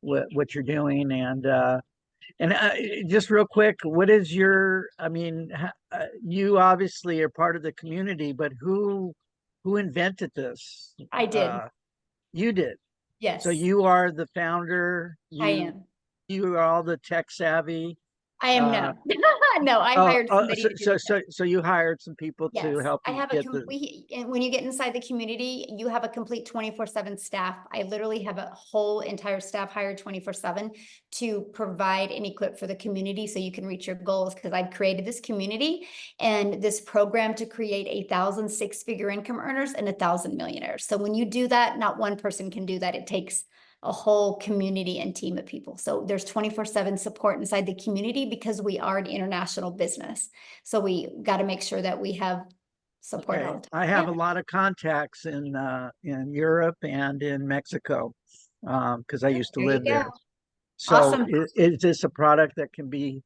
what you're doing. And just real quick, what is your, I mean, you obviously are part of the community, but who invented this?
I did.
You did.
Yes.
So you are the founder.
I am.
You are all the tech savvy.
I am no. No, I hired somebody to do it.
So you hired some people to
Yes,
help
I
you
have a
get
complete, and when you get inside the community, you have a complete 24/7 staff. I literally have a whole entire staff hired 24/7 to provide and equip for the community so you can reach your goals, because I've created this community and this program to create 1,000 six-figure income earners and 1,000 millionaires. So when you do that, not one person can do that. It takes a whole community and team of people. So there's 24/7 support inside the community because we are an international business. So we got to make sure that we have support all the time.
I have a lot of contacts in Europe and in Mexico, because I used to
There you
live there.
go.
So
Awesome.
is this a product that can be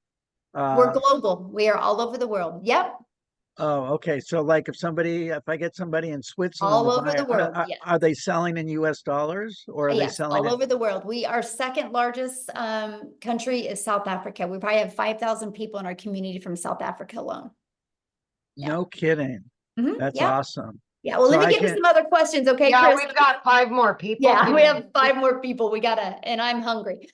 We're global. We are all over the world. Yep.
oh, okay. So like if I get somebody in Switzerland
All
to
over
buy
the
it,
world, yes.
are they selling in US dollars, or are they
Yes,
selling
all
it?
over the world. Our second largest country is South Africa. We probably have 5,000 people in our community from South Africa alone.
No kidding. That's
yeah.
awesome.
Yeah, well, let me get to some other questions, okay,
Yeah,
Chris?
we've got 5 more people.
Yeah, we have 5 more people. We gotta, and I'm hungry.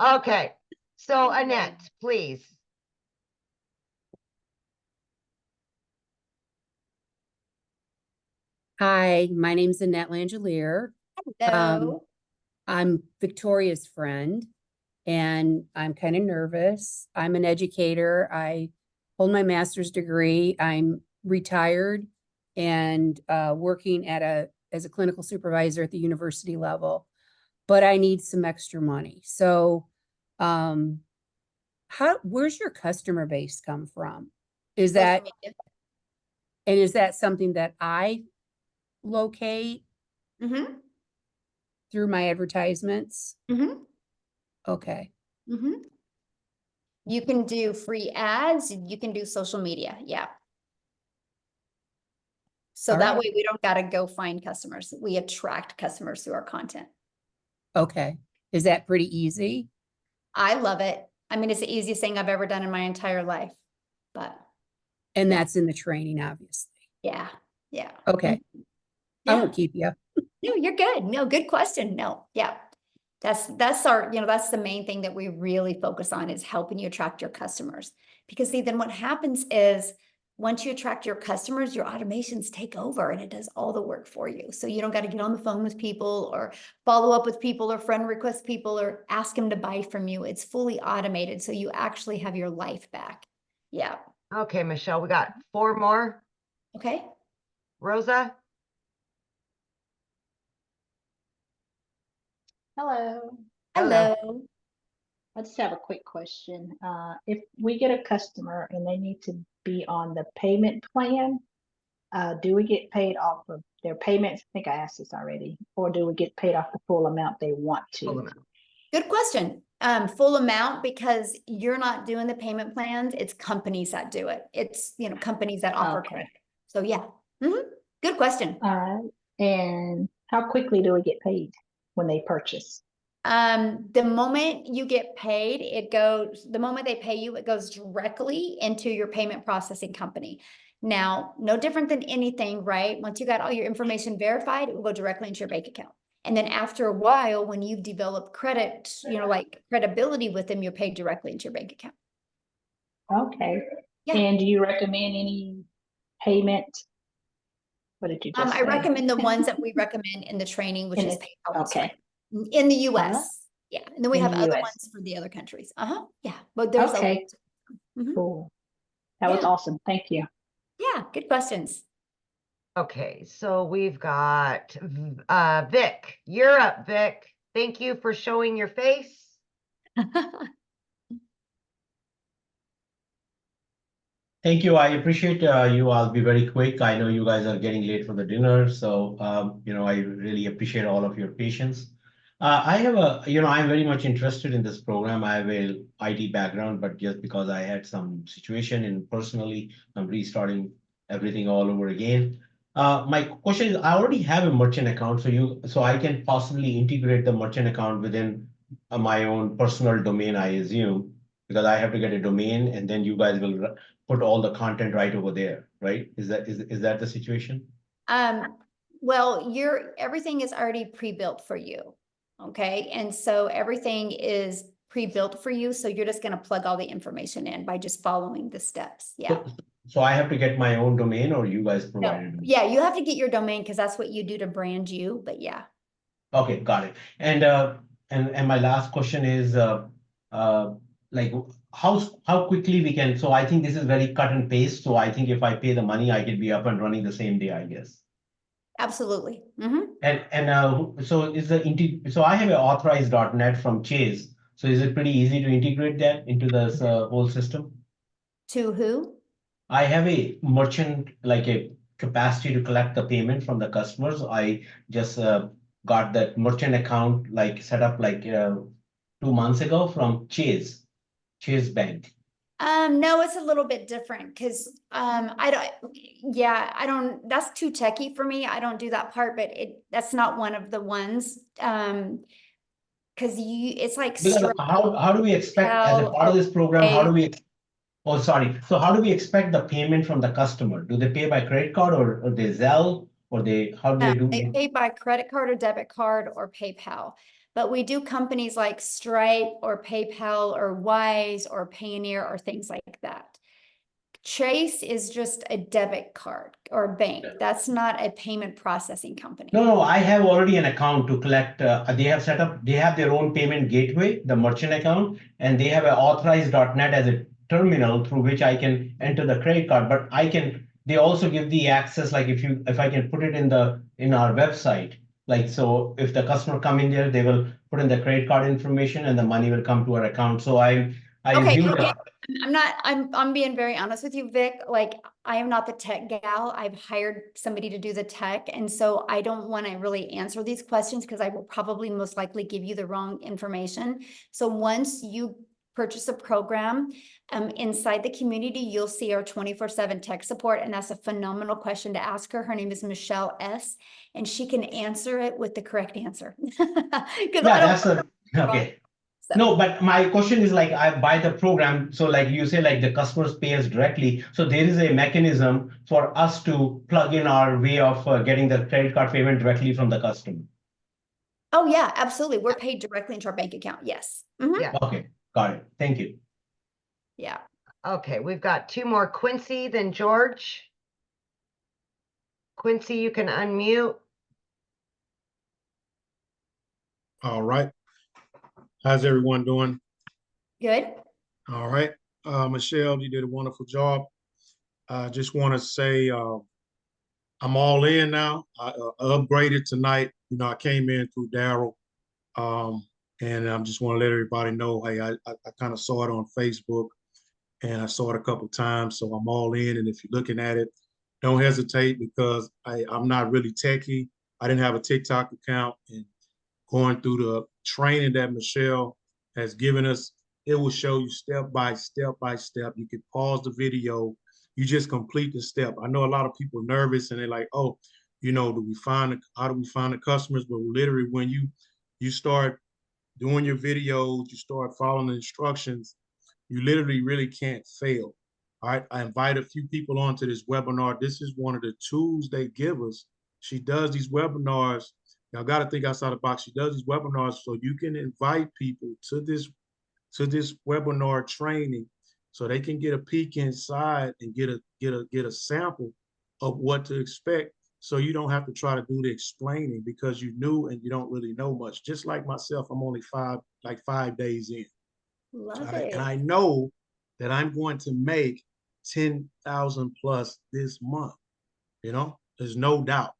Okay, so Annette, please.
Hi, my name's Annette Langelier.
Hello.
I'm Victoria's friend, and I'm kind of nervous. I'm an educator. I hold my master's degree. I'm retired and working at a as a clinical supervisor at the university level, but I need some extra money. So, where's your customer base come from? Is that, and is that something that I locate
Mm-hmm.
through my advertisements?
Mm-hmm.
Okay.
Mm-hmm. You can do free ads, you can do social media, yeah. So
All
that
right.
way we don't gotta go find customers. We attract customers through our content.
Okay. Is that pretty easy?
I love it. I mean, it's the easiest thing I've ever done in my entire life, but
And
Yeah.
that's in the training, obviously.
yeah, yeah.
Okay. I
Yeah.
won't keep you.
No, you're good. No, good question. No, yeah. That's our, that's the main thing that we really focus on is helping you attract your customers. Because see, then what happens is once you attract your customers, your automations take over and it does all the work for you. So you don't got to get on the phone with people or follow up with people or friend request people or ask them to buy from you. It's fully automated. So you actually have your life back. Yeah.
Okay, Michelle, we got 4 more.
Okay.
Rosa?
Hello.
Hello.
I just have a quick question. If we get a customer and they need to be on the payment plan, do we get paid off of their payments? I think I asked this already. Or do we get paid off the full amount they want to?
Good question. Full amount because you're not doing the payment plans. It's companies that do it. It's, companies that offer
Okay.
credit. So yeah. Mhm. Good question.
All right. And how quickly do we get paid when they purchase?
The moment you get paid, the moment they pay you, it goes directly into your payment processing company. Now, no different than anything, right? Once you got all your information verified, it will go directly into your bank account. And then after a while, when you've developed credit, like credibility with them, you're paid directly into your bank account.
Okay.
Yeah.
And do you recommend any payment? What did you just
I
say?
recommend the ones that we recommend in the training, which
In
is
the-
PayPal.
okay.
In the US. Yeah. And then we
In
have
the
other
US.
ones for the other countries. Yeah. But there's
Okay.
Mhm.
Cool. That was
Yeah.
awesome. Thank you.
Yeah, good questions.
Okay, so we've got Vic. You're up, Vic. Thank you for showing your face.
Thank you. I appreciate you. I'll be very quick. I know you guys are getting late for the dinner, so I really appreciate all of your patience. I have I'm very much interested in this program. I have a IT background, but just because I had some situation and personally, I'm restarting everything all over again. My question is, I already have a merchant account, so I can possibly integrate the merchant account within my own personal domain, I assume, because I have to get a domain, and then you guys will put all the content right over there, right? Is that the situation?
Well, everything is already pre-built for you. Okay. And so everything is pre-built for you. So you're just going to plug all the information in by just following the steps. Yeah.
So I have to get my own domain, or you guys provide it?
Yeah, you have to get your domain because that's what you do to brand you. But yeah.
Okay, got it. And my last question is like how quickly we can. So I think this is very cut and paste. So I think if I pay the money, I can be up and running the same day, I guess.
Absolutely. Mm-hmm.
So I have an authorized.net from Chase. So is it pretty easy to integrate that into this whole system?
To who?
I have a merchant, like a capacity to collect the payment from the customers. I just got that merchant account set up 2 months ago from Chase Bank.
No, it's a little bit different because I don't, that's too techie for me. I don't do that part, but that's not one of the ones. Because it's like
Because how do we expect as a part of this program, so how do we expect the payment from the customer? Do they pay by credit card or they Zelle or how do they do
They pay by credit card or debit card or PayPal. But we do companies like Stripe or PayPal or Wise or Payoneer or things like that. Chase is just a debit card or a bank. That's not a payment processing company.
No, I have already an account to collect. They have their own payment gateway, the merchant account, and they have an authorized.net as a terminal through which I can enter the credit card, but I can they also give the access, like if I can put it in our website, like, so if the customer come in there, they will put in the credit card information and the money will come to our account. So I
Okay,
assume
okay.
that.
I'm being very honest with you, Vic. Like, I am not the tech gal. I've hired somebody to do the tech. And so I don't want to really answer these questions because I will probably most likely give you the wrong information. So once you purchase a program, inside the community, you'll see our 24/7 tech support. And that's a phenomenal question to ask her. Her name is Michelle S. And she can answer it with the correct answer.
Okay. No, but my question is, like, I buy the program. So like you say, like the customers pay us directly. So there is a mechanism for us to plug in our way of getting the credit card payment directly from the customer.
Oh yeah, absolutely. We're paid directly into our bank account. Yes. Mhm.
Yeah.
Okay, got it. Thank you.
Yeah.
Okay, we've got two more, Quincy, then George. Quincy, you can unmute.
All right. How's everyone doing?
Good.
All right. Michelle, you did a wonderful job. I just want to say I'm all in now. I upgraded tonight. You know, I came in through Daryl. And I just want to let everybody know, hey, I kind of saw it on Facebook and I saw it a couple times. So I'm all in. And if you're looking at it, don't hesitate because I'm not really techie. I didn't have a TikTok account, and going through the training that Michelle has given us, it will show you step by step by step. You can pause the video. You just complete the step. I know a lot of people are nervous and they're like, oh, you know, how do we find the customers? But literally when you start doing your videos, you start following the instructions, you literally really can't fail. All right. I invite a few people onto this webinar. This is one of the tools they give us. She does these webinars. Y'all got to think outside the box. She does these webinars so you can invite people to this webinar training so they can get a peek inside and get a sample of what to expect. So you don't have to try to do the explaining because you knew and you don't really know much. Just like myself, I'm only 5 days in.
Love it.
And I know that I'm going to make 10,000 plus this month. You know, there's no doubt.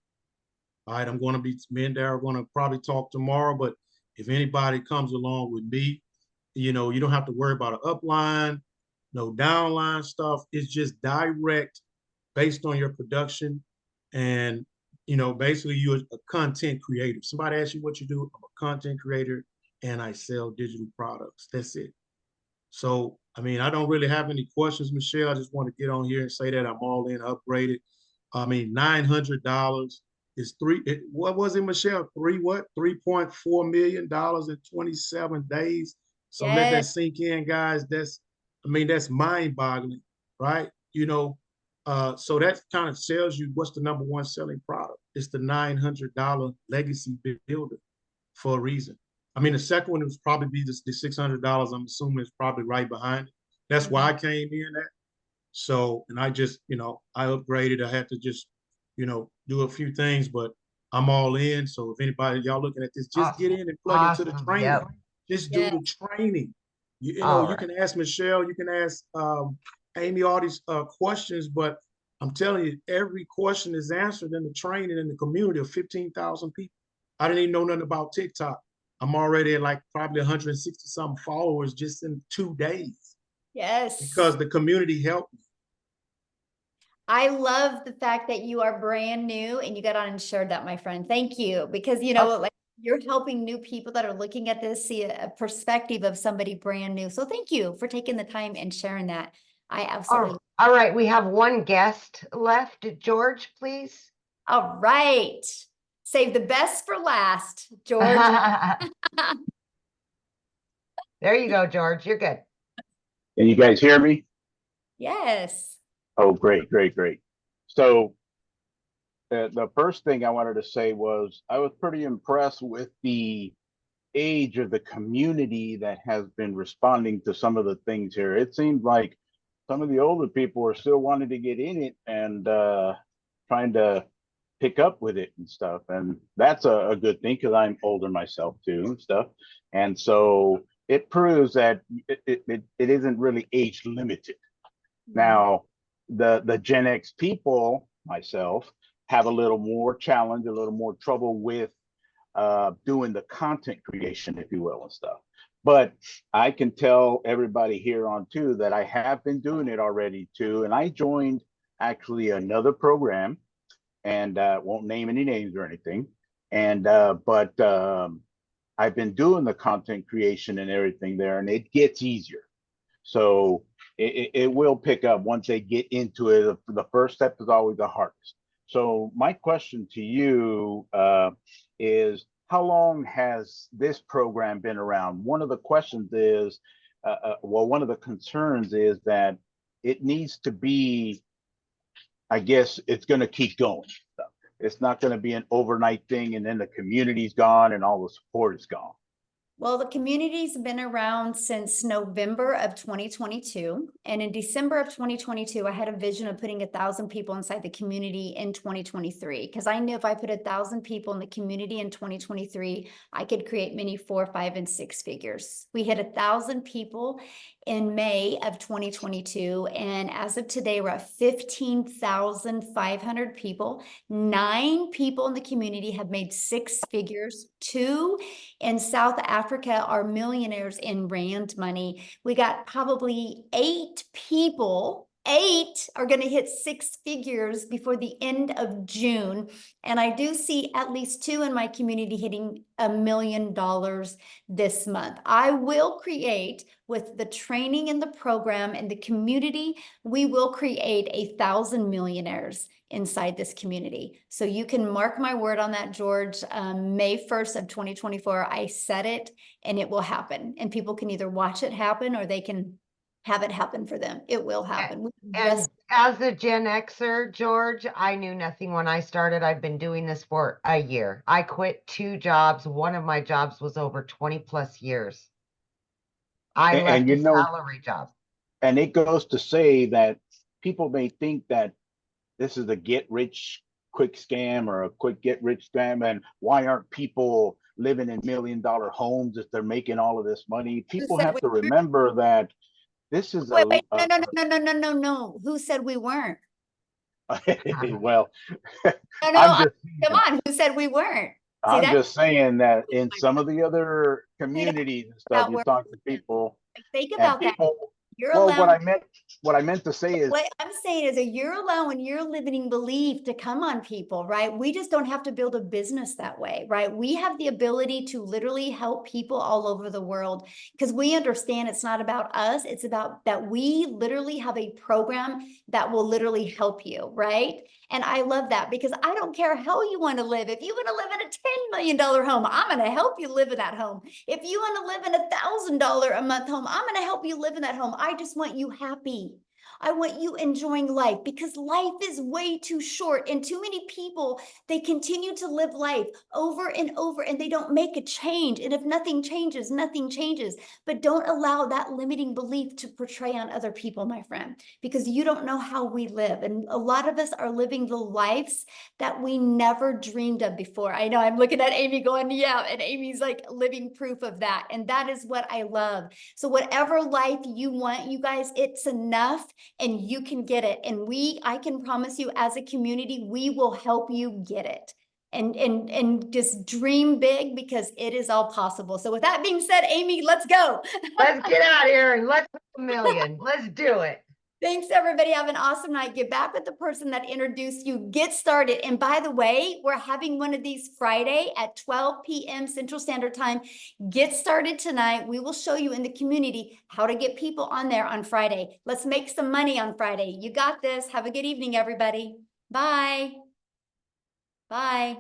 All right, me and Darryl are going to probably talk tomorrow, but if anybody comes along with me, you know, you don't have to worry about an upline, no downline stuff. It's just direct based on your production. And, you know, basically you're a content creator. Somebody asks you what you do, I'm a content creator and I sell digital products. That's it. So, I mean, I don't really have any questions, Michelle. I just want to get on here and say that I'm all in, upgraded. I mean, $900 is what was it, Michelle? $3.4 million in 27 days. So let that sink in, guys. That's mind boggling, right? You know, so that kind of tells you what's the number one selling product. It's the $900 legacy builder for a reason. I mean, the second one was probably be the $600. I'm assuming it's probably right behind it. That's why I came in at. So, and I just, you know, I upgraded. I had to just, you know, do a few things, but I'm all in. So if anybody, y'all looking at this, just get in and plug into the training.
Yep.
Just do the training. You know, you can ask Michelle, you can ask Amy all these questions, but I'm telling you, every question is answered in the training in the community of 15,000 people. I didn't even know nothing about TikTok. I'm already at like probably 160 some followers just in 2 days.
Yes.
Because the community helped me.
I love the fact that you are brand new and you got on and shared that, my friend. Thank you. Because, you know, like you're helping new people that are looking at this see a perspective of somebody brand new. So thank you for taking the time and sharing that. I absolutely.
All right. We have one guest left. George, please.
All right. Save the best for last, George.
There you go, George. You're good.
Can you guys hear me?
Yes.
Oh, great, great, great. So the first thing I wanted to say was I was pretty impressed with the age of the community that has been responding to some of the things here. It seemed like some of the older people are still wanting to get in it and trying to pick up with it and stuff. And that's a good thing because I'm older myself too and stuff. And so it proves that it isn't really age limited. Now, the Gen X people, myself, have a little more challenge, a little more trouble with doing the content creation, if you will, and stuff. But I can tell everybody here on too that I have been doing it already too. And I joined actually another program, and won't name any names or anything. And but I've been doing the content creation and everything there, and it gets easier. So it will pick up once they get into it. The first step is always the hardest. So my question to you is, how long has this program been around? One of the questions is, well, one of the concerns is that it needs to be, I guess it's going to keep going. It's not going to be an overnight thing and then the community's gone and all the support is gone.
Well, the community's been around since November of 2022. And in December of 2022, I had a vision of putting 1,000 people inside the community in 2023. Because I knew if I put 1,000 people in the community in 2023, I could create many 4, 5, and 6 figures. We hit 1,000 people in May of 2022. And as of today, we're at 15,500 people. 9 people in the community have made 6 figures. 2 in South Africa are millionaires in rand money. We got probably 8 people. 8 are going to hit 6 figures before the end of June. And I do see at least 2 in my community hitting $1 million this month. I will create, with the training and the program and the community, we will create 1,000 millionaires inside this community. So you can mark my word on that, George. May 1st of 2024, I said it, and it will happen. And people can either watch it happen or they can have it happen for them. It will happen.
And as a Gen Xer, George, I knew nothing when I started. I've been doing this for a year. I quit 2 jobs. One of my jobs was over 20 plus years. I left a salary job.
And it goes to say that people may think that this is a get rich quick scam or a quick get rich scam. And why aren't people living in $1 million homes if they're making all of this money? People have to remember that this is
no. Who said we weren't?
Well,
come on. Who said we weren't?
I'm just saying that in some of the other communities and stuff, you talk to people.
Think about that. You're
well,
allowed.
what I meant to say is,
what I'm saying is that you're allowing your limiting belief to come on people, right? We just don't have to build a business that way, right? We have the ability to literally help people all over the world because we understand it's not about us. It's about that we literally have a program that will literally help you, right? And I love that because I don't care how you want to live. If you want to live in a $10 million home, I'm going to help you live in that home. If you want to live in a $1,000 a month home, I'm going to help you live in that home. I just want you happy. I want you enjoying life because life is way too short and too many people, they continue to live life over and over and they don't make a change. And if nothing changes, nothing changes. But don't allow that limiting belief to portray on other people, my friend, because you don't know how we live. And a lot of us are living the lives that we never dreamed of before. I know I'm looking at Amy going, yeah, and Amy's like living proof of that. And that is what I love. So whatever life you want, you guys, it's enough. And you can get it. And I can promise you as a community, we will help you get it. And just dream big because it is all possible. So with that being said, Amy, let's go.
Let's get out of here and let's make $1 million. Let's do it.
Thanks, everybody. Have an awesome night. Get back with the person that introduced you. Get started. And by the way, we're having one of these Friday at 12 p.m. Central Standard Time. Get started tonight. We will show you in the community how to get people on there on Friday. Let's make some money on Friday. You got this. Have a good evening, everybody. Bye. Bye.